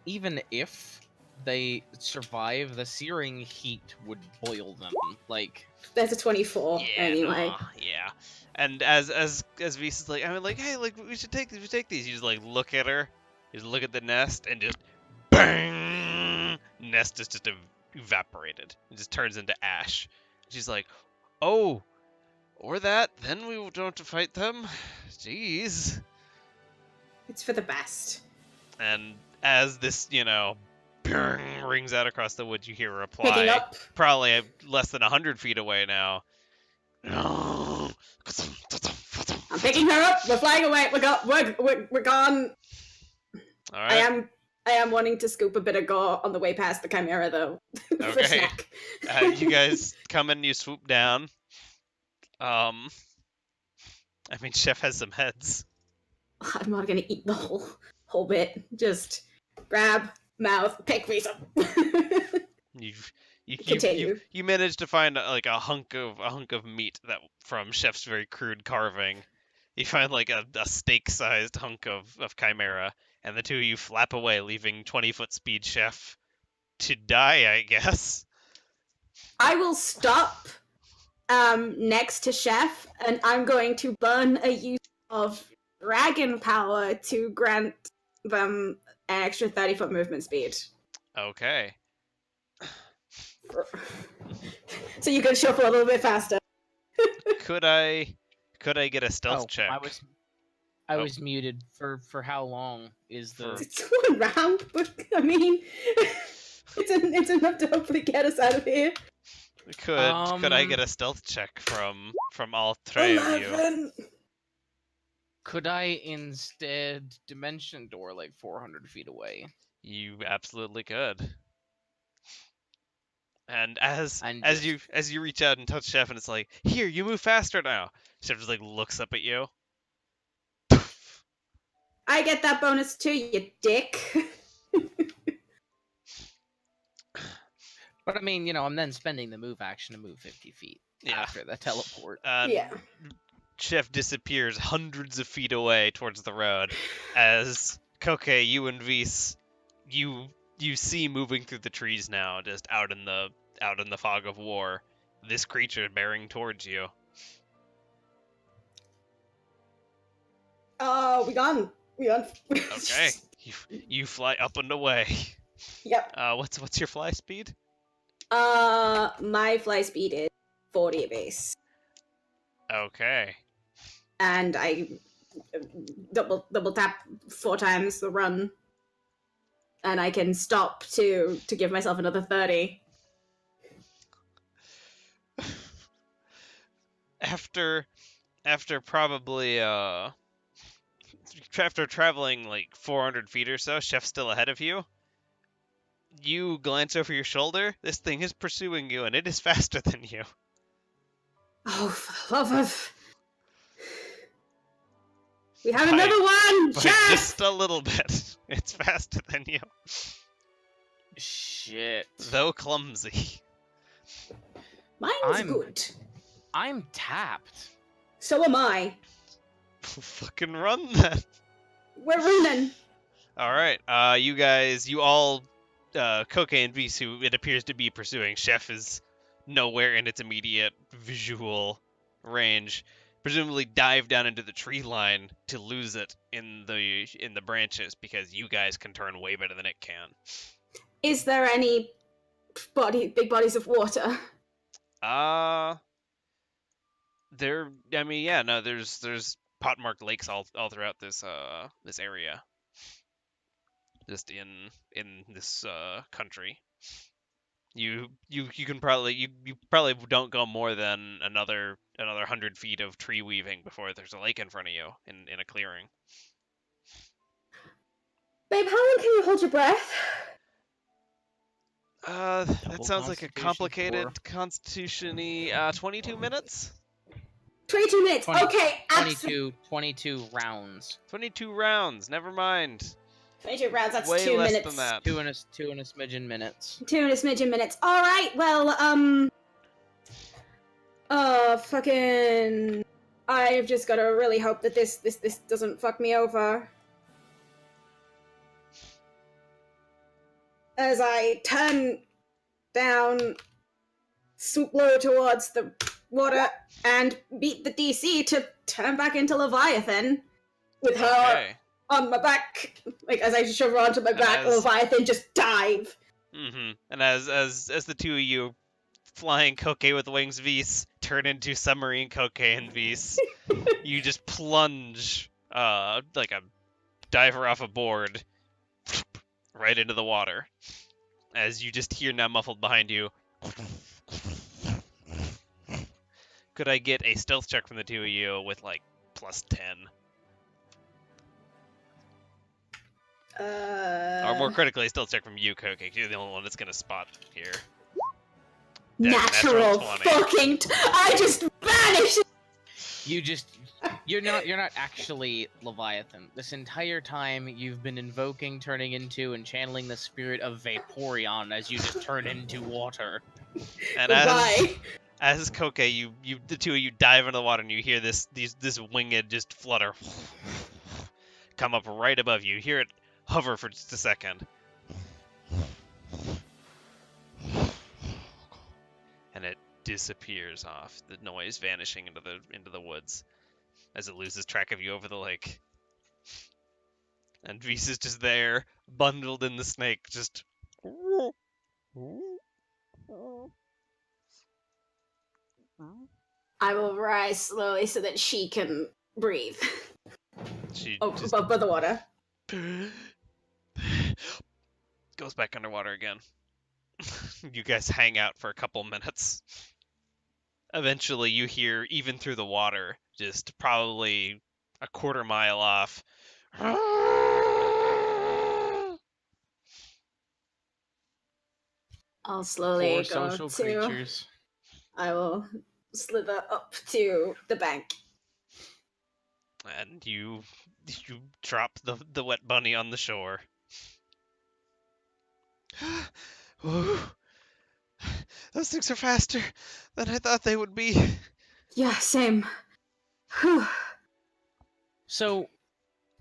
if they survive, the searing heat would boil them. Like,
There's a 24 anyway.
Yeah. And as Visa's like, I mean, like, hey, like, we should take these. You just like look at her, you just look at the nest, and just bang, nest is just evaporated. It just turns into ash. She's like, oh, or that, then we don't have to fight them. Jeez.
It's for the best.
And as this, rings out across the woods, you hear a reply.
Picking up.
Probably less than 100 feet away now.
I'm picking her up. We're flying away. We're gone.
All right.
I am wanting to scoop a bit of gore on the way past the chimera, though. For
Okay.
snack.
You guys come in, you swoop down. I mean, Chef has some heads.
I'm not gonna eat the whole bit. Just grab, mouth, pick me some. Continue.
You managed to find like a hunk of meat that from Chef's very crude carving. You find like a steak-sized hunk of chimera, and the two of you flap away, leaving 20-foot speed Chef to die, I guess.
I will stop next to Chef, and I'm going to burn a use of dragon power to grant them an extra 30-foot movement speed.
Okay.
So you can shuffle a little bit faster.
Could I get a stealth check?
I was muted for how long is the?
It's 1 round, but I mean, it's enough to hopefully get us out of here.
Could I get a stealth check from all three of you?
11.
Could I instead dimension door like 400 feet away?
You absolutely could. And as you reach out and touch Chef, and it's like, here, you move faster now. Chef just like looks up at you.
I get that bonus too, you dick.
But I mean, I'm then spending the move action to move 50 feet after the teleport.
Yeah.
Chef disappears hundreds of feet away towards the road. As Koke, you and Vis, you see moving through the trees now, just out in the fog of war, this creature bearing towards you.
Oh, we gone.
Okay, you fly up and away.
Yep.
What's your fly speed?
My fly speed is 40 base.
Okay.
And I double tap 4 times the run. And I can stop to give myself another 30.
After probably after traveling like 400 feet or so, Chef's still ahead of you. You glance over your shoulder. This thing is pursuing you, and it is faster than you.
Oh, for the love of... We have another one!
By
Chef!
just a little bit. It's faster than you.
Shit.
Though clumsy.
Mine's good.
I'm tapped.
So am I.
Fucking run then.
We're running.
Alright, you all, Koke and Vis, who it appears to be pursuing. Chef is nowhere in its immediate visual range. Presumably dive down into the tree line to lose it in the branches, because you guys can turn way better than it can.
Is there any big bodies of water?
There's pot-marked lakes all throughout this area. Just in this country. You can probably you probably don't go more than another 100 feet of tree weaving before there's a lake in front of you in a clearing.
Babe, how long can you hold your breath?
That sounds like a complicated constitution-y 22 minutes?
22 minutes.
20,
okay,
22 rounds.
22 rounds. Never mind.
22 rounds, that's
way
2
less
minutes.
than that.
Two and a smidgen minutes.
2 and a smidgen minutes. Alright, well, fucking... I've just gotta really hope that this doesn't fuck me over. As I turn down, swoop low towards the water, and beat the DC to turn back into Leviathan with her on my back. Like, as I shove her onto my back, Leviathan just dive.
Mm-hmm. And as the two of you flying Koke with wings Vis turn into submarine Koke and Vis, you just plunge like a diver off a board right into the water. As you just hear now muffled behind you. Could I get a stealth check from the two of you with like +10? Or more critically, stealth check from you, Koke. You're the only one that's gonna spot here.
Natural fucking I just vanished.
You're not actually Leviathan. This entire time you've been invoking, turning into, and channeling the spirit of Vaporeon as you just turn into water.
And as Koke, the two of you dive into the water and you hear this winged just flutter come up right above you. You hear it hover for just a second. And it disappears off, the noise vanishing into the woods as it loses track of you over the lake. And Vis is just there, bundled in the snake, just.
I will rise slowly so that she can breathe.
She just
Above the water.
goes back underwater again. You guys hang out for a couple minutes. Eventually, you hear, even through the water, just probably a quarter mile off.
I'll slowly
Poor
go
social
to.
creatures.
I will slither up to the bank.
And you drop the wet bunny on the shore. Ooh, those things are faster than I thought they would be.
Yeah, same. Whew.
So,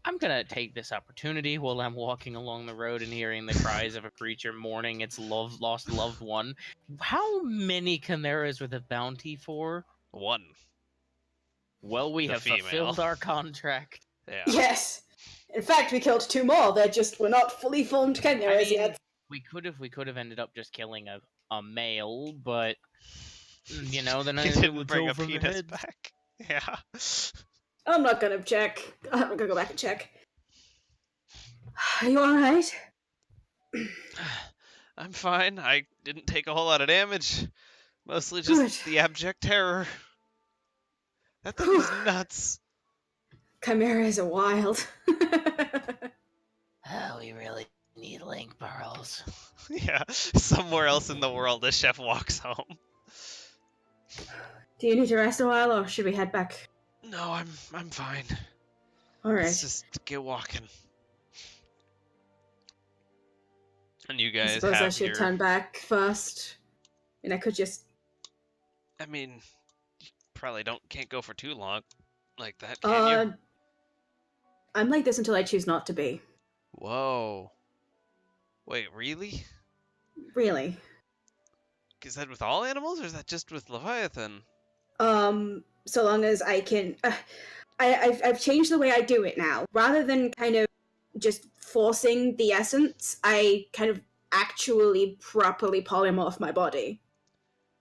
I'm gonna take this opportunity while I'm walking along the road and hearing the cries of a creature mourning its lost loved one. How many chimeras with a bounty for?
One.
Well, we
The
have
female.
fulfilled our contract.
Yeah.
Yes. In fact, we killed 2 more. We're not fully formed chimeras yet.
We could have ended up just killing a male, but then
You
I
didn't
would
bring
go
a
from the
penis
head.
back. Yeah.
I'm not gonna check. I'm not gonna go back and check. Are you alright?
I'm fine. I didn't take a whole lot of damage. Mostly just
Good.
the abject terror. That thing is nuts.
Chimeras are wild.
Oh, we really need link pearls.
Yeah. Somewhere else in the world, the chef walks home.
Do you need to rest a while, or should we head back?
No, I'm fine.
Alright.
Let's just get walking. And you
I
guys
suppose
have
I should
your.
turn back first. And I could just.
I mean, you probably can't go for too long like that, can you?
I'm like this until I choose not to be.
Whoa. Wait, really?
Really.
Is that with all animals, or is that just with Leviathan?
So long as I can. I've changed the way I do it now. Rather than kind of just forcing the essence, I kind of actually properly polymorph my body.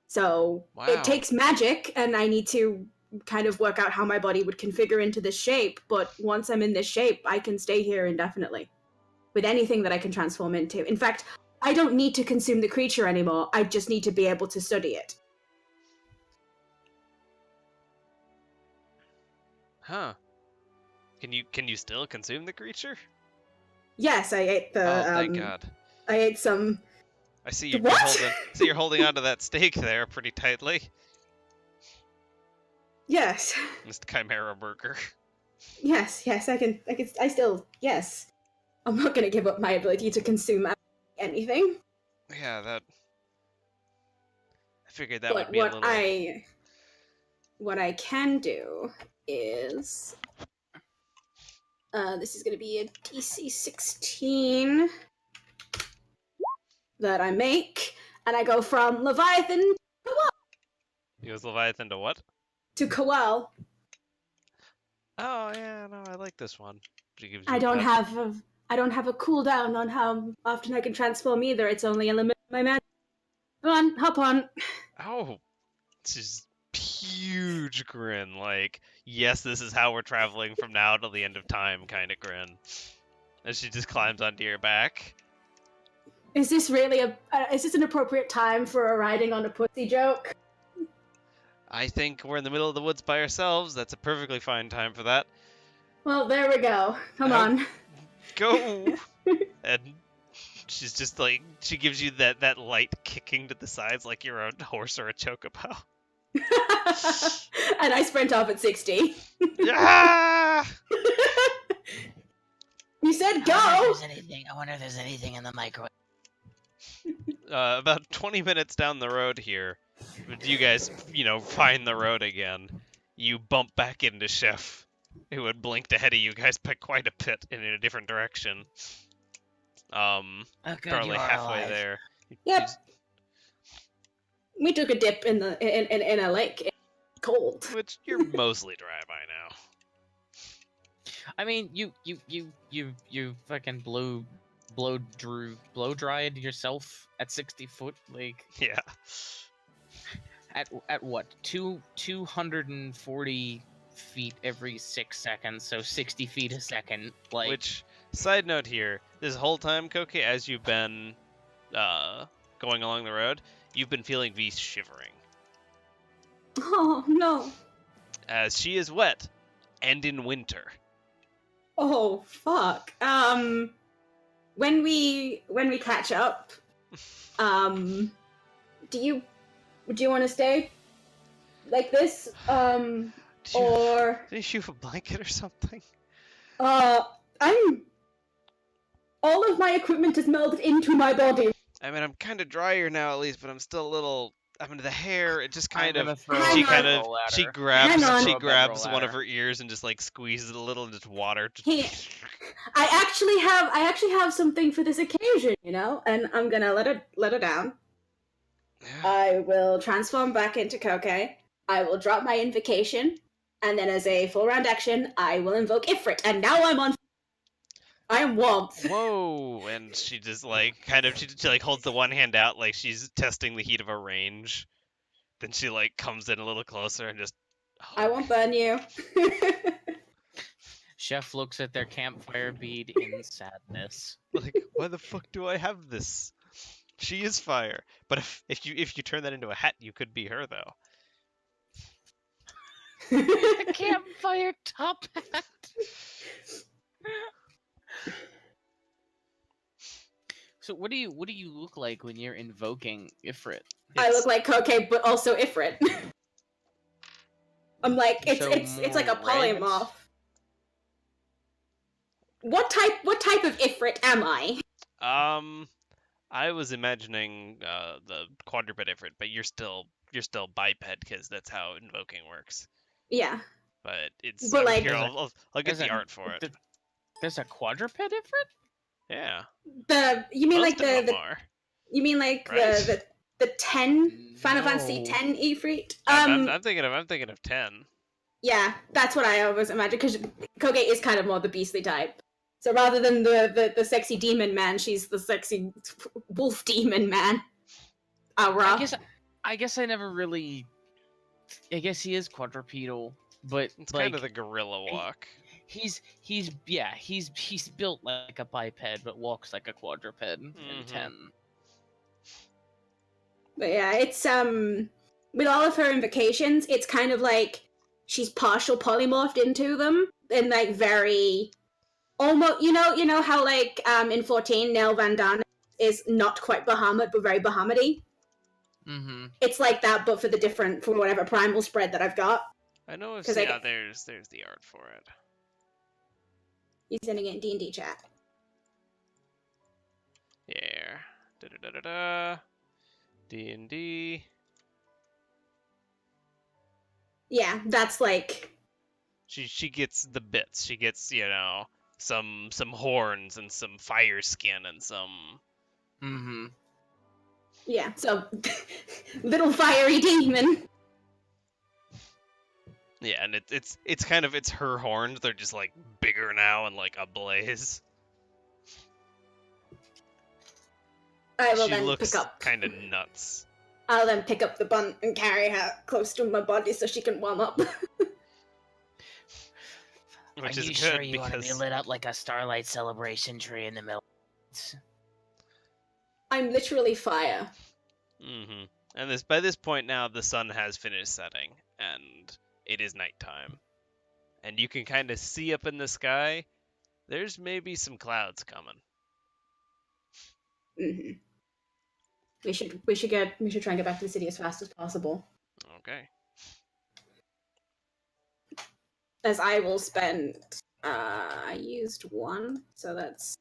So
Wow.
it takes magic, and I need to kind of work out how my body would configure into this shape, but once I'm in this shape, I can stay here indefinitely. With anything that I can transform into. In fact, I don't need to consume the creature anymore, I just need to be able to study it.
Huh. Can you still consume the creature?
Yes, I ate the.
Oh, thank God.
I ate some.
I see you're
What?
holding onto that stake there pretty tightly.
Yes.
It's the Chimera burger.
Yes, I still, yes. I'm not gonna give up my ability to consume anything.
Yeah, that. I figured that
But
would be a little.
what I can do is, this is gonna be a DC 16 that I make, and I go from Leviathan
He was Leviathan to what?
to Koal.
Oh yeah, no, I like this one. She gives you
I
a
don't
pet.
have a cooldown on how often I can transform either. It's only a limit of my magic. Come on, hop on.
Oh, it's just huge grin, like, yes, this is how we're traveling from now till the end of time kind of grin. And she just climbs onto your back.
Is this really is this an appropriate time for a riding on a pussy joke?
I think we're in the middle of the woods by ourselves. That's a perfectly fine time for that.
Well, there we go. Come
Oh.
on.
Go! And she's just like, she gives you that light kicking to the sides like you're a horse or a chocobo.
And I sprint off at 60.
Yeah!
You said go!
I wonder if there's anything in the microwave.
About 20 minutes down the road here, you guys, find the road again. You bump back into Chef, who had blinked ahead of you guys by quite a bit in a different direction.
Oh, good,
Probably
you are
halfway
alive.
there.
Yep. We took a dip in a lake. It's cold.
Which you're mostly dry by now.
I mean, you fucking blow dried yourself at 60 foot, like
Yeah.
at what 240 feet every 6 seconds, so 60 feet a second. Like,
Which, side note here, this whole time, Koke, as you've been going along the road, you've been feeling V shivering.
Oh no.
As she is wet, and in winter.
Oh fuck. When we catch up, do you want to stay like this? Or
Did you have a blanket or something?
all of my equipment is melted into my body.
I mean, I'm kind of drier now at least, but I'm still a little. I mean, the hair, it just kind
I'm
of.
gonna throw
Hang
She
on.
kind
a
of.
bedroll at
She
her.
grabs.
Hang on.
She
Throw a
grabs
bedroll
one
at
of her ears and just like squeezes it a little and just water.
I actually have something for this occasion, you know, and I'm gonna let her down. I will transform back into Koke. I will drop my invocation, and then as a full round action, I will invoke Ifrit. And now I am warmth.
Whoa! And she just like kind of she like holds the one hand out like she's testing the heat of a range. Then she like comes in a little closer and just.
I won't burn you.
Chef looks at their campfire bead in sadness.
Like, why the fuck do I have this? She is fire, but if you turn that into a hat, you could be her though.
A campfire top hat. So what do you look like when you're invoking Ifrit?
I look like Koke, but also Ifrit. I'm like it's like a
more red?
polymorph. What type of Ifrit am I?
I was imagining the quadruped Ifrit, but you're still biped because that's how invoking works.
Yeah.
But it's
But, like-
here. I'll get
There's
the
a-
art for it.
There's a quadruped Ifrit?
Yeah.
You mean
Most
like
of them
the
are.
you mean like
Right.
the 10 Final Fantasy
No.
10 Ifrit?
I'm thinking of 10.
Yeah, that's what I always imagine because Koge is kind of more the beastly type. So rather than the sexy demon man, she's the sexy wolf demon man. Aura.
I guess I never really. I guess he is quadrupedal, but
It's
like
kind of the gorilla walk.
he's built like a biped but walks like a quadruped in
Mhm.
10.
But yeah, it's with all of her invocations, it's kind of like she's partial polymorphed into them and like very almost you know how like in 14 Nell Van Daan is not quite Bahamut but very Bahamut-y.
Mm-hmm.
It's like that but for whatever primal spread that I've got.
I know if
'Cause
there's the art for it.
He's sending it in D&D chat.
Yeah. Da-da-da-da-da. D&D.
Yeah, that's like
She gets the bits. She gets, some horns and some fire skin and some.
Mm-hmm.
yeah, so little fiery demon.
Yeah, and it's kind of it's her horns. They're just like bigger now and like ablaze.
I will
She
then
looks
pick up.
kind of nuts.
I'll then pick up the bun and carry her close to my body so she can warm up.
Which
Are
is
you
good
sure you want to be
because
lit up like a starlight celebration tree in the middle?
I'm literally fire.
and by this point now the sun has finished setting and it is nighttime. And you can kind of see up in the sky there's maybe some clouds coming.
Mm-hmm. We should try and get back to the city as fast as possible.
Okay.
As I will spend I used one, so that's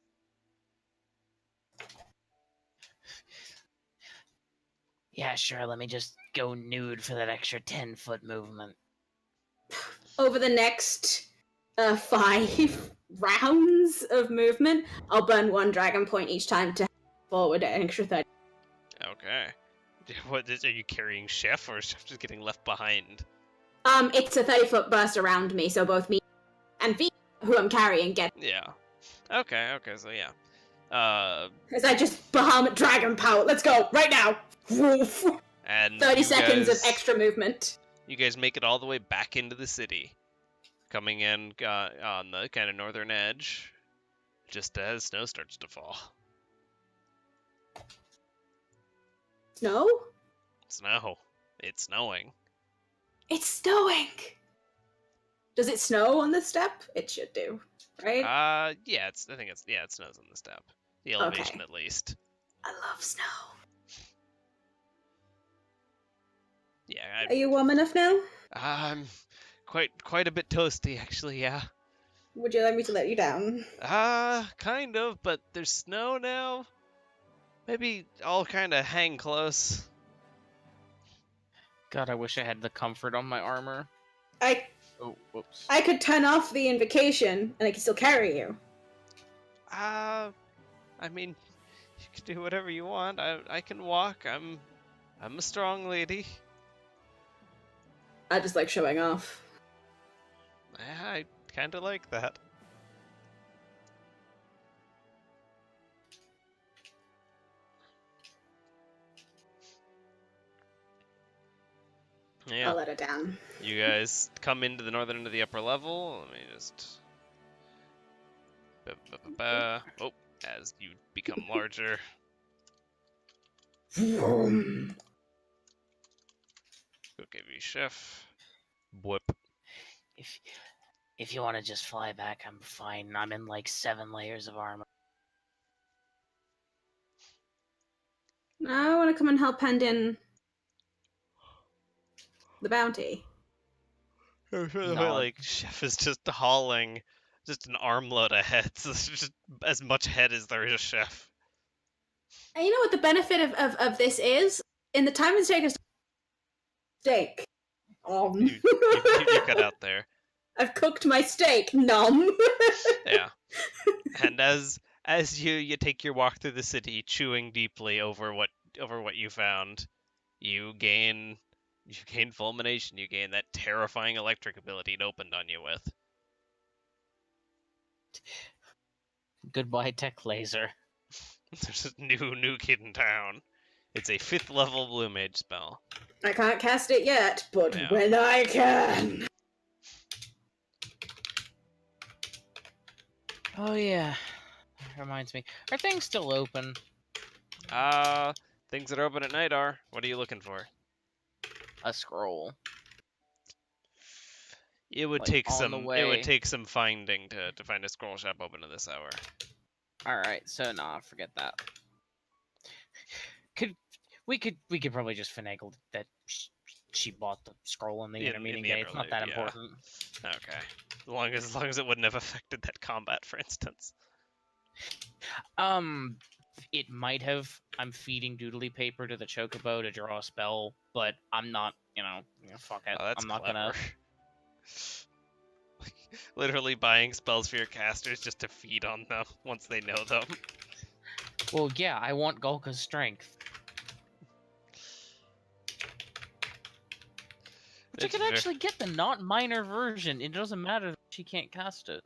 Yeah, sure, let me just go nude for that extra 10-foot movement.
over the next 5 rounds of movement, I'll burn 1 dragon point each time to forward an extra 30.
Okay. Are you carrying Chef, or is Chef just getting left behind?
It's a 30-foot burst around me, so both me and V, who I'm carrying, get.
Yeah. Okay, so yeah.
As I just Bahamut Dragon Power. Let's go right now. Woof.
And
30
you
seconds of
guys-
extra movement.
You guys make it all the way back into the city, coming in on the kind of northern edge, just as snow starts to fall.
Snow?
Snow. It's snowing.
It's snowing. Does it snow on the step? It should do, right?
Yeah, it snows on the steppe. The elevation,
Okay.
at least.
I love snow.
Yeah,
Are you warm enough now?
I'm quite a bit toasty, actually. Yeah.
Would you like me to let you down?
Kind of, but there's snow now. Maybe I'll kind of hang close.
God, I wish I had the comfort on my armor.
I
Oh, whoops.
could turn off the invocation and I can still carry you.
I mean, you can do whatever you want. I can walk. I'm a strong lady.
I just like showing off.
I kind of like that. Yeah.
I'll let her down.
You guys come into the northern end of the upper level. Let me just. Oh, as you become larger.
Vroom.
Koke and Chef. Whip.
If you want to just fly back, I'm fine. I'm in like 7 layers of armor.
I want to come and help hand in the bounty.
No.
Like, Chef is just hauling just an armload of heads. There's just as much head as there is Chef.
And you know what the benefit of this is? In the time it takes steak.
You cut out there.
I've cooked my steak. Nom.
Yeah. And as you take your walk through the city, chewing deeply over what you found, you gain fulmination. You gain that terrifying electric ability it opened on you with.
Goodbye, tech laser.
There's a new kid in town. It's a 5th level blue mage spell.
I can't cast it yet, but
Yeah.
when I can.
Oh yeah. That reminds me. Are things still open?
Things that are open at night are. What are you looking for?
A scroll.
It would
Like,
take
on
some.
the
It would
way.
take some finding to find a scroll shop open at this hour.
Alright, so nah, forget that. We could probably just finagle that she bought the scroll in the intermeeting day. It's not that
interlude, yeah.
important.
Okay. As long as it wouldn't have affected that combat, for instance.
It might have. I'm feeding doodly paper to the chocobo to draw a spell, but I'm not, fuck it.
Oh, that's
I'm not
clever.
gonna.
Like, literally buying spells for your casters just to feed on them once they know them.
Well, yeah, I want Golka's strength. Which I
It's
could
ver-
actually get the not minor version. It doesn't matter that she can't cast it.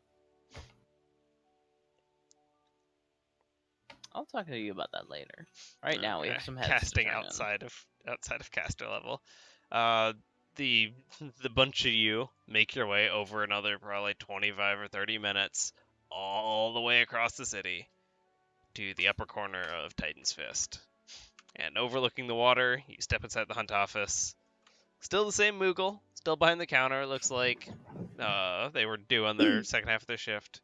I'll talk to you about that later. Right now we have some heads
casting
to turn in.
outside of caster level. The bunch of you make your way over another probably 25 or 30 minutes all the way across the city to the upper corner of Titan's Fist. And overlooking the water, you step inside the hunt office. Still the same Moogle, still behind the counter. It looks like they were due on their second half of their shift.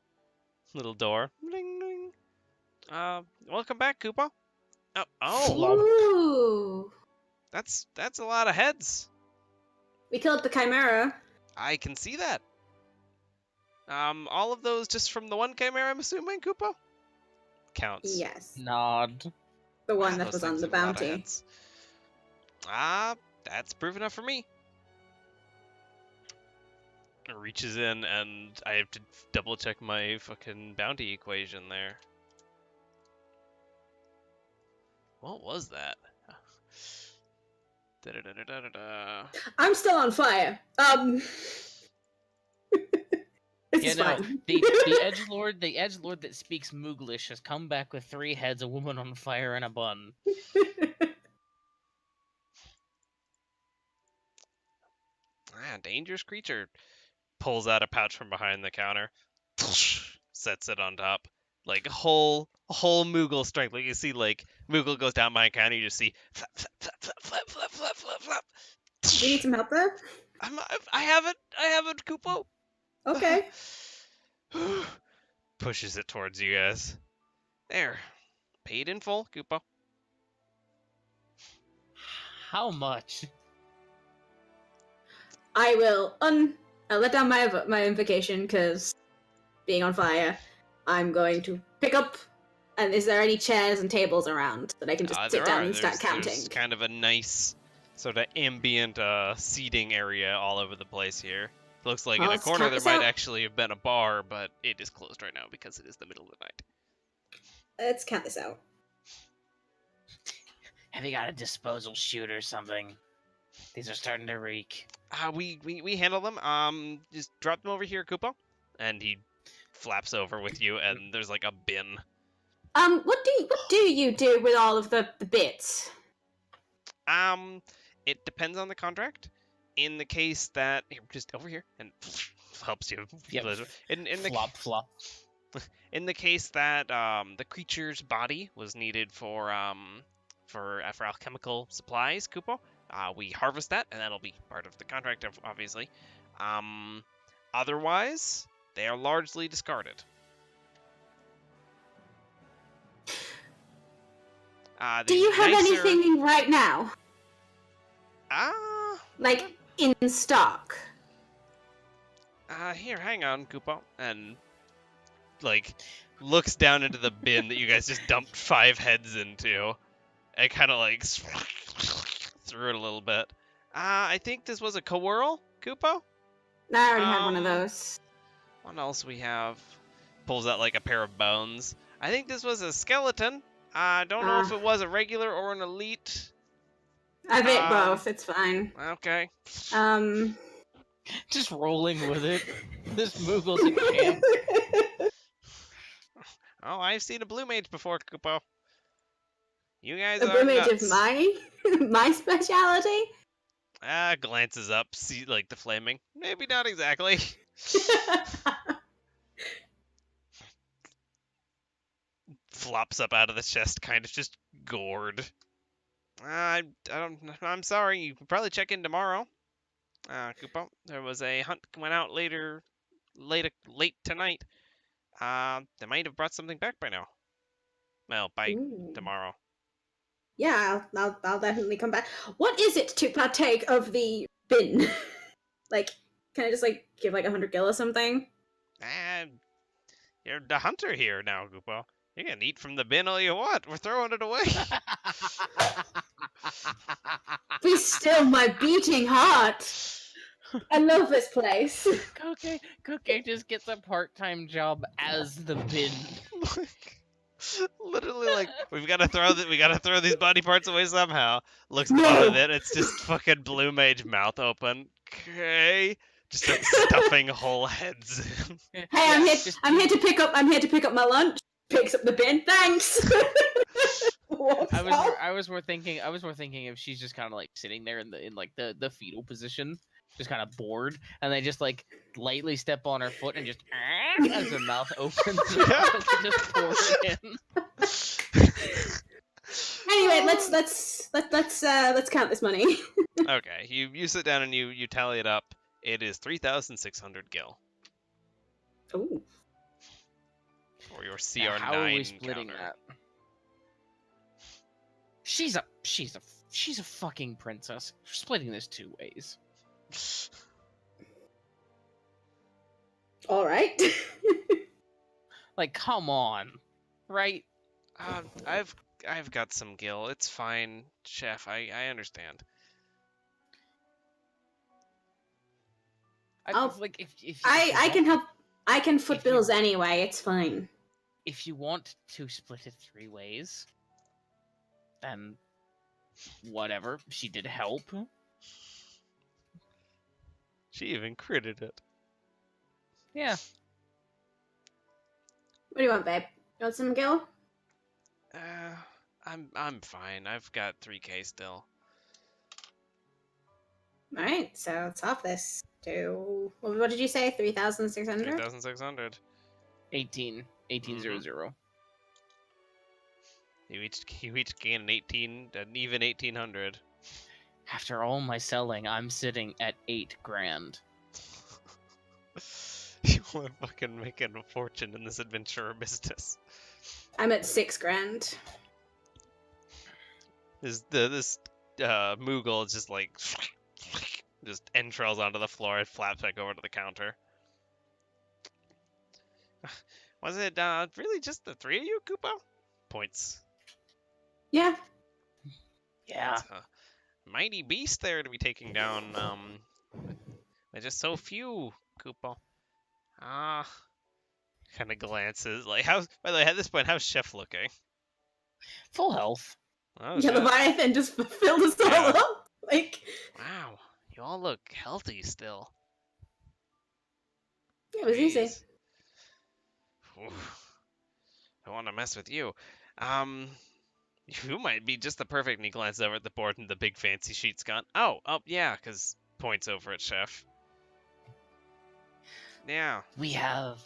Little door. Ding, ding. Welcome back, Koopa.
Ooh.
That's a lot of heads.
We killed the Chimera.
I can see that. All of those just from the one Chimera, I'm assuming, Koopa? Counts.
Yes.
Nod.
The one
Wow,
that
those
was on
things
the
have a lot of
bounty.
heads. That's proof enough for me. It reaches in, and I have to double check my fucking bounty equation there. What was that? Da-da-da-da-da-da.
I'm still on fire. This
Yeah,
is
no,
fine.
the edgelord that speaks Mooglish has come back with 3 heads, a woman on fire, and a bun.
Dangerous creature. Pulls out a pouch from behind the counter, sets it on top. Like whole Moogle strength. Like you see, like Moogle goes down my counter, you just see flap flap flap flap flap flap flap flap.
Do you need some help there?
I have it, Kupo.
Okay.
Pushes it towards you guys. There, paid in full, Kupo.
How much?
I will I'll let down my invocation because being on fire, I'm going to pick up. And is there any chairs and tables around that I can just sit
There
down
are.
and start counting?
There's kind of a nice sort of ambient seating area all over the place here. Looks like
Well,
in a
let's
corner
count
there
this
might
out.
actually have been a bar, but it is closed right now because it is the middle of the night.
Let's count this out.
Have you got a disposal chute or something? These are starting to reek.
We handle them. Just drop them over here, Kupo. And he flaps over with you, and there's like a bin.
What do you do with all of the bits?
It depends on the contract. In the case that just over here and helps you.
Yep.
In the
Flop, flop.
in the case that the creature's body was needed for alchemical supplies, Kupo, we harvest that, and that'll be part of the contract, obviously. Otherwise, they are largely discarded.
Do you have anything right now? Like, in stock?
Here, hang on, Kupo, and like looks down into the bin that you guys just dumped 5 heads into, and kind of like threw it a little bit. I think this was a Coeurl, Kupo.
I already had one of those.
What else we have? Pulls out like a pair of bones. I think this was a skeleton. I don't know if it was a regular or an elite.
I've ate both. It's fine.
Okay.
Just rolling with it. This Moogle's a champ.
Oh, I've seen a blue mage before, Kupo. You guys
A
are
blue mage
nuts.
is my speciality.
Glances up, see like the flaming. Maybe not exactly. Flops up out of the chest, kind of just gored. I'm sorry. You can probably check in tomorrow. Kupo, there was a hunt went out late tonight. They might have brought something back by now. Well, by
Ooh.
tomorrow.
Yeah, I'll definitely come back. What is it to partake of the bin? Like, can I just like give like 100 gil or something?
You're the hunter here now, Kupo. You can eat from the bin all you want. We're throwing it away.
Be still my beating heart. I love this place.
Koke just gets a part-time job as the bin.
Literally, like we gotta throw these body parts away somehow. Looks at the bottom of it. It's just fucking blue mage mouth open. Okay, just starts stuffing whole heads in.
Hey, I'm here to pick up my lunch. Picks up the bin. Thanks.
I was more thinking if she's just kind of like sitting there in the fetal position, just kind of bored, and they just like lightly step on her foot and just as her mouth opens, just pour it in.
Anyway, let's count this money.
Okay, you sit down and you tally it up. It is 3,600 gil
Ooh.
for your CR9
How are we splitting
counter.
that? She's a fucking princess. We're splitting this 2 ways.
All right.
Like, come on, right?
I've got some gil. It's fine, chef. I understand.
Like if
I
you
can
want-
help. I can foot
if you-
bills anyway. It's fine.
If you want to split it 3 ways, then whatever. She did help.
She even critted it.
Yeah.
What do you want, babe? You want some gil?
I'm fine. I've got 3K still.
All right, so let's off this to what did you say? 3,600.
3,600.
1800.
You each gain an even 1,800.
After all my selling, I'm sitting at 8 grand.
You are fucking making a fortune in this adventurer business.
I'm at 6 grand.
This Moogle is just like just entrails onto the floor and flaps back over to the counter. Was it really just the 3 of you, Koopa? Points.
Yeah.
Yeah.
It's a mighty beast there to be taking down. With just so few, Koopa. Kind of glances like how's. By the way, at this point, how's Chef looking?
Full health.
Oh,
Yeah,
shit.
Leviathan just filled us all
Yeah.
up. Like,
Wow, you all look healthy still.
it was easy.
Jeez. Oof. I want to mess with you. You might be just the perfect. And he glances over at the board and the big fancy sheet's gone. Oh, yeah, because points over at Chef. Yeah.
We have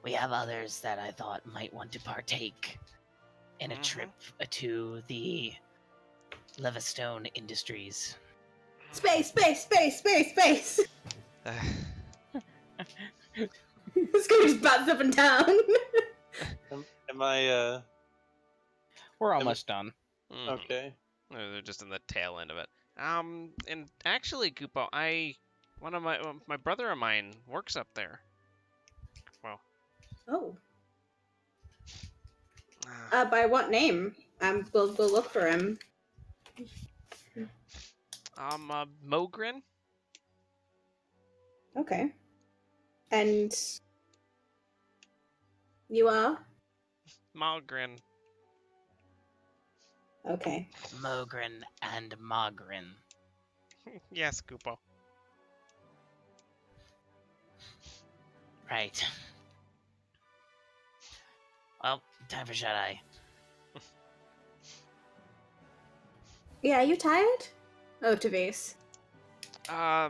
others that I thought might want to partake in a trip to the Levistone Industries.
Space. This guy just bounced up and down.
Am I
We're almost done.
okay?
No, they're just in the tail end of it. And actually, Koopa, one of my brother of mine works up there. Well,
Oh.
uh,
By what name? We'll look for him.
Mogren.
Okay. And you are?
Mogren.
Okay.
Mogren and Mogren.
Yes, Koopa.
Right. Well, time for shut-eye.
Yeah, are you tired? Oh, Tavis.
Yeah,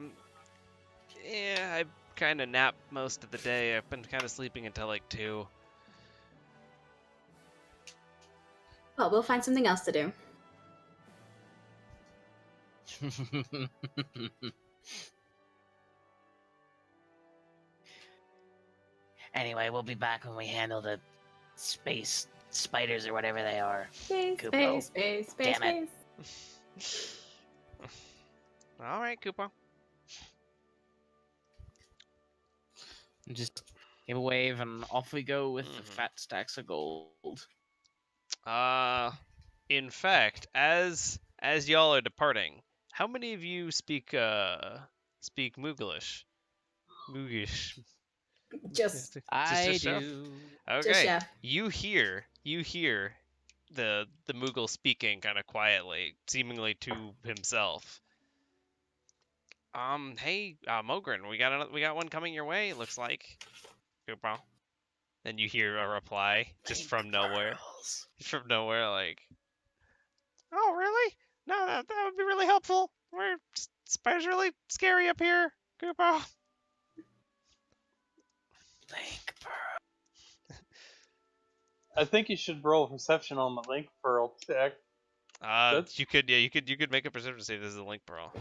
I kind of nap most of the day. I've been kind of sleeping until like 2.
Well, we'll find something else to do.
Anyway, we'll be back when we handle the space spiders or whatever they are.
Space.
Damn it.
All right, Koopa.
Just give a wave and off we go with the fat stacks of gold.
In fact, as y'all are departing, how many of you speak Mooglish? Moogish.
Just
I
Chef?
do.
Okay.
Chef.
You hear the Moogle speaking kind of quietly, seemingly to himself. Hey, Mogren, we got one coming your way. It looks like. Koopa. Then you hear a reply just from nowhere. From nowhere, like, oh, really? No, that would be really helpful. Spiders really scary up here, Koopa.
Link Pearl.
I think you should roll perception on the link pearl check.
You could make a perception save. This is a link pearl.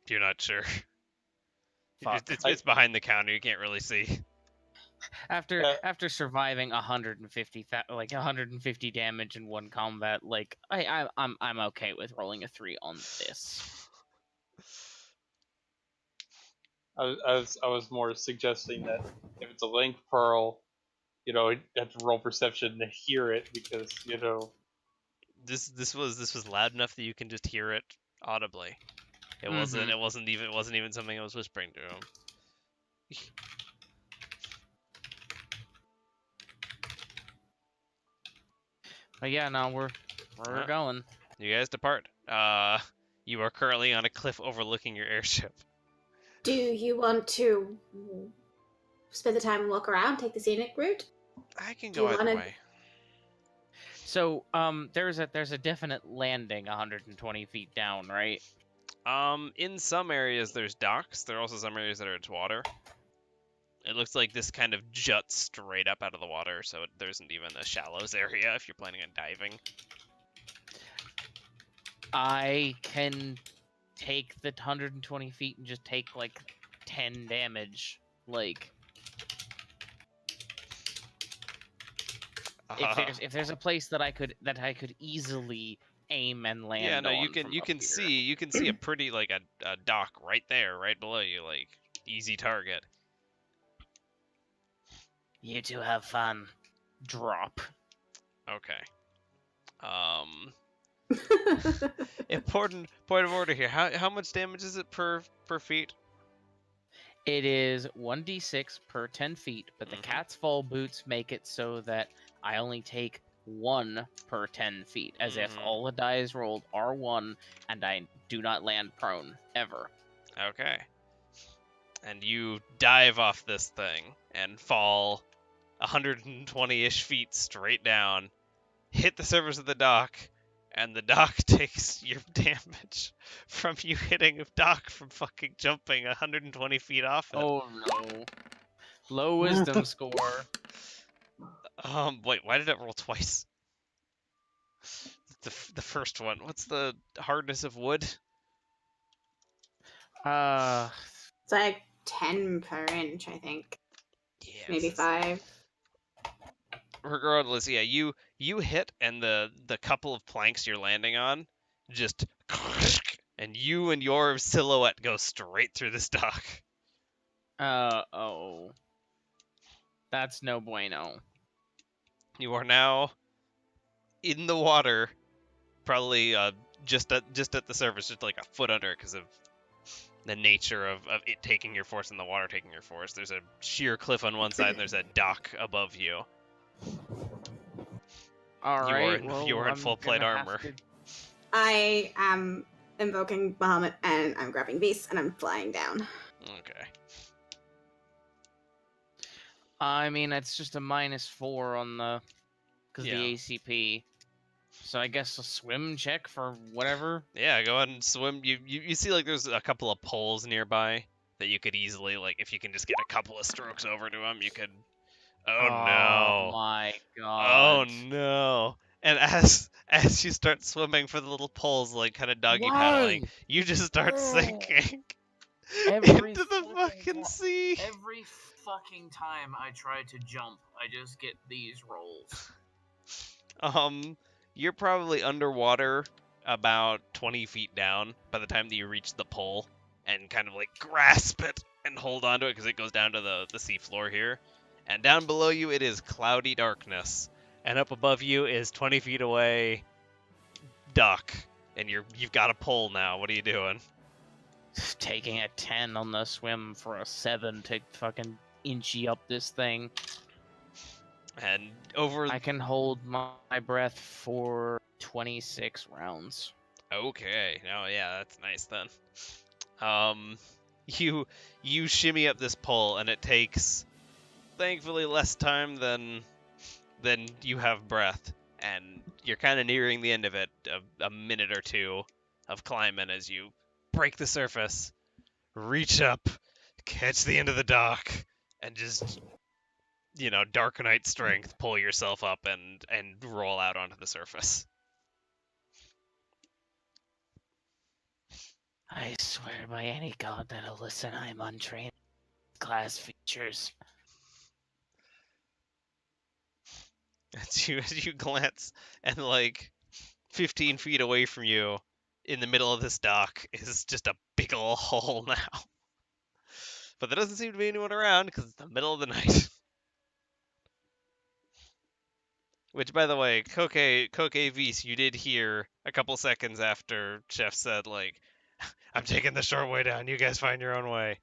You're not sure.
Fuck.
It's behind the counter. You can't really see.
After surviving 150 damage in one combat, like I'm okay with rolling a 3 on this.
I was more suggesting that if it's a link pearl, you have to roll perception to hear it because
This was loud enough that you can just hear it audibly. It wasn't even something I was whispering to him.
But yeah, no, we're
Huh?
going.
You guys depart. You are currently on a cliff overlooking your airship.
Do you want to spend the time and walk around, take the scenic route?
I can
Do
go
you
either
wanna-
way.
So, there's a definite landing 120 feet down, right?
In some areas there's docks. There are also some areas that are it's water. It looks like this kind of juts straight up out of the water, so there isn't even a shallows area if you're planning on diving.
I can take the 120 feet and just take like 10 damage. Like, if there's a place that I could easily aim and land
yeah, no,
on
you
from up
can
here.
see a pretty like a dock right there, right below you, like easy target.
You two have fun.
Drop.
Okay. Important point of order here. How much damage is it per feet?
It is 1d6 per 10 feet, but the
Mhm.
cat's fall boots make it so that I only take 1 per 10 feet, as if
Mhm.
all the dice rolled are 1 and I do not land prone, ever.
Okay. And you dive off this thing and fall 120-ish feet straight down, hit the surface of the dock, and the dock takes your damage from you hitting a dock from fucking jumping 120 feet off it.
Oh no. Low wisdom score.
Wait, why did it roll twice? The first one. What's the hardness of wood?
It's like 10 per inch, I think.
Yes.
Maybe 5.
Regardless, yeah, you hit, and the couple of planks you're landing on just and you and your silhouette go straight through this dock.
Oh. That's no bueno.
You are now in the water, probably just at the surface, just like a foot under, because of the nature of it taking your force and the water taking your force. There's a sheer cliff on one side, and there's a dock above you.
Alright,
You are in full plate armor.
I am invoking Bahamut and I'm grabbing Beast and I'm flying down.
Okay.
I mean, it's just a -4 on the... because
Yeah.
the ACP. So I guess a swim check for whatever.
Yeah, go ahead and swim. You see, like, there's a couple of poles nearby that you could easily, like, if you can just get a couple of strokes over to them, you could. Oh no!
My
Oh
god!
no! And as you start swimming for the little poles, like kind of doggy paddling, you just start sinking
Every
into the fucking sea.
Every fucking time I try to jump, I just get these rolls.
You're probably underwater about 20 feet down by the time that you reach the pole and kind of like grasp it and hold onto it because it goes down to the sea floor here. And down below you, it is cloudy darkness. And up above you is 20 feet away, duck. And you've got a pole now. What are you doing?
Taking a 10 on the swim for a 7 to fucking inchy up this thing.
And over.
I can hold my breath for 26 rounds.
Okay. Oh yeah, that's nice then. You shimmy up this pole, and it takes, thankfully, less time than you have breath, and you're kind of nearing the end of it, a minute or two of climbing as you break the surface, reach up, catch the end of the dock, and just, Dark Knight strength, pull yourself up and roll out onto the surface.
I swear by any god that'll listen, I'm untrained. Class features.
As you glance, and like 15 feet away from you, in the middle of this dock, is just a big ol' hole now. But there doesn't seem to be anyone around because it's the middle of the night. Which, by the way, Koke Vis, you did hear a couple seconds after Chef said, like, I'm taking the short way down. You guys find your own way.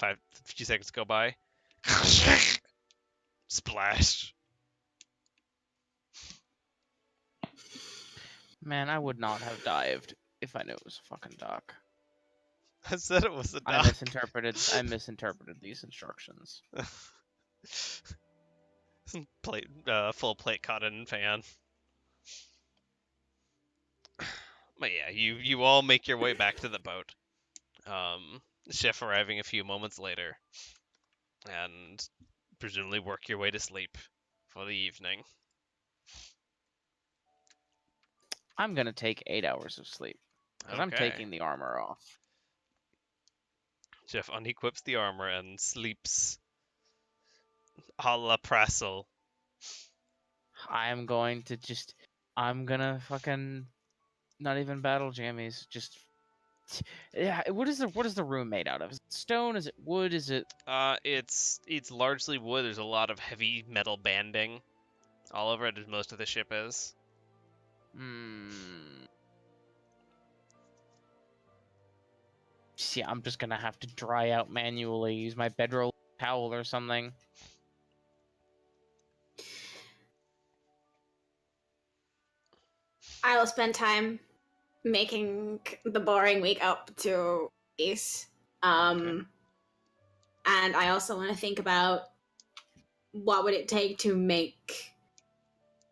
A few seconds go by. Splash.
Man, I would not have dived if I knew it was a fucking dock.
I said it was a
I
dock.
misinterpreted these instructions.
Full plate cotton fan. But yeah, you all make your way back to the boat. Chef arriving a few moments later, and presumably work your way to sleep for the evening.
I'm gonna take 8 hours of sleep. Because I'm
Okay.
taking the armor off.
Chef unequips the armor and sleeps a la Prassel.
I'm gonna fucking not even battle jammies. Just yeah. What is the room made out of? Is it stone? Is it wood? Is it?
It's largely wood. There's a lot of heavy metal banding all over it, as most of the ship is.
See, I'm just gonna have to dry out manually. Use my bedroll towel or something.
I will spend time making the boring week up to Ace.
Okay.
And I also want to think about what would it take to make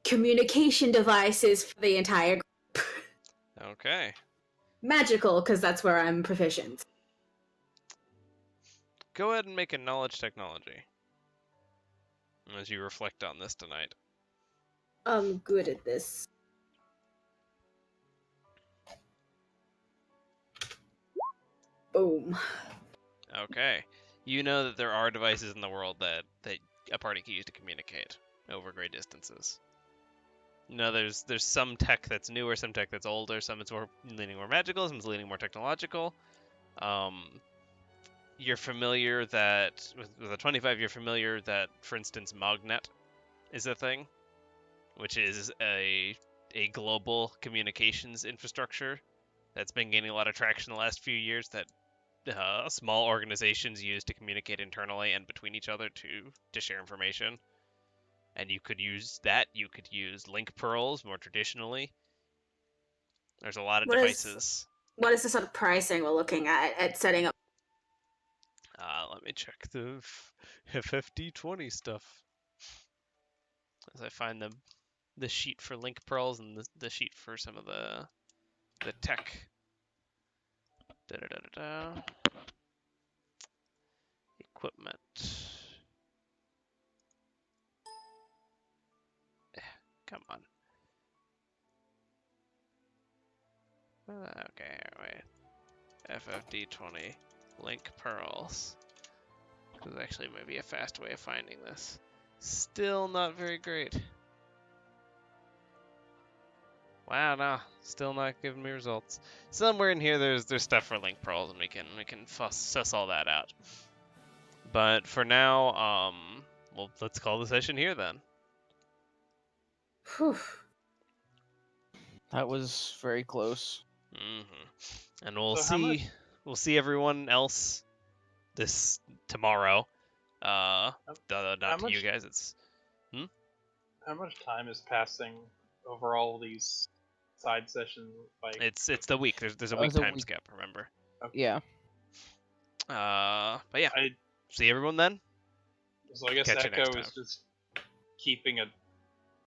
communication devices for the entire group.
Okay.
Magical, because that's where I'm proficient.
Go ahead and make a knowledge technology as you reflect on this tonight.
I'm good at this. Boom.
Okay. You know that there are devices in the world that a party can use to communicate over great distances. You know, there's some tech that's newer, some tech that's older, some it's leaning more magical, some it's leaning more technological. You're familiar that with a 25, you're familiar that, for instance, Mognet is a thing, which is a global communications infrastructure that's been gaining a lot of traction the last few years that small organizations use to communicate internally and between each other to share information. And you could use that. You could use link pearls more traditionally. There's a lot of devices.
What is the sort of pricing we're looking at setting up?
Let me check the FFD20 stuff as I find the sheet for link pearls and the sheet for some of the tech. Da-da-da-da-da. Equipment. Come on. Okay, wait. FFD20 link pearls. There's actually maybe a fast way of finding this. Still not very great. Wow, no, still not giving me results. Somewhere in here, there's stuff for link pearls, and we can suss all that out. But for now, well, let's call the session here then.
Whew.
That was very close.
And we'll
So how much-
we'll see everyone else this tomorrow. Not to you guys. It's
How much time is passing over all these side sessions? Like
it's the week. There's a
Oh,
week
it's a
time
week.
skip. Remember.
Yeah.
But yeah,
I
see everyone then.
so I guess
Catch you next
Echo is
time.
just keeping a